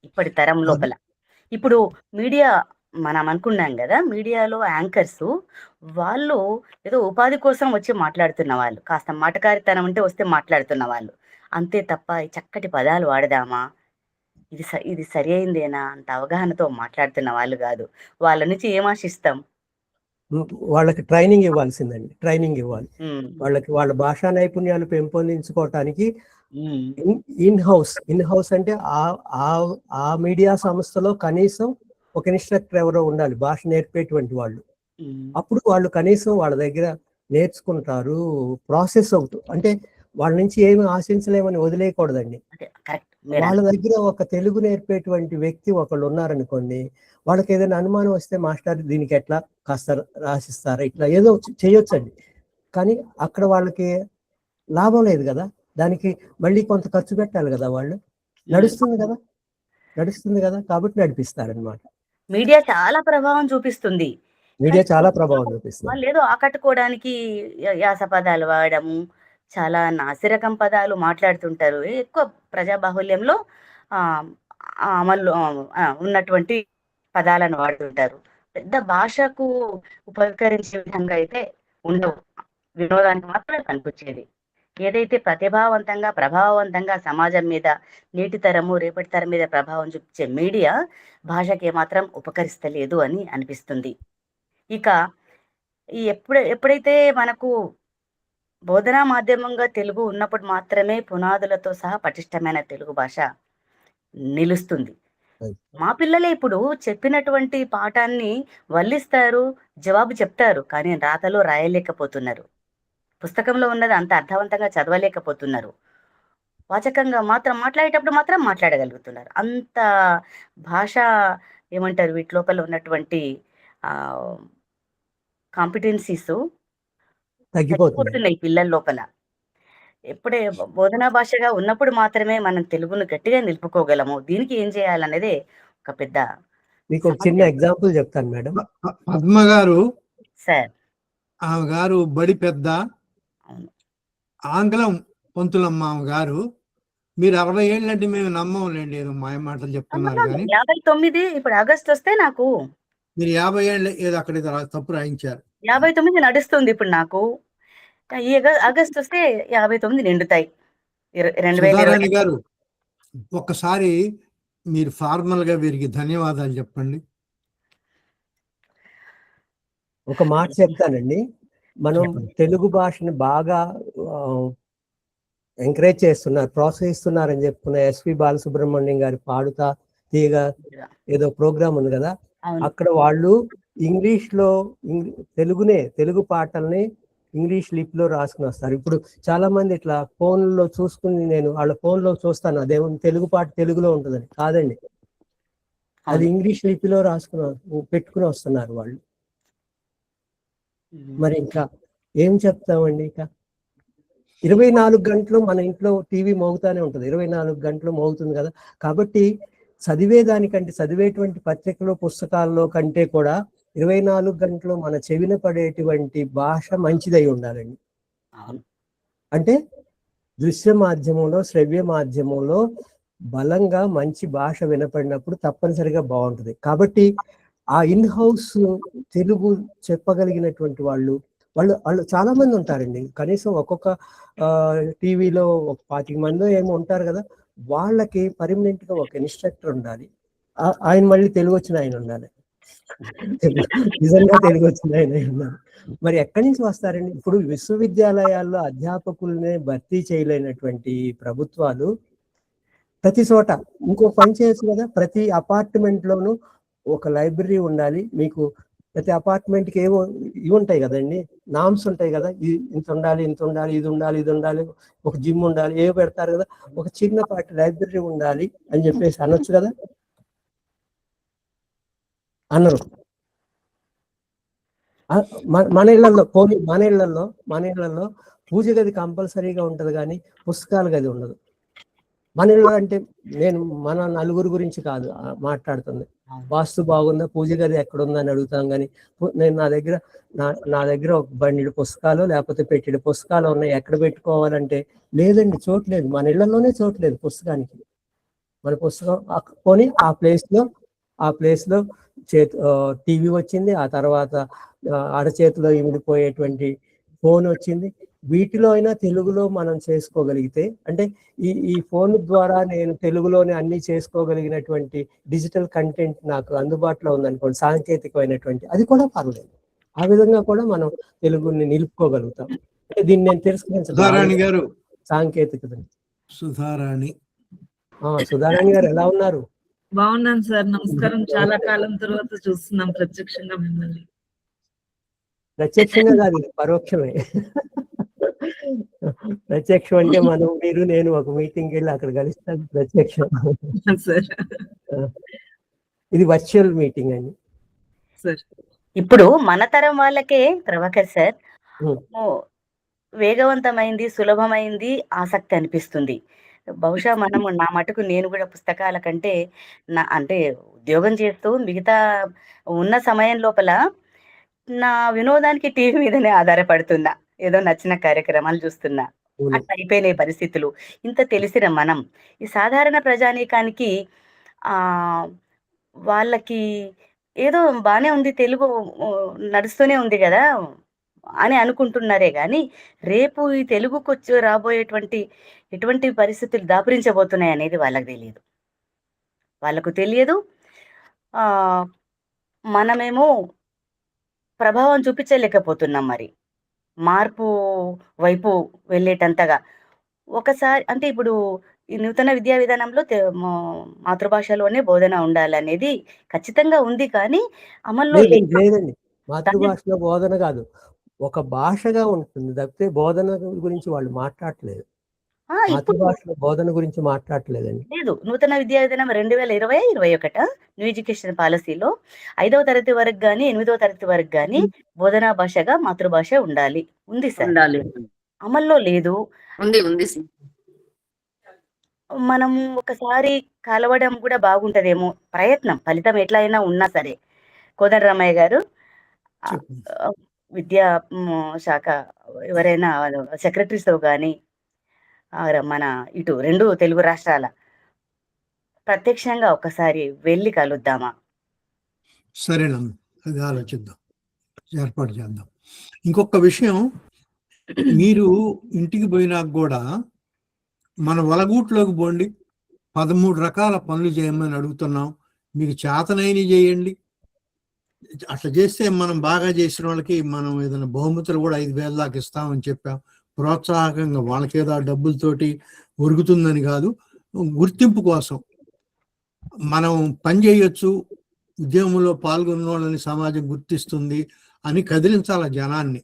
ఇప్పటి తరం లోపల. ఇప్పుడు మీడియా మనం అనుకున్నాం కదా, మీడియాలో యాంకర్స్ వాళ్ళు ఏదో ఉపాధి కోసం వచ్చి మాట్లాడుతున్న వాళ్ళు, కాస్త మాటకారితనం అంటే వస్తే మాట్లాడుతున్న వాళ్ళు అంతే తప్ప చక్కటి పదాలు వాడదామా, ఇది సరి అయిందేనా అంత అవగాహనతో మాట్లాడుతున్న వాళ్ళు కాదు. వాళ్ళ నుంచి ఏం ఆశిస్తాం? వాళ్ళకి ట్రైనింగ్ ఇవ్వాల్సిందండి. ట్రైనింగ్ ఇవ్వాలి వాళ్ళకి. వాళ్ళ భాషా నైపుణ్యాలు పెంపొందించుకోవటానికి ఇన్ హౌస్ అంటే ఆ మీడియా సంస్థలో కనీసం ఒక ఇన్స్ట్రక్టర్ ఎవరో ఉండాలి, భాష నేర్పేటువంటి వాళ్ళు. అప్పుడు వాళ్ళు కనీసం వాళ్ళ దగ్గర నేర్చుకుంటారు. ప్రాసెస్ అవుతుంది అంటే వాళ్ళ నుంచి ఏమి ఆశించలేమని వదిలేయకూడదండి. వాళ్ళ దగ్గర ఒక తెలుగు నేర్పేటువంటి వ్యక్తి ఒకళ్ళు ఉన్నారనుకోండి, వాళ్ళకి ఏదైనా అనుమానం వస్తే మాస్టర్ దీనికి ఎట్లా కాస్త రాసిస్తారా, ఇట్లా ఏదో చేయొచ్చండి. కానీ అక్కడ వాళ్ళకి లాభం లేదు కదా, దానికి మళ్ళీ కొంత ఖర్చు పెట్టాలి కదా, వాళ్ళు నడుస్తుంది కదా కాబట్టి నడిపిస్తారనమాట. మీడియా చాలా ప్రభావం చూపిస్తుంది. మీడియా చాలా ప్రభావం చూపిస్తుంది. వాళ్ళు ఏదో ఆకట్టుకోవడానికి యాస పదాలు వాడము, చాలా నాసిరకం పదాలు మాట్లాడుతుంటారు. ఎక్కువ ప్రజాబాహుల్యంలో అమల్లో ఉన్నటువంటి పదాలను వాడుతుంటారు. పెద్ద భాషకు ఉపకరించే విధంగా అయితే ఉండవు. వినోదానికి మాత్రమే కనిపించేది. ఏదైతే ప్రతిభావంతంగా ప్రభావవంతంగా సమాజం మీద నేటి తరము రేపటి తరం మీద ప్రభావం చూపించే మీడియా భాషకి ఏమాత్రం ఉపకరిస్తలేదు అని అనిపిస్తుంది. ఇక ఎప్పుడైతే మనకు బోధనా మాధ్యమంగా తెలుగు ఉన్నప్పుడు మాత్రమే పునాదులతో సహా పటిష్టమైన తెలుగు భాష నిలుస్తుంది. మా పిల్లలే ఇప్పుడు చెప్పినటువంటి పాఠాన్ని వల్లిస్తారు, జవాబు చెప్తారు, కానీ రాతలో రాయలేకపోతున్నారు. పుస్తకంలో ఉన్నది అంత అర్థవంతంగా చదవలేకపోతున్నారు. వాచకంగా మాత్రం మాట్లాడేటప్పుడు మాత్రం మాట్లాడగలుగుతున్నారు. అంత భాష ఏమంటారు వీటి లోపల ఉన్నటువంటి కాంపిటెన్సీస్ తగ్గిపోతున్నాయి పిల్లల లోపల. ఎప్పుడే బోధనా భాషగా ఉన్నప్పుడు మాత్రమే మనం తెలుగును గట్టిగా నిలుపుకోగలము. దీనికి ఏం చేయాలనేది ఒక పెద్ద. మీకు ఒక చిన్న ఎగ్జాంపుల్ చెప్తాను మేడం. పద్మ గారు సార్, ఆమె గారు బడి పెద్ద, ఆంగ్లం పంతులమ్మ ఆమె గారు. మీరు 60 ఏళ్ళంటే మేము నమ్మలేండి, ఏదో మాయ మాటలు చెప్తున్నారు కానీ 59 ఇప్పుడు ఆగస్ట్ వస్తే నాకు మీరు 50 ఏళ్ళు ఏదో అక్కడ తప్పు రాయించారు. 59 నడుస్తుంది ఇప్పుడు నాకు. ఈ ఆగస్ట్ వస్తే 59 నిండుతాయి. 2020 గారు ఒక్కసారి మీరు ఫార్మల్ గా వీరికి ధన్యవాదాలు చెప్పండి. ఒక మాట చెప్తానండి. మనం తెలుగు భాషను బాగా ఎంకరేజ్ చేస్తున్నారు, ప్రోత్సహిస్తున్నారు అని చెప్పుకున్న ఎస్పి బాలసుబ్రహ్మణ్యం గారి పాడుతా తీయగా ఏదో ప్రోగ్రామ్ ఉంది కదా, అక్కడ వాళ్ళు ఇంగ్లీష్ లో తెలుగు పాటల్ని ఇంగ్లీష్ లిపిలో రాసుకుని వస్తారు. ఇప్పుడు చాలా మంది ఇట్లా ఫోన్లో చూసుకుని, నేను వాళ్ళ ఫోన్లో చూస్తాను అదే తెలుగు పాట తెలుగులో ఉంటుందని. కాదండి, అది ఇంగ్లీష్ లిపిలో పెట్టుకుని వస్తున్నారు వాళ్ళు. మరి ఇంకా ఏం చెప్తామండి? ఇక 24 గంటలు మన ఇంట్లో టీవీ మోగుతానే ఉంటుంది, 24 గంటలు మోగుతుంది కదా. కాబట్టి చదివేటువంటి పత్రికలు పుస్తకాల్లో కంటే కూడా 24 గంటలు మన చెవిన పడేటువంటి భాష మంచిదై ఉండాలండి. అంటే దృశ్య మాధ్యమంలో, శ్రవ్య మాధ్యమంలో బలంగా మంచి భాష వినపడినప్పుడు తప్పనిసరిగా బాగుంటుంది. కాబట్టి ఆ ఇన్ హౌస్ తెలుగు చెప్పగలిగినటువంటి వాళ్ళు చాలా మంది ఉంటారండి. కనీసం ఒక్కొక్క టీవీలో ఒక 25 మంది ఏమో ఉంటారు కదా, వాళ్ళకి పర్మనెంట్ గా ఒక ఇన్స్ట్రక్టర్ ఉండాలి. ఆయన మళ్ళీ తెలుగు వచ్చిన ఆయన ఉండాలి, నిజంగా తెలుగు వచ్చిన ఆయన ఉండాలి. మరి ఎక్కడి నుంచి వస్తారండి? ఇప్పుడు విశ్వవిద్యాలయాల్లో అధ్యాపకులనే భర్తీ చేయలేనటువంటి ప్రభుత్వాలు ప్రతి చోట ఇంకో పని చేయొచ్చు కదా. ప్రతి అపార్ట్మెంట్ లోనూ ఒక లైబ్రరీ ఉండాలి. మీకు ప్రతి అపార్ట్మెంట్ కి ఏవో ఇవి ఉంటాయి కదండి, నామ్స్ ఉంటాయి కదా, ఇంత ఉండాలి, ఇంత ఉండాలి, ఇది ఉండాలి, ఇది ఉండాలి, ఒక జిమ్ ఉండాలి, ఏవో పెడతారు కదా. ఒక చిన్నపాటి లైబ్రరీ ఉండాలి అని చెప్పేసి అనొచ్చు కదా, అన్నారు. మన ఇళ్లలో పూజ గది కంపల్సరీగా ఉంటది కానీ పుస్తకాల గది ఉండదు. మన ఇళ్ళు అంటే నేను మన నలుగురు గురించి కాదు మాట్లాడుతుంది. వాస్తు బాగుందా, పూజ గది ఎక్కడుందా అని అడుగుతాం కానీ నేను నా దగ్గర ఒక బండి పుస్తకాలు లేకపోతే పెట్టిన పుస్తకాలు ఉన్నాయి, ఎక్కడ పెట్టుకోవాలంటే లేదండి, చోట్లేదు. మన ఇళ్లలోనే చోట్లేదు పుస్తకానికి. మన పుస్తకం కొని ఆ ప్లేస్ లో టీవీ వచ్చింది, ఆ తర్వాత అరచేతిలో ఇమిడిపోయేటువంటి ఫోన్ వచ్చింది. వీటిలో అయినా తెలుగులో మనం చేసుకోగలిగితే, అంటే ఈ ఫోన్ ద్వారా నేను తెలుగులోనే అన్ని చేసుకోగలిగినటువంటి డిజిటల్ కంటెంట్ నాకు అందుబాటులో ఉందనుకోండి, సాంకేతికమైనటువంటి, అది కూడా పర్లేదు. ఆ విధంగా కూడా మనం తెలుగుని నిలుపుకోగలుగుతాం. దీన్ని నేను తెలుసుకున్నాను సాంకేతికతని. సుధారాణి గారు ఎలా ఉన్నారు? బాగున్నాను సార్, నమస్కారం. చాలా కాలం తర్వాత చూస్తున్నాం ప్రత్యక్షంగా మిమ్మల్ని. ప్రత్యక్షంగా కాదు, పరోక్షమే. ప్రత్యక్షం అంటే మనం మీరు నేను ఒక మీటింగ్ వెళ్ళి అక్కడ కలుస్తాం ప్రత్యక్షం. సార్ ఇది వర్చువల్ మీటింగ్ అండి. సార్ ఇప్పుడు మన తరం వాళ్ళకే ప్రభాకర్ సార్ ఉమ్. ఓ, వేగవంతమైంది, సులభమైంది, ఆసక్తి అనిపిస్తుంది. బహుశా మనము నా మటుకు నేను కూడా పుస్తకాల కంటే అంటే ఉద్యోగం చేస్తూ మిగతా ఉన్న సమయం లోపల నా వినోదానికి టీవీ మీదనే ఆధారపడుతున్నా. ఏదో నచ్చిన కార్యక్రమాలు చూస్తున్నా. అవును. అట్లా అయిపోయినాయి పరిస్థితులు. ఇంత తెలిసిన మనం ఈ సాధారణ ప్రజానీకానికి ఆ వాళ్ళకి ఏదో బానే ఉంది, తెలుగు నడుస్తూనే ఉంది కదా అని అనుకుంటున్నారే గాని రేపు ఈ తెలుగుకు వచ్చి రాబోయేటువంటి ఎటువంటి పరిస్థితులు దాపురించబోతున్నాయి అనేది వాళ్ళకి తెలియదు. వాళ్ళకు తెలియదు. ఆ మనమేమో ప్రభావం చూపించలేకపోతున్నాం. మరి మార్పు వైపు వెళ్ళేటంతగా ఒకసారి అంటే ఇప్పుడు ఈ నూతన విద్యా విధానంలో మాతృభాషలోనే బోధన ఉండాలనేది ఖచ్చితంగా ఉంది. కానీ అమల్లో లేదండి, మాతృభాషలో బోధన కాదు, ఒక భాషగా ఉంటుంది తప్పితే బోధన గురించి వాళ్ళు మాట్లాడట్లేదు. ఇప్పుడు మాతృభాషలో బోధన గురించి మాట్లాడట్లేదండి. లేదు. నూతన విద్యా విధానం 2020-21 న్యూ ఎడ్యుకేషన్ పాలసీలో 5వ తరగతి వరకు గాని 8వ తరగతి వరకు గాని బోధనా భాషగా మాతృభాష ఉండాలి ఉంది సార్. ఉండాలి. అమల్లో లేదు. ఉంది. మనము ఒకసారి కలవడం కూడా బాగుంటదేమో. ప్రయత్నం ఫలితం ఎట్లా అయినా ఉన్నా సరే. కోదండరామయ్య గారు విద్యా శాఖ ఎవరైనా సెక్రటరీస్తో కానీ మన ఇటు 2 తెలుగు రాష్ట్రాల ప్రత్యక్షంగా ఒకసారి వెళ్ళి కలుద్దామా? సరేనమ్మా, అది ఆలోచిద్దాం, ఏర్పాటు చేద్దాం. ఇంకొక విషయం, మీరు ఇంటికి పోయినాక కూడా మన వలగూట్లోకి పోండి, 13 రకాల పనులు చేయమని అడుగుతున్నాం. మీకు చేతనైన చేయండి. అట్లా చేస్తే మనం బాగా చేసిన వాళ్ళకి మనం ఏదైనా బహుమతులు కూడా 5,000 దాకా ఇస్తామని చెప్పాం. ప్రోత్సాహకంగా వాళ్ళకేదో డబ్బులతోటి ఒరుగుతుందని కాదు, గుర్తింపు కోసం మనం పని చేయొచ్చు, ఉద్యమంలో పాల్గొన్న వాళ్ళని సమాజం గుర్తిస్తుంది అని కదిలించాల జనాన్ని.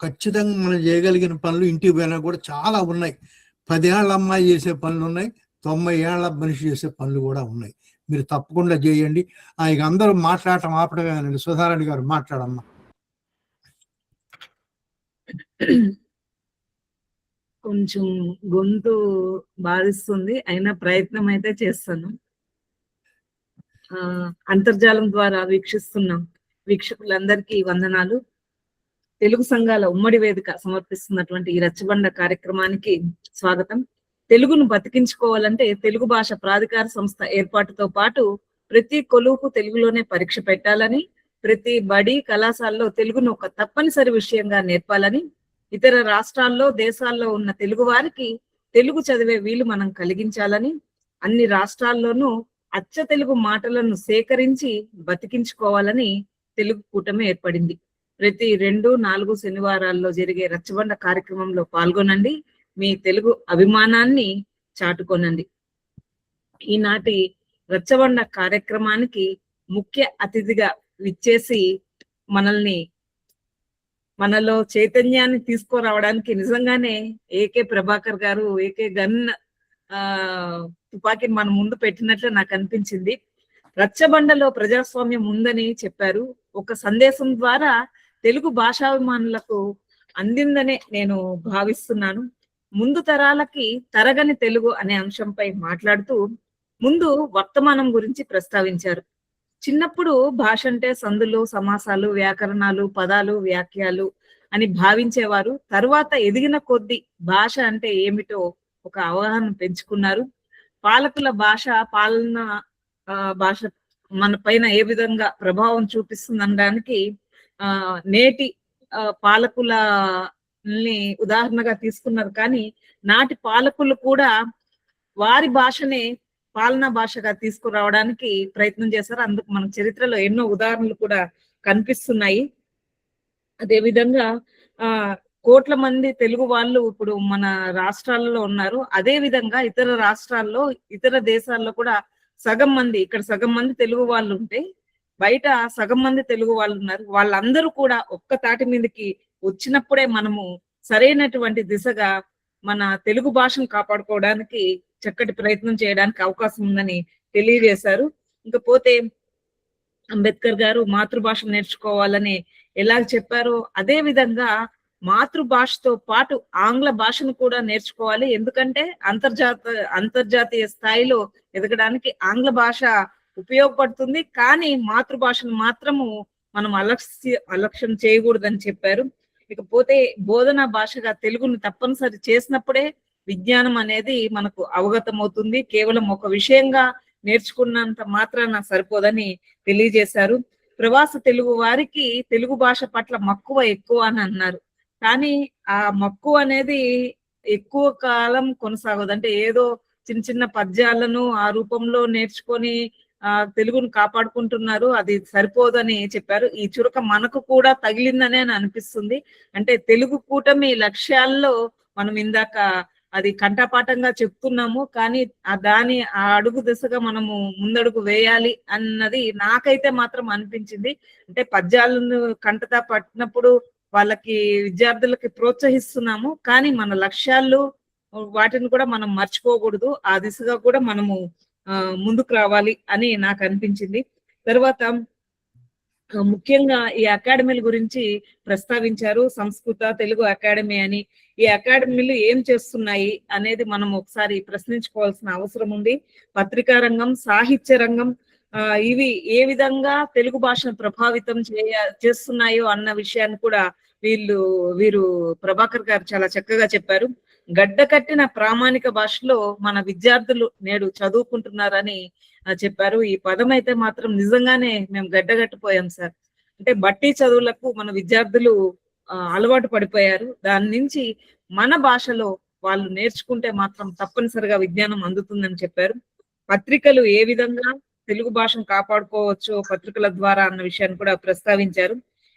ఖచ్చితంగా మనం చేయగలిగిన పనులు ఇంటికి పోయినా కూడా చాలా ఉన్నాయి. 10 ఏళ్ల అమ్మాయి చేసే పనులు ఉన్నాయి, 90 ఏళ్ల మనిషి చేసే పనులు కూడా ఉన్నాయి. మీరు తప్పకుండా చేయండి. ఇక అందరూ మాట్లాడటం ఆపడమేనండి. సుధారాణి గారు మాట్లాడమ్మా. కొంచెం గొంతు బాధిస్తుంది, అయినా ప్రయత్నం అయితే చేస్తాను. అంతర్జాలం ద్వారా వీక్షిస్తున్నాం వీక్షకులందరికీ వందనాలు. తెలుగు సంఘాల ఉమ్మడి వేదిక సమర్పిస్తున్నటువంటి ఈ రచ్చబండ కార్యక్రమానికి స్వాగతం. తెలుగును బతికించుకోవాలంటే తెలుగు భాష ప్రాధికార సంస్థ ఏర్పాటుతో పాటు ప్రతి కొలువుకు తెలుగులోనే పరీక్ష పెట్టాలని, ప్రతి బడి కళాశాలలో తెలుగును ఒక తప్పనిసరి విషయంగా నేర్పాలని, ఇతర రాష్ట్రాల్లో దేశాల్లో ఉన్న తెలుగు వారికి తెలుగు చదివే వీలు మనం కలిగించాలని, అన్ని రాష్ట్రాల్లోనూ అచ్చ తెలుగు మాటలను సేకరించి బతికించుకోవాలని తెలుగు కూటమి ఏర్పడింది. ప్రతి 2, 4 శనివారాల్లో జరిగే రచ్చబండ కార్యక్రమంలో పాల్గొనండి. మీ తెలుగు అభిమానాన్ని చాటుకొనండి. ఈనాటి రచ్చబండ కార్యక్రమానికి ముఖ్య అతిథిగా విచ్చేసి మనలో చైతన్యాన్ని తీసుకురావడానికి నిజంగానే ఏకే ప్రభాకర్ గారు ఏకే గన్ తుపాకీని మన ముందు పెట్టినట్లు నాకు అనిపించింది. రచ్చబండలో ప్రజాస్వామ్యం ఉందని చెప్పారు. ఒక సందేశం ద్వారా తెలుగు భాషాభిమానులకు అందిందనే నేను భావిస్తున్నాను. ముందు తరాలకి తరగని తెలుగు అనే అంశంపై మాట్లాడుతూ ముందు వర్తమానం గురించి ప్రస్తావించారు. చిన్నప్పుడు భాష అంటే సందులు, సమాసాలు, వ్యాకరణాలు, పదాలు, వాక్యాలు అని భావించేవారు. తరువాత ఎదిగిన కొద్దీ భాష అంటే ఏమిటో ఒక అవగాహన పెంచుకున్నారు. పాలకుల భాష, పాలన భాష మన పైన ఏ విధంగా ప్రభావం చూపిస్తుందనడానికి నేటి పాలకులని ఉదాహరణగా తీసుకున్నారు. కానీ నాటి పాలకులు కూడా వారి భాషనే పాలనా భాషగా తీసుకురావడానికి ప్రయత్నం చేశారు. అందుకు మన చరిత్రలో ఎన్నో ఉదాహరణలు కూడా కనిపిస్తున్నాయి. అదే విధంగా కోట్ల మంది తెలుగు వాళ్ళు ఇప్పుడు మన రాష్ట్రాలలో ఉన్నారు. అదే విధంగా ఇతర రాష్ట్రాల్లో, ఇతర దేశాల్లో కూడా సగం మంది, ఇక్కడ సగం మంది తెలుగు వాళ్ళు ఉంటే బయట సగం మంది తెలుగు వాళ్ళు ఉన్నారు. వాళ్ళందరూ కూడా ఒక్క తాటి మీదకి వచ్చినప్పుడే మనము సరైనటువంటి దిశగా మన తెలుగు భాషను కాపాడుకోవడానికి చక్కటి ప్రయత్నం చేయడానికి అవకాశం ఉందని తెలియజేశారు. ఇంకపోతే అంబేద్కర్ గారు మాతృభాష నేర్చుకోవాలని ఎలా చెప్పారో అదే విధంగా మాతృభాషతో పాటు ఆంగ్ల భాషను కూడా నేర్చుకోవాలి. ఎందుకంటే అంతర్జాతీయ స్థాయిలో ఎదగడానికి ఆంగ్ల భాష ఉపయోగపడుతుంది. కానీ మాతృభాషను మాత్రము మనం అలక్ష్యం చేయకూడదని చెప్పారు. ఇకపోతే బోధనా భాషగా తెలుగును తప్పనిసరి చేసినప్పుడే విజ్ఞానం అనేది మనకు అవగతం అవుతుంది. కేవలం ఒక విషయంగా నేర్చుకున్నంత మాత్రాన సరిపోదని తెలియజేశారు. ప్రవాస తెలుగు వారికి తెలుగు భాష పట్ల మక్కువ ఎక్కువ అని అన్నారు. కానీ ఆ మక్కువ అనేది ఎక్కువ కాలం కొనసాగదు. అంటే ఏదో చిన్న చిన్న పద్యాలను ఆ రూపంలో నేర్చుకొని తెలుగును కాపాడుకుంటున్నారు, అది సరిపోదని చెప్పారు. ఈ చురక మనకు కూడా తగిలిందనే అనిపిస్తుంది. అంటే తెలుగు కూటమి లక్ష్యాల్లో మనం ఇందాక అది కంఠపాఠంగా చెప్తున్నాము, కానీ ఆ అడుగు దిశగా మనము ముందడుగు వేయాలి అన్నది నాకైతే మాత్రం అనిపించింది. అంటే పద్యాలను కంఠతా పట్టినప్పుడు వాళ్ళకి విద్యార్థులకి ప్రోత్సహిస్తున్నాము, కానీ మన లక్ష్యాలు వాటిని కూడా మనం మర్చిపోకూడదు. ఆ దిశగా కూడా మనము ముందుకు రావాలి అని నాకు అనిపించింది. తర్వాత ముఖ్యంగా ఈ అకాడమీల గురించి ప్రస్తావించారు. సంస్కృత తెలుగు అకాడమీ అని. ఈ అకాడమీలు ఏం చేస్తున్నాయి అనేది మనం ఒకసారి ప్రశ్నించుకోవాల్సిన అవసరం ఉంది. పత్రికా రంగం, సాహిత్య రంగం ఇవి ఏ విధంగా తెలుగు భాషను ప్రభావితం చేస్తున్నాయో అన్న విషయాన్ని కూడా వీరు ప్రభాకర్ గారు చాలా చక్కగా చెప్పారు. గడ్డ కట్టిన ప్రామాణిక భాషలో మన విద్యార్థులు నేడు చదువుకుంటున్నారని చెప్పారు. ఈ పదం అయితే మాత్రం నిజంగానే మేము గడ్డగట్టిపోయాం సార్. అంటే బట్టి చదువులకు మన విద్యార్థులు అలవాటు పడిపోయారు. దాని నుంచి మన భాషలో వాళ్ళు నేర్చుకుంటే మాత్రం తప్పనిసరిగా విజ్ఞానం అందుతుందని చెప్పారు. పత్రికలు ఏ విధంగా తెలుగు భాషను కాపాడుకోవచ్చో పత్రికల ద్వారా అన్న విషయాన్ని కూడా ప్రస్తావించారు.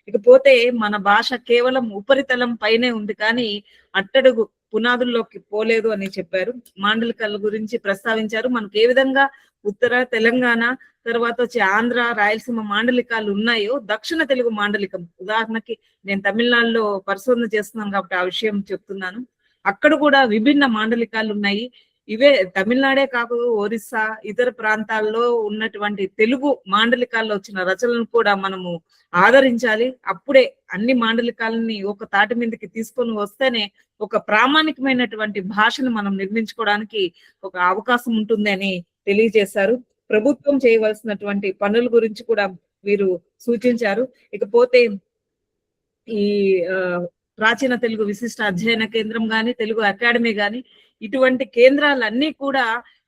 ఇకపోతే మన భాష కేవలం ఉపరితలం పైనే ఉంది, కానీ అట్టడుగు పునాదుల్లోకి పోలేదు అని చెప్పారు. మాండలికాల గురించి ప్రస్తావించారు. మనకు ఏ విధంగా ఉత్తర తెలంగాణ తర్వాత వచ్చి ఆంధ్ర, రాయలసీమ మాండలికాలు ఉన్నాయో దక్షిణ తెలుగు మాండలికం, ఉదాహరణకి నేను తమిళనాడులో పరిశోధన చేస్తున్నాను కాబట్టి ఆ విషయం చెప్తున్నాను. అక్కడ కూడా విభిన్న మాండలికాలు ఉన్నాయి. ఇవే తమిళనాడే కాకుండా ఒరిస్సా ఇతర ప్రాంతాల్లో ఉన్నటువంటి తెలుగు మాండలికాల్లో వచ్చిన రచనలను కూడా మనము ఆదరించాలి. అప్పుడే అన్ని మాండలికాలని ఒక తాటి మీదకి తీసుకొని వస్తేనే ఒక ప్రామాణికమైనటువంటి భాషను మనం నిర్మించుకోవడానికి ఒక అవకాశం ఉంటుంది అని తెలియజేశారు. ప్రభుత్వం చేయవలసినటువంటి పనుల గురించి కూడా వీరు సూచించారు. ఇకపోతే ఈ ప్రాచీన తెలుగు విశిష్ట అధ్యయన కేంద్రం గాని, తెలుగు అకాడమీ గాని, ఇటువంటి కేంద్రాలన్నీ కూడా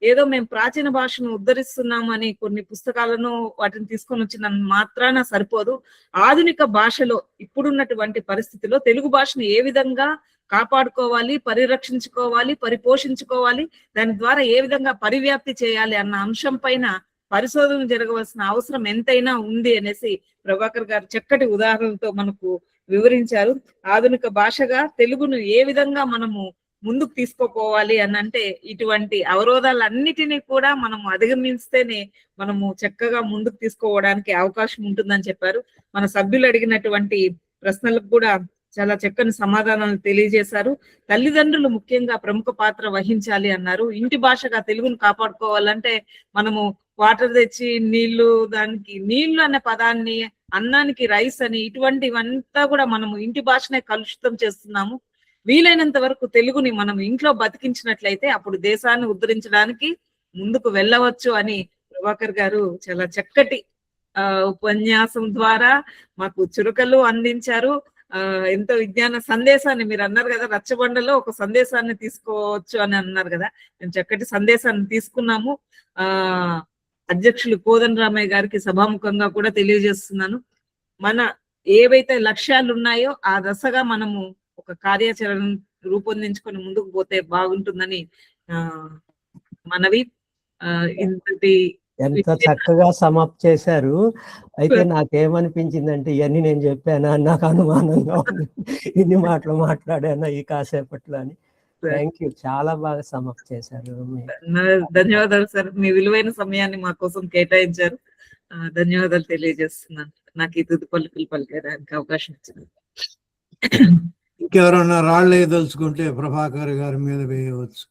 ఏదో మేము ప్రాచీన భాషను ఉద్ధరిస్తున్నామని కొన్ని పుస్తకాలను వాటిని తీసుకొని వచ్చిన మాత్రాన సరిపోదు. ఆధునిక భాషలో ఇప్పుడున్నటువంటి పరిస్థితిలో తెలుగు భాషను ఏ విధంగా కాపాడుకోవాలి, పరిరక్షించుకోవాలి, పరిపోషించుకోవాలి, దాని ద్వారా ఏ విధంగా పరివ్యాప్తి చేయాలి అన్న అంశం పైన పరిశోధన జరగవలసిన అవసరం ఎంతైనా ఉంది అనేసి ప్రభాకర్ గారు చక్కటి ఉదాహరణలతో మనకు వివరించారు. ఆధునిక భాషగా తెలుగును ఏ విధంగా మనము ముందుకు తీసుకోపోవాలి అని అంటే ఇటువంటి అవరోధాలన్నిటినీ కూడా మనం అధిగమిస్తేనే మనము చక్కగా ముందుకు తీసుకోవడానికి అవకాశం ఉంటుందని చెప్పారు. మన సభ్యులు అడిగినటువంటి ప్రశ్నలకు కూడా చాలా చక్కని సమాధానాలు తెలియజేశారు. తల్లిదండ్రులు ముఖ్యంగా ప్రముఖ పాత్ర వహించాలి అన్నారు. ఇంటి భాషగా తెలుగును కాపాడుకోవాలంటే మనము వాటర్ తెచ్చి దానికి నీళ్లు అనే పదాన్ని, అన్నానికి రైస్ అని, ఇటువంటివంతా కూడా మనము ఇంటి భాషనే కలుషితం చేస్తున్నాము. వీలైనంత వరకు తెలుగుని మనం ఇంట్లో బతికించినట్లయితే అప్పుడు దేశాన్ని ఉద్ధరించడానికి ముందుకు వెళ్ళవచ్చు అని ప్రభాకర్ గారు చాలా చక్కటి ఉపన్యాసం ద్వారా మాకు చురుకలు అందించారు. ఎంతో విజ్ఞాన సందేశాన్ని, మీరు అన్నారు కదా రచ్చబండలో ఒక సందేశాన్ని తీసుకోవచ్చు అని అన్నారు కదా, మేము చక్కటి సందేశాన్ని తీసుకున్నాము. అధ్యక్షులు కోదండ రామయ్య గారికి సభాముఖంగా కూడా తెలియజేస్తున్నాను. మన ఏవైతే లక్ష్యాలు ఉన్నాయో ఆ దశగా మనము ఒక కార్యాచరణ రూపొందించుకొని ముందుకు పోతే బాగుంటుందని మనవి. ఇంతటి ఎంత చక్కగా సమాప్తి చేశారు. అయితే నాకేమనిపించిందంటే ఇవన్నీ నేను చెప్పానా నాకు అనుమానంగా ఉంది, ఇన్ని మాటలు మాట్లాడానా ఈ కాసేపట్లో అని. థ్యాంక్ యూ, చాలా బాగా సమాప్తి చేశారు. ధన్యవాదాలు సార్, మీ విలువైన సమయాన్ని మా కోసం కేటాయించారు. ధన్యవాదాలు తెలియజేస్తున్నాను నాకు ఈ తుది పలుకులు పలికేదానికి అవకాశం ఇచ్చింది. ఇంకెవరన్నా రాళ్ళు వేయదలుచుకుంటే ప్రభాకర్ గారి మీద వేయవచ్చు.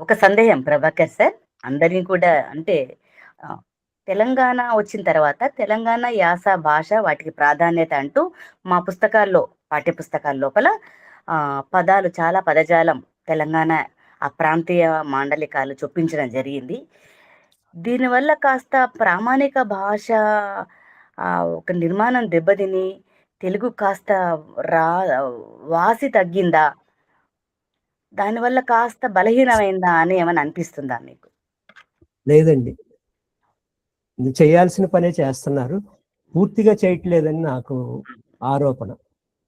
ఒక సందేహం ప్రభాకర్ సార్, అందరినీ కూడా అంటే ఆ, తెలంగాణ వచ్చిన తర్వాత తెలంగాణ యాస భాష వాటికి ప్రాధాన్యత అంటూ మా పుస్తకాల్లో పాఠ్య పుస్తకాల లోపల పదాలు చాలా పదజాలం తెలంగాణ ఆ ప్రాంతీయ మాండలికాలు చొప్పించడం జరిగింది. దీనివల్ల కాస్త ప్రామాణిక భాష ఒక నిర్మాణం దెబ్బతిని తెలుగు కాస్త రా వాసి తగ్గిందా, దానివల్ల కాస్త బలహీనమైందా అని ఏమైనా అనిపిస్తుందా మీకు? లేదండి, ఇది చేయాల్సిన పనే చేస్తున్నారు, పూర్తిగా చేయట్లేదని నాకు ఆరోపణ.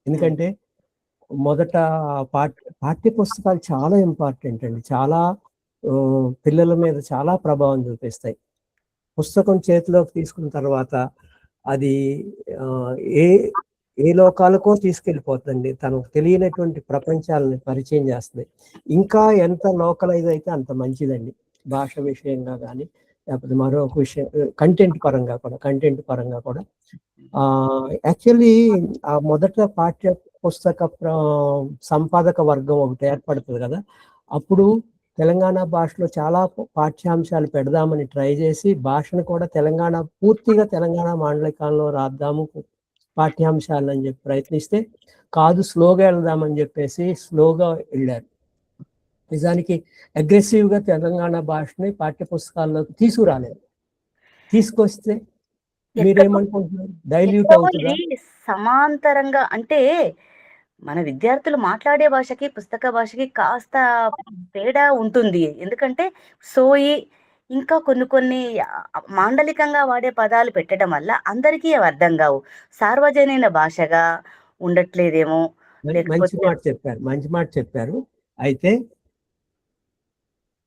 ఎందుకంటే మొదట పాఠ్య పుస్తకాలు చాలా ఇంపార్టెంట్ అండి, చాలా పిల్లల మీద చాలా ప్రభావం చూపిస్తాయి. పుస్తకం చేతిలోకి తీసుకున్న తర్వాత అది ఏ ఏ లోకాలకో తీసుకెళ్ళిపోతుందండి, తనకు తెలియనటువంటి ప్రపంచాలని పరిచయం చేస్తుంది. ఇంకా ఎంత లోకలైజ్ అయితే అంత మంచిదండి, భాష విషయంగా కానీ లేకపోతే మరొక విషయం కంటెంట్ పరంగా కూడా యాక్చువల్లీ ఆ మొదట పాఠ్య పుస్తక సంపాదక వర్గం ఒకటి ఏర్పడుతుంది కదా, అప్పుడు తెలంగాణ భాషలో చాలా పాఠ్యాంశాలు పెడదామని ట్రై చేసి భాషను కూడా పూర్తిగా తెలంగాణ మాండలికాల్లో రాద్దాము పాఠ్యాంశాలు అని చెప్పి ప్రయత్నిస్తే కాదు, స్లోగా వెళ్దామని చెప్పేసి స్లోగా వెళ్ళారు. నిజానికి అగ్రెసివ్గా తెలంగాణ భాషని పాఠ్య పుస్తకాల్లోకి తీసుకురాలేదు. తీసుకొస్తే మీరేమనుకుంటున్నారు, డైల్యూట్ అవుతుందా? సమాంతరంగా అంటే మన విద్యార్థులు మాట్లాడే భాషకి పుస్తక భాషకి కాస్త తేడా ఉంటుంది. ఎందుకంటే సోయి ఇంకా కొన్ని మాండలికంగా వాడే పదాలు పెట్టడం వల్ల అందరికీ అవి అర్థం కావు, సార్వజనీన భాషగా ఉండట్లేదేమో. మంచి మాట చెప్పారు. అయితే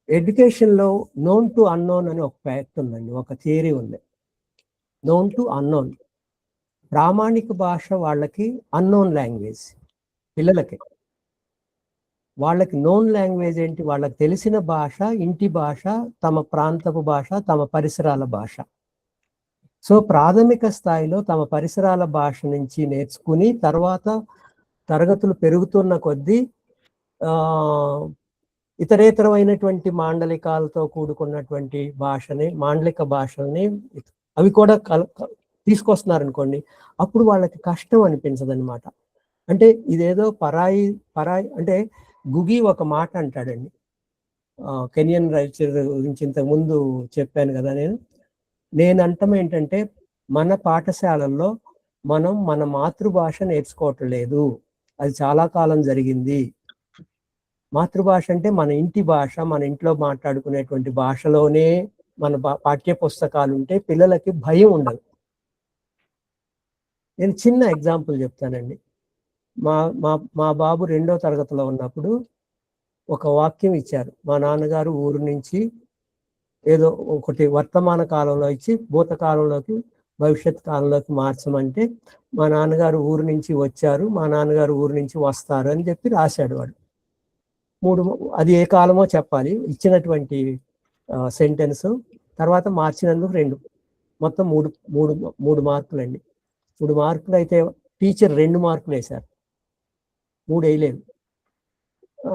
ఎడ్యుకేషన్ లో నోన్ టు అన్నోన్ అని ఒక ఫ్యాక్ట్ ఉందండి, ఒక థియరీ ఉంది. నోన్ టు అన్నోన్, ప్రామాణిక భాష వాళ్ళకి అన్నోన్ లాంగ్వేజ్, పిల్లలకి. వాళ్ళకి నోన్ లాంగ్వేజ్ ఏంటి, వాళ్ళకి తెలిసిన భాష ఇంటి భాష, తమ ప్రాంతపు భాష, తమ పరిసరాల భాష. సో ప్రాథమిక స్థాయిలో తమ పరిసరాల భాష నుంచి నేర్చుకుని తర్వాత తరగతులు పెరుగుతున్న కొద్దీ ఇతరేతరమైనటువంటి మాండలికాలతో కూడుకున్నటువంటి మాండలిక భాషల్ని అవి కూడా తీసుకొస్తున్నారు అనుకోండి, అప్పుడు వాళ్ళకి కష్టం అనిపించదు అనమాట. అంటే ఇదేదో పరాయి అంటే గుగి ఒక మాట అంటాడండి, కెనియన్ రైచర్ గురించి ఇంతకు ముందు చెప్పాను కదా నేను అంటాం ఏంటంటే, మన పాఠశాలల్లో మనం మన మాతృభాష నేర్చుకోవటం లేదు, అది చాలా కాలం జరిగింది. మాతృభాష అంటే మన ఇంటి భాష, మన ఇంట్లో మాట్లాడుకునేటువంటి భాషలోనే మన పాఠ్య పుస్తకాలు ఉంటే పిల్లలకి భయం ఉండదు. నేను చిన్న ఎగ్జాంపుల్ చెప్తానండి. మా బాబు 2వ తరగతిలో ఉన్నప్పుడు ఒక వాక్యం ఇచ్చారు. మా నాన్నగారు ఊరు నుంచి ఏదో ఒకటి వర్తమాన కాలంలో ఇచ్చి భూతకాలంలోకి భవిష్యత్ కాలంలోకి మార్చమంటే, మా నాన్నగారు ఊరు నుంచి వచ్చారు, మా నాన్నగారు ఊరు నుంచి వస్తారు అని చెప్పి రాశాడు వాడు. అది ఏ కాలమో చెప్పాలి, ఇచ్చినటువంటి సెంటెన్స్ తర్వాత మార్చినందుకు 2, మొత్తం 3 మార్కులు అండి. 3 మార్కులు అయితే టీచర్ 2 మార్కులు వేశారు, 3 వేయలేదు.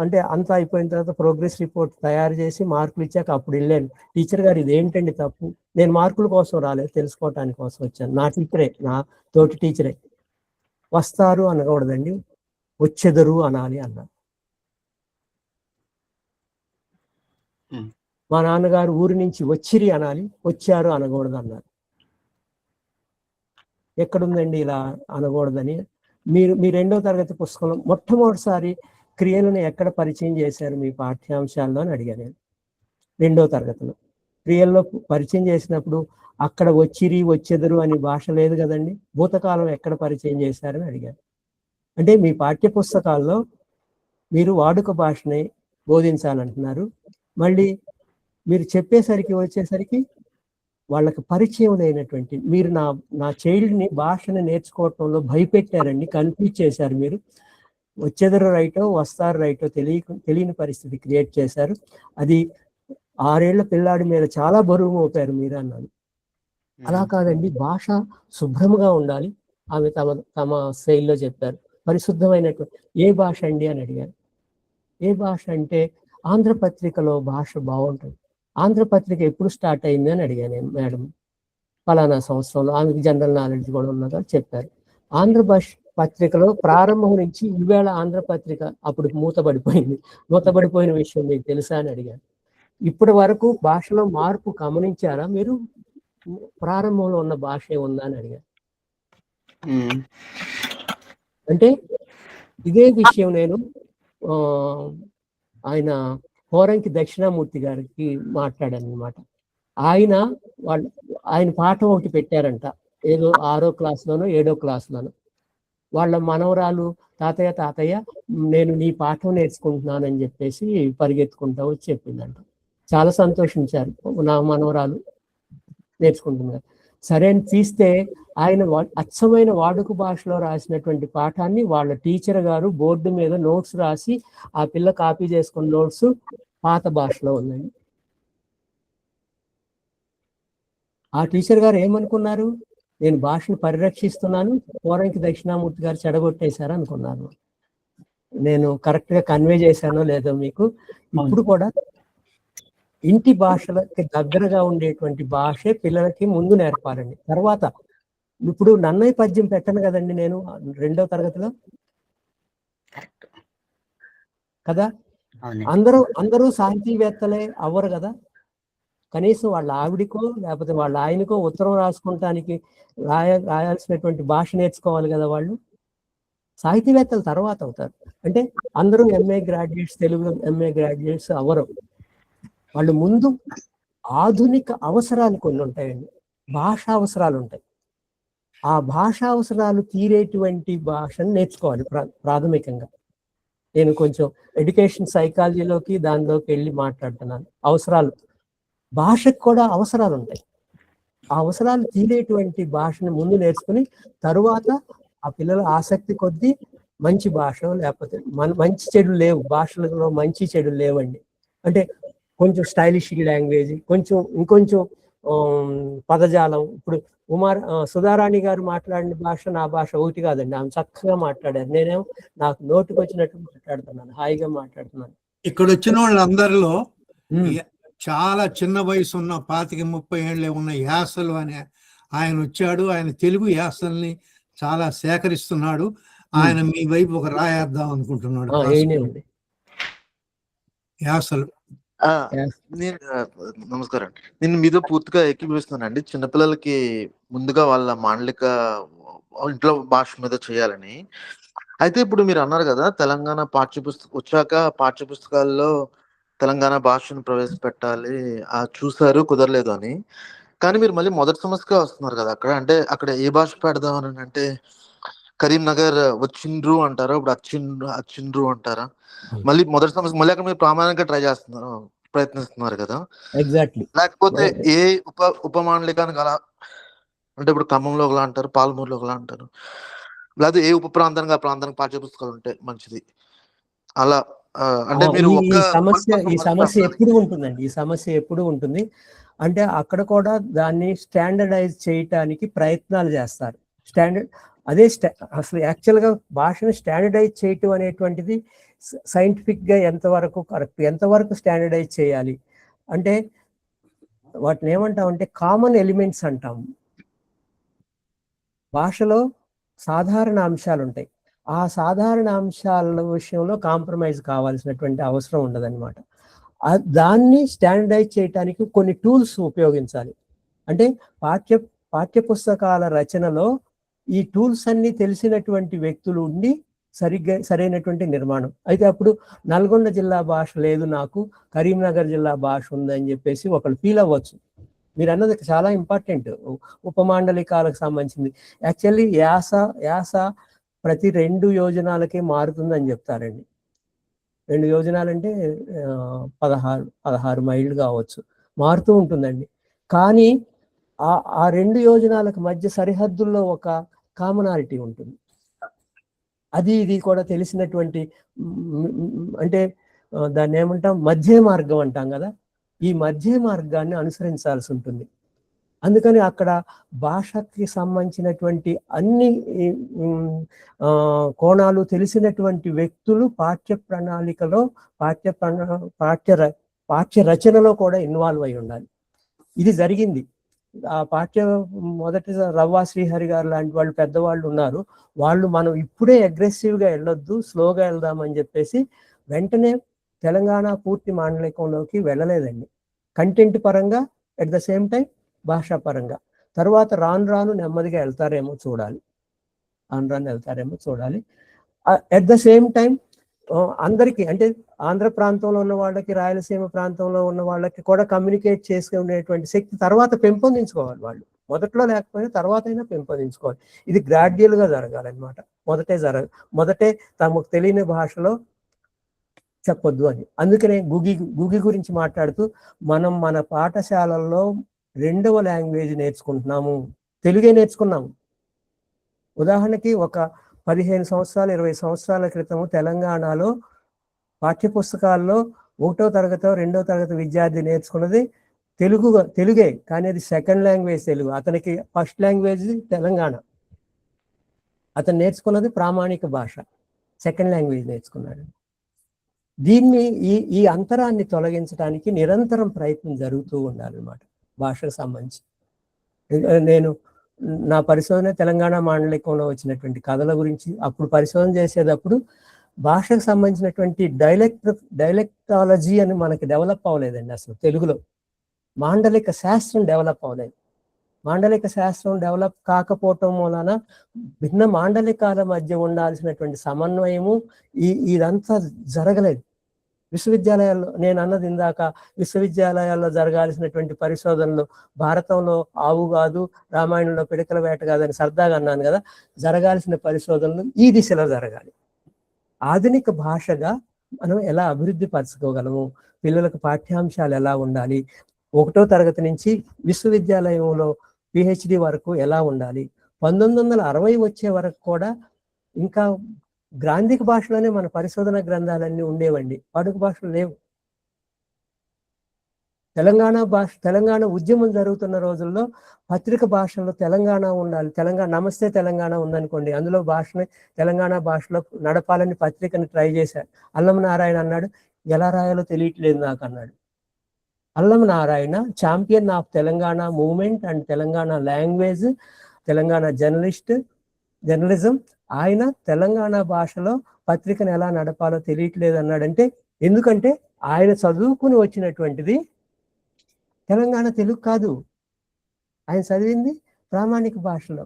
అంటే అంతా అయిపోయిన తర్వాత ప్రోగ్రెస్ రిపోర్ట్ తయారు చేసి మార్కులు ఇచ్చాక అప్పుడు వెళ్ళాను, టీచర్ గారు ఇదేంటండి తప్పు, నేను మార్కుల కోసం రాలేదు, తెలుసుకోవటానికి కోసం వచ్చాను. నా టీచరే, నా తోటి టీచరే. వస్తారు అనకూడదండి, వచ్చెదరు అనాలి అన్నారు. మా నాన్నగారు ఊరి నుంచి వచ్చిరి అనాలి, వచ్చారు అనకూడదు అన్నారు. ఎక్కడుందండి ఇలా అనకూడదని? మీ 2వ తరగతి పుస్తకంలో మొట్టమొదటిసారి క్రియలను ఎక్కడ పరిచయం చేశారు మీ పాఠ్యాంశాల్లో అని అడిగాను నేను. 2వ తరగతిలో క్రియల్లో పరిచయం చేసినప్పుడు అక్కడ వచ్చిరి వచ్చెదరు అని భాష లేదు కదండి, భూతకాలం ఎక్కడ పరిచయం చేశారని అడిగాను. అంటే మీ పాఠ్య పుస్తకాల్లో మీరు వాడుక భాషని బోధించాలంటున్నారు, మళ్ళీ మీరు వచ్చేసరికి వాళ్ళకి పరిచయం లేనటువంటి మీరు నా చైల్డ్ని భాషను నేర్చుకోవటంలో భయపెట్టారండి, కన్ఫ్యూజ్ చేశారు. మీరు వచ్చేదరు రైటో వస్తారు రైటో తెలియని పరిస్థితి క్రియేట్ చేశారు. అది 6 ఏళ్ల పిల్లాడి మీద చాలా బరువు మోపారు మీరు అన్నాను. అలా కాదండి, భాష శుభ్రంగా ఉండాలి, ఆమె తమ శైలిలో చెప్పారు. పరిశుద్ధమైనటువంటి ఏ భాష అండి అని అడిగాను. ఏ భాష అంటే ఆంధ్రపత్రికలో భాష బాగుంటుంది. ఆంధ్రపత్రిక ఎప్పుడు స్టార్ట్ అయింది అని అడిగాను నేను. మేడం ఫలానా సంవత్సరంలో, ఆమెకు జనరల్ నాలెడ్జ్ కూడా ఉన్నదా చెప్పారు. ఆంధ్రభాష పత్రికలో ప్రారంభం నుంచి ఈవేళ ఆంధ్రపత్రిక అప్పుడు మూతబడిపోయిన విషయం మీకు తెలుసా అని అడిగాను. ఇప్పటి వరకు భాషలో మార్పు గమనించారా మీరు? ప్రారంభంలో ఉన్న భాష ఉందా అని అడిగాను. అంటే ఇదే విషయం నేను ఆయన పోరంకి దక్షిణామూర్తి గారికి మాట్లాడాను అనమాట. ఆయన పాఠం ఒకటి పెట్టారంట, ఏదో 6వ క్లాస్లోనో 7వ క్లాస్లోనో. వాళ్ళ మనవరాలు తాతయ్య నేను నీ పాఠం నేర్చుకుంటున్నానని చెప్పేసి పరిగెత్తుకుంటా వచ్చి చెప్పిందంట. చాలా సంతోషించారు, నా మనవరాలు నేర్చుకుంటున్నారు. సరే అని తీస్తే ఆయన అచ్చమైన వాడుక భాషలో రాసినటువంటి పాఠాన్ని వాళ్ళ టీచర్ గారు బోర్డు మీద నోట్స్ రాసి ఆ పిల్ల కాపీ చేసుకున్న నోట్స్ పాత భాషలో ఉందండి. ఆ టీచర్ గారు ఏమనుకున్నారు? నేను భాషను పరిరక్షిస్తున్నాను, పోరంకి దక్షిణామూర్తి గారు చెడగొట్టేశారు అనుకున్నారు. నేను కరెక్ట్ గా కన్వే చేశానో లేదో మీకు. ఇప్పుడు కూడా ఇంటి భాషలకి దగ్గరగా ఉండేటువంటి భాషే పిల్లలకి ముందు నేర్పాలండి. తర్వాత ఇప్పుడు నన్నయ్య పద్యం పెట్టను కదండి నేను 2వ తరగతిలో కదా. అందరూ సాహితీవేత్తలే అవ్వరు కదా. కనీసం వాళ్ళ ఆవిడికో లేకపోతే వాళ్ళ ఆయనకో ఉత్తరం రాసుకుంటానికి రాయాల్సినటువంటి భాష నేర్చుకోవాలి కదా. వాళ్ళు సాహితీవేత్తలు తర్వాత అవుతారు. అంటే అందరూ MA graduates, Telugu MA graduates అవ్వరు. వాళ్ళు ముందు ఆధునిక అవసరాలు కొన్ని ఉంటాయండి, భాషా అవసరాలు ఉంటాయి. ఆ భాషా అవసరాలు తీరేటువంటి భాషను నేర్చుకోవాలి ప్రాథమికంగా. నేను కొంచెం ఎడ్యుకేషన్ సైకాలజీలోకి దానిలోకి వెళ్ళి మాట్లాడుతున్నాను. అవసరాలు, భాషకు కూడా అవసరాలు ఉంటాయి. ఆ అవసరాలు తీరేటువంటి భాషను ముందు నేర్చుకుని తరువాత ఆ పిల్లల ఆసక్తి కొద్దీ మంచి భాష, లేకపోతే మంచి చెడు లేవు, భాషలలో మంచి చెడు లేవండి. అంటే కొంచెం స్టైలిష్ లాంగ్వేజ్, ఇంకొంచెం పదజాలం. ఇప్పుడు సుధారాణి గారు మాట్లాడిన భాష నా భాష ఒకటి కాదండి. ఆమె చక్కగా మాట్లాడారు, నేనేమో నాకు నోటికి వచ్చినట్టు మాట్లాడుతున్నాను, హాయిగా మాట్లాడుతున్నాను. ఇక్కడ వచ్చిన వాళ్ళందరిలో చాలా చిన్న వయసు ఉన్న 25-30 ఏళ్ళే ఉన్న యాసలు అనే ఆయన వచ్చాడు. ఆయన తెలుగు యాసల్ని చాలా సేకరిస్తున్నాడు. ఆయన మీ వైపు ఒక రాయేద్దాం అనుకుంటున్నాడు. యాసలు నమస్కారం. నేను మీతో పూర్తిగా ఏకీభవిస్తున్నానండి. చిన్నపిల్లలకి ముందుగా వాళ్ళ మాండలిక ఇంట్లో భాష మీద చేయాలని. అయితే ఇప్పుడు మీరు అన్నారు కదా, తెలంగాణ పాఠ్యపుస్తకాల్లో తెలంగాణ భాషను ప్రవేశపెట్టాలి, చూసారు కుదరలేదు అని. కానీ మీరు మళ్ళీ మొదటి సమస్యగా వస్తున్నారు కదా అక్కడ. అంటే అక్కడ ఏ భాష పెడదాం అని అంటే కరీంనగర్ వచ్చిండ్రు అంటారా, ఇప్పుడు అచ్చిండ్రు అంటారా? మళ్ళీ మొదటి సమస్య మళ్ళీ అక్కడ మీరు ప్రామాణికంగా ప్రయత్నిస్తున్నారు కదా. ఎగ్జాక్ట్లీ. లేకపోతే ఏ ఉపమాండలికానికి అలా, అంటే ఇప్పుడు ఖమ్మంలో ఒకలా అంటారు, పాలమూరులో ఒకలా అంటారు, లేదా ఏ ఉప ప్రాంతానికి ఆ ప్రాంతానికి పాఠ్యపుస్తకాలు ఉంటే మంచిది అలా. అంటే మీరు ఈ సమస్య ఎప్పుడు ఉంటుందండి, ఈ సమస్య ఎప్పుడు ఉంటుంది అంటే అక్కడ కూడా దాన్ని స్టాండర్డైజ్ చేయటానికి ప్రయత్నాలు చేస్తారు. అసలు యాక్చువల్గా భాషను స్టాండర్డైజ్ చేయటం అనేటువంటిది సైంటిఫిక్ గా ఎంతవరకు కరెక్ట్, ఎంతవరకు స్టాండర్డైజ్ చేయాలి అంటే వాటిని ఏమంటామంటే కామన్ ఎలిమెంట్స్ అంటాము. భాషలో సాధారణ అంశాలు ఉంటాయి, ఆ సాధారణ అంశాల విషయంలో కాంప్రమైజ్ కావాల్సినటువంటి అవసరం ఉండదన్నమాట. దాన్ని స్టాండర్డైజ్ చేయడానికి కొన్ని టూల్స్ ఉపయోగించాలి. అంటే పాఠ్యపుస్తకాల రచనలో ఈ టూల్స్ అన్ని తెలిసినటువంటి వ్యక్తులు ఉండి సరైనటువంటి నిర్మాణం. అయితే అప్పుడు నల్గొండ జిల్లా భాష లేదు, నాకు కరీంనగర్ జిల్లా భాష ఉందని చెప్పేసి ఒకళ్ళు ఫీల్ అవ్వచ్చు. మీరు అన్నది చాలా ఇంపార్టెంట్, ఉపమాండలికాలకు సంబంధించింది. యాక్చువల్లీ యాస ప్రతి 2 యోజనాలకే మారుతుందని చెప్తారండి. 2 యోజనాలంటే 16 మైళ్ళు కావచ్చు, మారుతూ ఉంటుందండి. కానీ ఆ 2 యోజనాలకు మధ్య సరిహద్దుల్లో ఒక కామనాలిటీ ఉంటుంది. ఇది కూడా తెలిసినటువంటి, అంటే దాన్ని ఏమంటాం, మధ్య మార్గం అంటాం కదా. ఈ మధ్య మార్గాన్ని అనుసరించాల్సి ఉంటుంది. అందుకని అక్కడ భాషకి సంబంధించినటువంటి అన్ని కోణాలు తెలిసినటువంటి వ్యక్తులు పాఠ్య ప్రణాళికలో పాఠ్య రచనలో కూడా ఇన్వాల్వ్ అయి ఉండాలి. ఇది జరిగింది. ఆ మొదటి రవ్వా శ్రీహరి గారు లాంటి వాళ్ళు పెద్దవాళ్ళు ఉన్నారు. వాళ్ళు మనం ఇప్పుడే అగ్రెసివ్గా వెళ్ళొద్దు, స్లోగా వెళ్దామని చెప్పేసి వెంటనే తెలంగాణ పూర్తి మాండలికంలోకి వెళ్ళలేదండి. కంటెంట్ పరంగా, అట్ ద సేమ్ టైం భాషా పరంగా. తర్వాత రాను రాను నెమ్మదిగా వెళ్తారేమో చూడాలి. అట్ ద సేమ్ టైం అందరికీ, అంటే ఆంధ్ర ప్రాంతంలో ఉన్న వాళ్ళకి, రాయలసీమ ప్రాంతంలో ఉన్న వాళ్ళకి కూడా కమ్యూనికేట్ చేసుకునేటువంటి శక్తి తర్వాత పెంపొందించుకోవాలి. వాళ్ళు మొదట్లో లేకపోయినా తర్వాత అయినా పెంపొందించుకోవాలి. ఇది గ్రాడ్యువల్గా జరగాలన్నమాట. మొదటే తమకు తెలియని భాషలో చెప్పొద్దు అని. అందుకనే గుగి గురించి మాట్లాడుతూ మనం మన పాఠశాలల్లో 2వ లాంగ్వేజ్ నేర్చుకుంటున్నాము, తెలుగే నేర్చుకున్నాము. ఉదాహరణకి ఒక 15 సంవత్సరాలు 20 సంవత్సరాల క్రితము తెలంగాణలో పాఠ్యపుస్తకాల్లో 1వ తరగతి 2వ తరగతి విద్యార్థి నేర్చుకున్నది తెలుగే, కానీ అది సెకండ్ లాంగ్వేజ్ తెలుగు. అతనికి ఫస్ట్ లాంగ్వేజ్ తెలంగాణ. అతను నేర్చుకున్నది ప్రామాణిక భాష, సెకండ్ లాంగ్వేజ్ నేర్చుకున్నాడు. దీన్ని ఈ అంతరాన్ని తొలగించడానికి నిరంతరం ప్రయత్నం జరుగుతూ ఉండాలన్నమాట భాషకు సంబంధించి. నేను నా పరిశోధన తెలంగాణ మాండలికంలో వచ్చినటువంటి కథల గురించి అప్పుడు పరిశోధన చేసేటప్పుడు భాషకు సంబంధించినటువంటి డైలెక్టాలజీ అని మనకి డెవలప్ అవ్వలేదండి. అసలు తెలుగులో మాండలిక శాస్త్రం డెవలప్ అవ్వలేదు. మాండలిక శాస్త్రం డెవలప్ కాకపోవటం వలన భిన్న మాండలికాల మధ్య ఉండాల్సినటువంటి సమన్వయము ఇదంతా జరగలేదు. విశ్వవిద్యాలయాల్లో, నేను అన్నది ఇందాక, విశ్వవిద్యాలయాల్లో జరగాల్సినటువంటి పరిశోధనలు భారతంలో ఆవు కాదు, రామాయణంలో పిడకల వేట కాదని సరదాగా అన్నాను కదా, జరగాల్సిన పరిశోధనలు ఈ దిశలో జరగాలి. ఆధునిక భాషగా మనం ఎలా అభివృద్ధి పరచుకోగలము, పిల్లలకు పాఠ్యాంశాలు ఎలా ఉండాలి, 1వ తరగతి నుంచి విశ్వవిద్యాలయంలో పిహెచ్డి వరకు ఎలా ఉండాలి, 1960 వచ్చే వరకు కూడా ఇంకా గ్రాంధిక భాషలోనే మన పరిశోధన గ్రంథాలన్నీ ఉండేవండి, వాడుక భాషలు లేవు. తెలంగాణ ఉద్యమం జరుగుతున్న రోజుల్లో పత్రిక భాషలో తెలంగాణ ఉండాలి, నమస్తే తెలంగాణ ఉందనుకోండి, అందులో భాషని తెలంగాణ భాషలో నడపాలని పత్రికని ట్రై చేశారు. అల్లం నారాయణ అన్నాడు, ఎలా రాయాలో తెలియట్లేదు నాకు అన్నాడు. అల్లం Narayana champion of Telangana movement and Telangana language, Telangana journalism. ఆయన తెలంగాణ భాషలో పత్రికను ఎలా నడపాలో తెలియట్లేదు అన్నాడంటే, ఎందుకంటే ఆయన చదువుకుని వచ్చినటువంటిది తెలంగాణ తెలుగు కాదు, ఆయన చదివింది ప్రామాణిక భాషలో.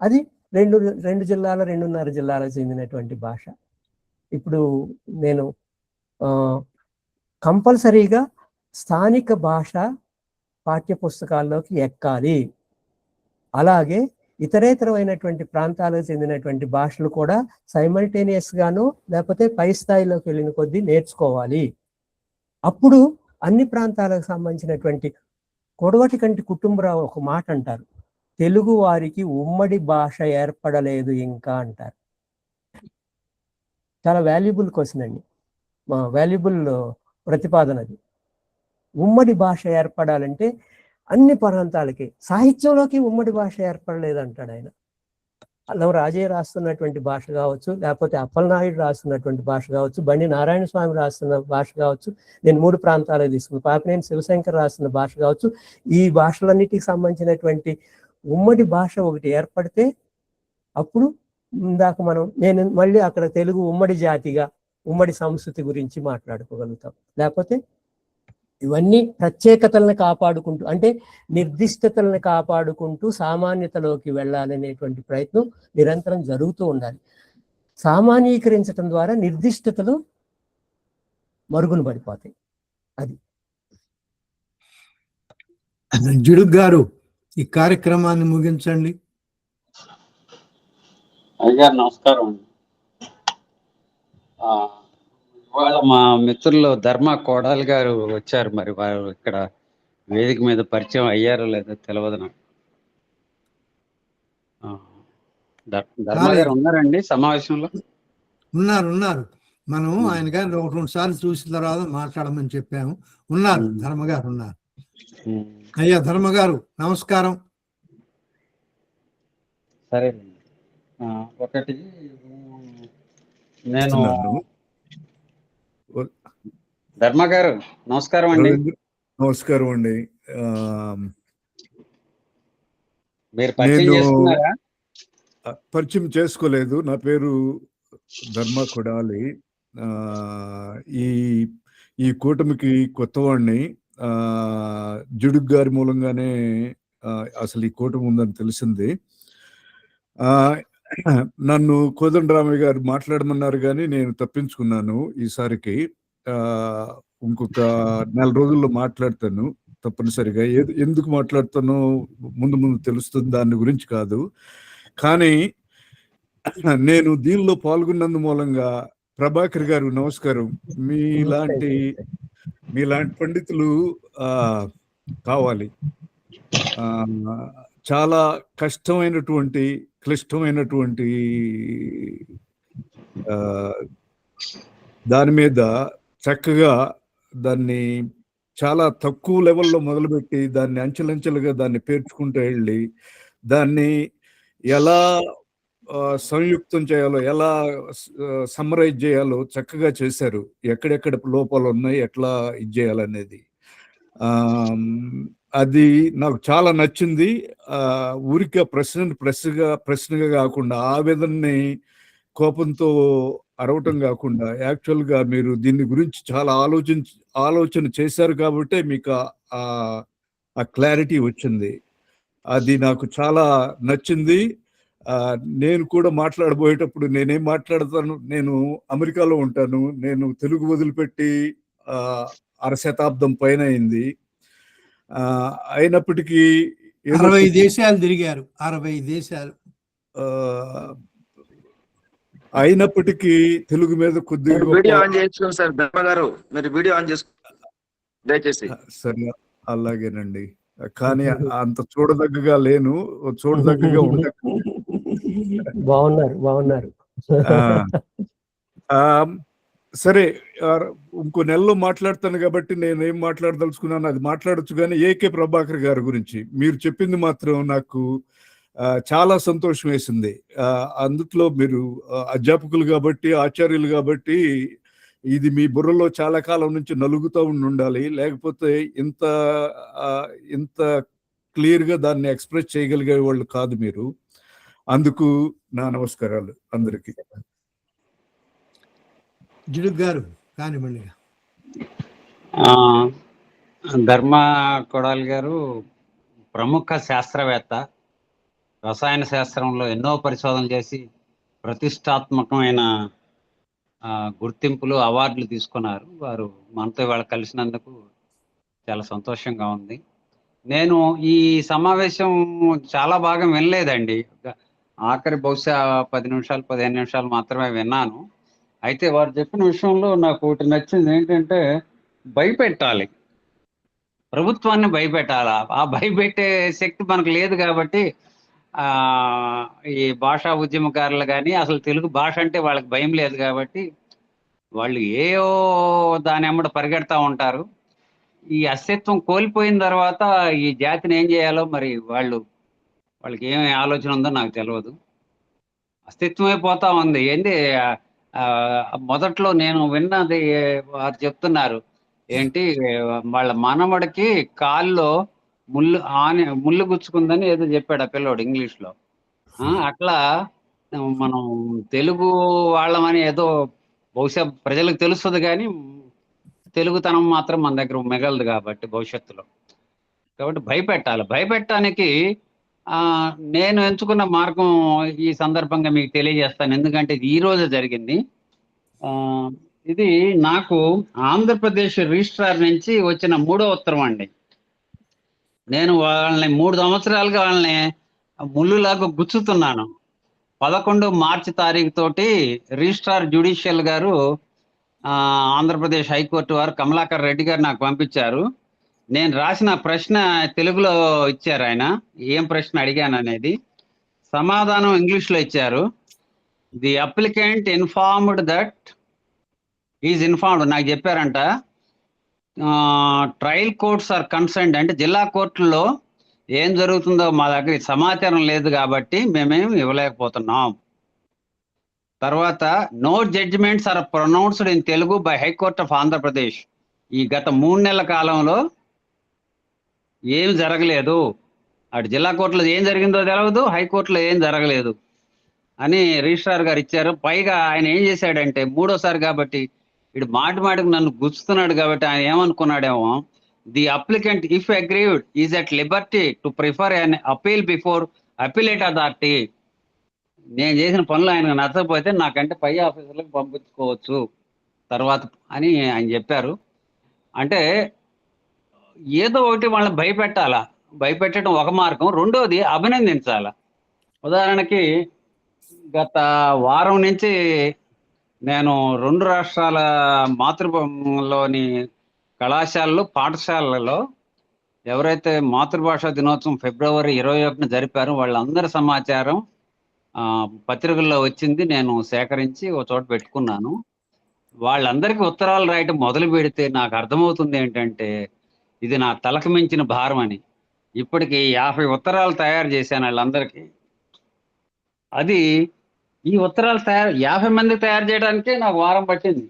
అది 2 జిల్లాల 2.5 జిల్లాలకు చెందినటువంటి భాష. ఇప్పుడు నేను కంపల్సరీగా స్థానిక భాష పాఠ్యపుస్తకాల్లోకి ఎక్కాలి. అలాగే ఇతరేతరమైనటువంటి ప్రాంతాలకు చెందినటువంటి భాషలు కూడా సైమల్టేనియస్ గాను లేకపోతే పై స్థాయిలోకి వెళ్ళిన కొద్దీ నేర్చుకోవాలి. అప్పుడు అన్ని ప్రాంతాలకు సంబంధించినటువంటి కొడవటి కంటి కుటుంబరావు ఒక మాట అంటారు, తెలుగు వారికి ఉమ్మడి భాష ఏర్పడలేదు ఇంకా అంటారు. చాలా వాల్యుబుల్ క్వశ్చన్ అండి, వాల్యుబుల్ ప్రతిపాదనది. ఉమ్మడి భాష ఏర్పడాలంటే అన్ని ప్రాంతాలకి, సాహిత్యంలోకి ఉమ్మడి భాష ఏర్పడలేదు అంటాడు ఆయన. అల్లం రాజయ్య రాస్తున్నటువంటి భాష కావచ్చు, లేకపోతే అప్పలనాయుడు రాస్తున్నటువంటి భాష కావచ్చు, బండి నారాయణ స్వామి రాస్తున్న భాష కావచ్చు, నేను 3 ప్రాంతాలకు తీసుకున్నాను, పాపినేని శివశంకర్ రాస్తున్న భాష కావచ్చు, ఈ భాషలన్నిటికి సంబంధించినటువంటి ఉమ్మడి భాష ఒకటి ఏర్పడితే అప్పుడు ఇందాక నేను మళ్ళీ అక్కడ తెలుగు ఉమ్మడి జాతిగా, ఉమ్మడి సంస్కృతి గురించి మాట్లాడుకోగలుగుతాం. లేకపోతే ఇవన్నీ ప్రత్యేకతలను కాపాడుకుంటూ, అంటే నిర్దిష్టతలను కాపాడుకుంటూ సామాన్యతలోకి వెళ్ళాలనేటువంటి ప్రయత్నం నిరంతరం జరుగుతూ ఉండాలి. సామాన్యీకరించడం ద్వారా నిర్దిష్టతలు మరుగున పడిపోతాయి. అది జిడుగ్ గారు ఈ కార్యక్రమాన్ని ముగించండి. అయ్యగారు నమస్కారం అండి. ఇవాళ మా మిత్రులు ధర్మ కోడాలి గారు వచ్చారు, మరి వారు ఇక్కడ వేదిక మీద పరిచయం అయ్యారో లేదో తెలియదు నాకు. ధర్మ గారు ఉన్నారండి సమావేశంలో? ఉన్నారు. మనం ఆయన గారిని 1-2 సార్లు చూసిన తర్వాత మాట్లాడమని చెప్పాము. ఉన్నారు, ధర్మ గారు ఉన్నారు. అయ్యా ధర్మ గారు నమస్కారం. సరే, ఒకటి నేను ధర్మ గారు నమస్కారం అండి. నమస్కారం అండి. మీరు పరిచయం చేసుకున్నారా? పరిచయం చేసుకోలేదు. నా పేరు ధర్మ కొడాలి. ఈ కూటమికి కొత్తవాడిని. జుడుగ్ గారి మూలంగానే అసలు ఈ కూటమి ఉందని తెలిసింది. నన్ను కోదండరామయ్య గారు మాట్లాడమన్నారు కానీ నేను తప్పించుకున్నాను ఈసారికి. ఇంకొక 4 రోజుల్లో మాట్లాడతాను తప్పనిసరిగా. ఎందుకు మాట్లాడతానో ముందు తెలుస్తుంది, దాని గురించి కాదు. కానీ నేను దీనిలో పాల్గొన్నందు మూలంగా ప్రభాకర్ గారు నమస్కారం. మీలాంటి పండితులు కావాలి. చాలా కష్టమైనటువంటి క్లిష్టమైనటువంటి దాని మీద చక్కగా దాన్ని చాలా తక్కువ లెవెల్లో మొదలుపెట్టి దాన్ని అంచెలంచెలుగా దాన్ని పేర్చుకుంటూ వెళ్ళి దాన్ని ఎలా సంయుక్తం చేయాలో, ఎలా సమ్మరైజ్ చేయాలో చక్కగా చేశారు. ఎక్కడెక్కడ లోపాలు ఉన్నాయి, ఎట్లా ఇది చేయాలనేది అది నాకు చాలా నచ్చింది. ఊరికే ప్రశ్నగా కాకుండా ఆవేదనని కోపంతో అరవటం కాకుండా యాక్చువల్గా మీరు దీని గురించి చాలా ఆలోచన చేశారు కాబట్టి మీకు ఆ క్లారిటీ వచ్చింది. అది నాకు చాలా నచ్చింది. నేను కూడా మాట్లాడబోయేటప్పుడు నేనేం మాట్లాడతాను, నేను అమెరికాలో ఉంటాను. నేను తెలుగు వదిలిపెట్టి 1/2 శతాబ్దం పైన అయింది. అయినప్పటికీ 60 దేశాలు తిరిగారు. 60 దేశాలు. అయినప్పటికీ తెలుగు మీద కొద్దిగా సరే, అలాగేనండి. కానీ అంత చూడదగ్గగా లేను, చూడదగ్గగా ఉండక. బాగున్నారు. సరే, ఇంకో నెలలో మాట్లాడతాను కాబట్టి నేనేం మాట్లాడదలుచుకున్నాను అది మాట్లాడొచ్చు. కానీ ఏకే ప్రభాకర్ గారి గురించి మీరు చెప్పింది మాత్రం నాకు చాలా సంతోషం వేసింది. అందుట్లో మీరు అధ్యాపకులు కాబట్టి, ఆచార్యులు కాబట్టి ఇది మీ బుర్రలో చాలా కాలం నుంచి నలుగుతూ ఉండాలి. లేకపోతే ఇంత క్లియర్గా దాన్ని ఎక్స్ప్రెస్ చేయగలిగే వాళ్ళు కాదు మీరు. అందుకు నా నమస్కారాలు అందరికీ. జుడుగ్ గారు కానివ్వండి. ధర్మ కొడాలి గారు ప్రముఖ శాస్త్రవేత్త, రసాయన శాస్త్రంలో ఎన్నో పరిశోధనలు చేసి ప్రతిష్టాత్మకమైన గుర్తింపులు, అవార్డులు తీసుకున్నారు. వారు మనతో ఇవాళ కలిసినందుకు చాలా సంతోషంగా ఉంది. నేను ఈ సమావేశం చాలా బాగా వినలేదండి. ఆఖరి బహుశా 10 నిమిషాలు 15 నిమిషాలు మాత్రమే విన్నాను. అయితే వారు చెప్పిన విషయంలో నాకు ఒకటి నచ్చింది ఏంటంటే, భయపెట్టాలి, ప్రభుత్వాన్ని భయపెట్టాలా. ఆ భయపెట్టే శక్తి మనకు లేదు కాబట్టి ఈ భాషా ఉద్యమకారులు కానీ అసలు తెలుగు భాష అంటే వాళ్ళకి భయం లేదు కాబట్టి వాళ్ళు ఏయో దాని ఎమ్మడ పరిగెడతా ఉంటారు. ఈ అస్తిత్వం కోల్పోయిన తర్వాత ఈ జాతిని ఏం చేయాలో మరి వాళ్ళకి ఏమి ఆలోచన ఉందో నాకు తెలియదు. అస్తిత్వమే పోతా ఉంది. ఏంది మొదట్లో నేను విన్నది వారు చెప్తున్నారు ఏంటి, వాళ్ళ మనవడికి కాల్లో ముళ్ళు గుచ్చుకుందని ఏదో చెప్పాడు ఆ పిల్లోడు ఇంగ్లీష్లో. అట్లా మనం తెలుగు వాళ్ళమని ఏదో బహుశా ప్రజలకు తెలుస్తుంది కానీ తెలుగుతనం మాత్రం మన దగ్గర మిగలదు కాబట్టి భవిష్యత్తులో. కాబట్టి భయపెట్టడానికి నేను ఎంచుకున్న మార్గం ఈ సందర్భంగా మీకు తెలియజేస్తాను. ఎందుకంటే ఇది ఈ రోజు జరిగింది. ఇది నాకు ఆంధ్రప్రదేశ్ రిజిస్ట్రార్ నుంచి వచ్చిన 3వ ఉత్తరం అండి. నేను వాళ్ళని 3 సంవత్సరాలుగా వాళ్ళని ముళ్ళులాగా గుచ్చుతున్నాను. 11 మార్చి తారీఖు తోటి రిజిస్ట్రార్ జ్యుడిషియల్ గారు ఆంధ్రప్రదేశ్ హైకోర్టు వారు కమలాకర్ రెడ్డి గారు నాకు పంపించారు. నేను రాసిన ప్రశ్న తెలుగులో ఇచ్చారు ఆయన, ఏం ప్రశ్న అడిగాను అనేది. సమాధానం ఇంగ్లీష్లో ఇచ్చారు. The applicant informed that is informed, నాకు చెప్పారంట, ట్రయల్ కోర్ట్స్ ఆర్ కన్సర్న్డ్, అంటే జిల్లా కోర్టుల్లో ఏం జరుగుతుందో మా దగ్గర సమాచారం లేదు కాబట్టి మేమేం ఇవ్వలేకపోతున్నాం. తర్వాత no judgements are pronounced in Telugu by high court of Andhra Pradesh. ఈ గత 3 నెలల కాలంలో ఏమి జరగలేదు. అటు జిల్లా కోర్టులో ఏం జరిగిందో తెలియదు, హైకోర్టులో ఏం జరగలేదు అని రిజిస్ట్రార్ గారు ఇచ్చారు. పైగా ఆయన ఏం చేశాడంటే, 3వ సారి కాబట్టి ఇటు మాటికి నన్ను గుచ్చుతున్నాడు కాబట్టి ఆయన ఏమనుకున్నాడేమో, the applicant if aggrieved is at liberty to prefer an appeal before appellate authority. నేను చేసిన పనులు ఆయనకు నచ్చకపోతే నాకంటే పై ఆఫీసర్లకు పంపించుకోవచ్చు తర్వాత అని ఆయన చెప్పారు. అంటే ఏదో ఒకటి వాళ్ళని భయపెట్టాలా. భయపెట్టడం ఒక మార్గం, రెండోది అభినందించాలా. ఉదాహరణకి గత వారం నుంచి నేను 2 రాష్ట్రాల మాతృభూమిలోని కళాశాలలు, పాఠశాలలలో ఎవరైతే మాతృభాషా దినోత్సవం ఫిబ్రవరి 21న జరిపారో వాళ్ళందరి సమాచారం పత్రికల్లో వచ్చింది. నేను సేకరించి ఒక చోట పెట్టుకున్నాను. వాళ్ళందరికీ ఉత్తరాలు రాయటం మొదలు పెడితే నాకు అర్థమవుతుంది ఏంటంటే, ఇది నా తలకు మించిన భారం అని. ఇప్పటికి 50 ఉత్తరాలు తయారు చేశాను వాళ్ళందరికీ. అది ఈ ఉత్తరాలు 50 మంది తయారు చేయడానికే నాకు వారం పట్టింది.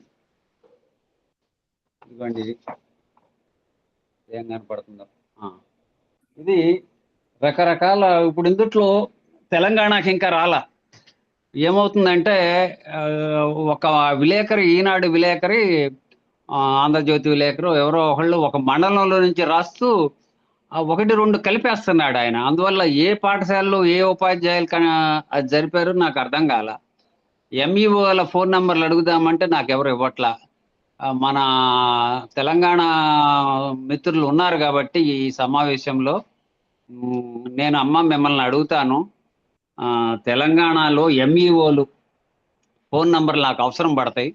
ఇదిగోండి, ఏం కనపడుతుందో ఇది రకరకాల. ఇప్పుడు ఇందుట్లో తెలంగాణకి ఇంకా రాలా. ఏమవుతుందంటే ఒక విలేకరి, ఈనాడు విలేకరి, ఆంధ్రజ్యోతి విలేకరు ఎవరో ఒకళ్ళు ఒక మండలంలో నుంచి రాస్తూ 1-2 కలిపేస్తున్నాడు ఆయన. అందువల్ల ఏ పాఠశాలలో ఏ ఉపాధ్యాయులు అది జరిపారు నాకు అర్థం కాల. ఎంఈఓల ఫోన్ నెంబర్లు అడుగుదామంటే నాకు ఎవరు ఇవ్వట్లా. మన తెలంగాణ మిత్రులు ఉన్నారు కాబట్టి ఈ సమావేశంలో నేను మిమ్మల్ని అడుగుతాను, తెలంగాణలో ఎంఈఓలు ఫోన్ నంబర్లు నాకు అవసరం పడతాయి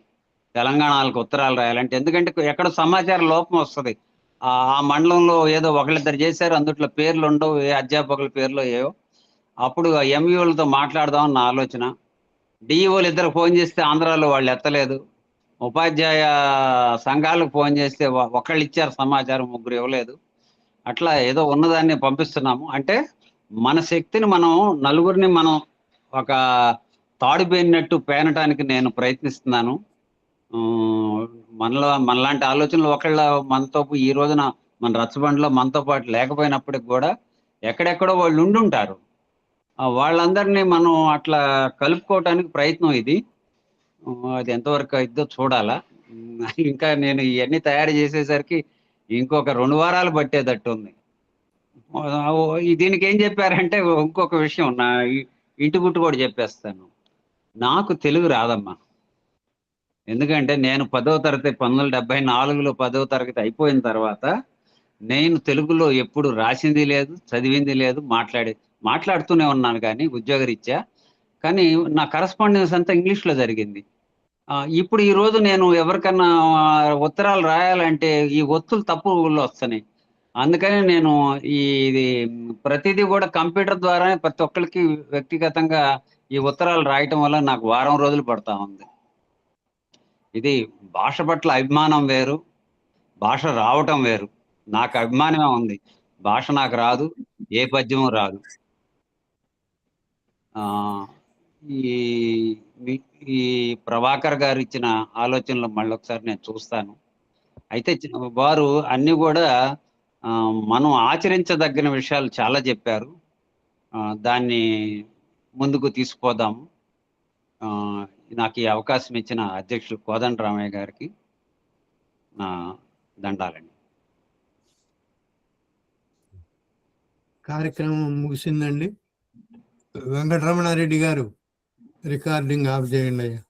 తెలంగాణకు ఉత్తరాలు రాయాలంటే. ఎందుకంటే ఎక్కడ సమాచార లోపం వస్తుంది. ఆ మండలంలో ఏదో ఒకళ్ళిద్దరు చేశారు, అందుట్లో పేర్లు ఉండవు, ఏ అధ్యాపకుల పేర్లు ఏవో. అప్పుడు ఎంఈఓలతో మాట్లాడదామని నా ఆలోచన. డిఈఓలు 2 ఫోన్ చేస్తే ఆంధ్రాలో వాళ్ళు ఎత్తలేదు. ఉపాధ్యాయ సంఘాలకు ఫోన్ చేస్తే ఒకళ్ళు ఇచ్చారు సమాచారం, 3 ఇవ్వలేదు. అట్లా ఏదో ఉన్నదాన్ని పంపిస్తున్నాము. అంటే మన శక్తిని మనం నలుగురిని మనం ఒక తాడు పేనినట్టు పేనటానికి నేను ప్రయత్నిస్తున్నాను. మనలాంటి ఆలోచనలు ఒకళ్ళ మనతో ఈ రోజున మన రచ్చబండలో మనతో పాటు లేకపోయినప్పటికి కూడా ఎక్కడెక్కడో వాళ్ళు ఉండుంటారు. వాళ్ళందరినీ మనం అట్లా కలుపుకోవటానికి ప్రయత్నం ఇది. అది ఎంతవరకు అయిద్దో చూడాలా. ఇంకా నేను ఇవన్నీ తయారు చేసేసరికి ఇంకొక 2 వారాలు పట్టేటట్టు ఉంది. దీనికి ఏం చెప్పారంటే ఇంకొక విషయం, నా ఇంటి గుట్టు కూడా చెప్పేస్తాను. నాకు తెలుగు రాదమ్మా. ఎందుకంటే నేను 10వ తరగతి 1974లో 10వ తరగతి అయిపోయిన తర్వాత నేను తెలుగులో ఎప్పుడు రాసింది లేదు, చదివింది లేదు, మాట్లాడుతూనే ఉన్నాను కానీ ఉద్యోగరీత్యా. కానీ నా కరస్పాండెన్స్ అంతా ఇంగ్లీష్లో జరిగింది. ఇప్పుడు ఈ రోజు నేను ఎవరికన్నా ఉత్తరాలు రాయాలంటే ఈ ఒత్తులు తప్పులు వస్తున్నాయి. అందుకని నేను ఇది ప్రతిదీ కూడా కంప్యూటర్ ద్వారానే ప్రతి ఒక్కరికి వ్యక్తిగతంగా ఈ ఉత్తరాలు రాయటం వల్ల నాకు వారం రోజులు పడతా ఉంది. ఇది భాష పట్ల అభిమానం వేరు, భాష రావటం వేరు. నాకు అభిమానమే ఉంది, భాష నాకు రాదు, ఏ పద్యము రాదు. ఈ ప్రభాకర్ గారు ఇచ్చిన ఆలోచనలు మళ్ళీ ఒకసారి నేను చూస్తాను. అయితే వారు అన్ని కూడా మనం ఆచరించదగిన విషయాలు చాలా చెప్పారు. దాన్ని ముందుకు తీసుకుపోదాము. నాకు ఈ అవకాశం ఇచ్చిన అధ్యక్షులు కోదండరామయ్య గారికి నా దండాలండి. కార్యక్రమం ముగిసిందండి. వెంకటరమణారెడ్డి గారు రికార్డింగ్ ఆఫ్ చేయండి అయ్యా.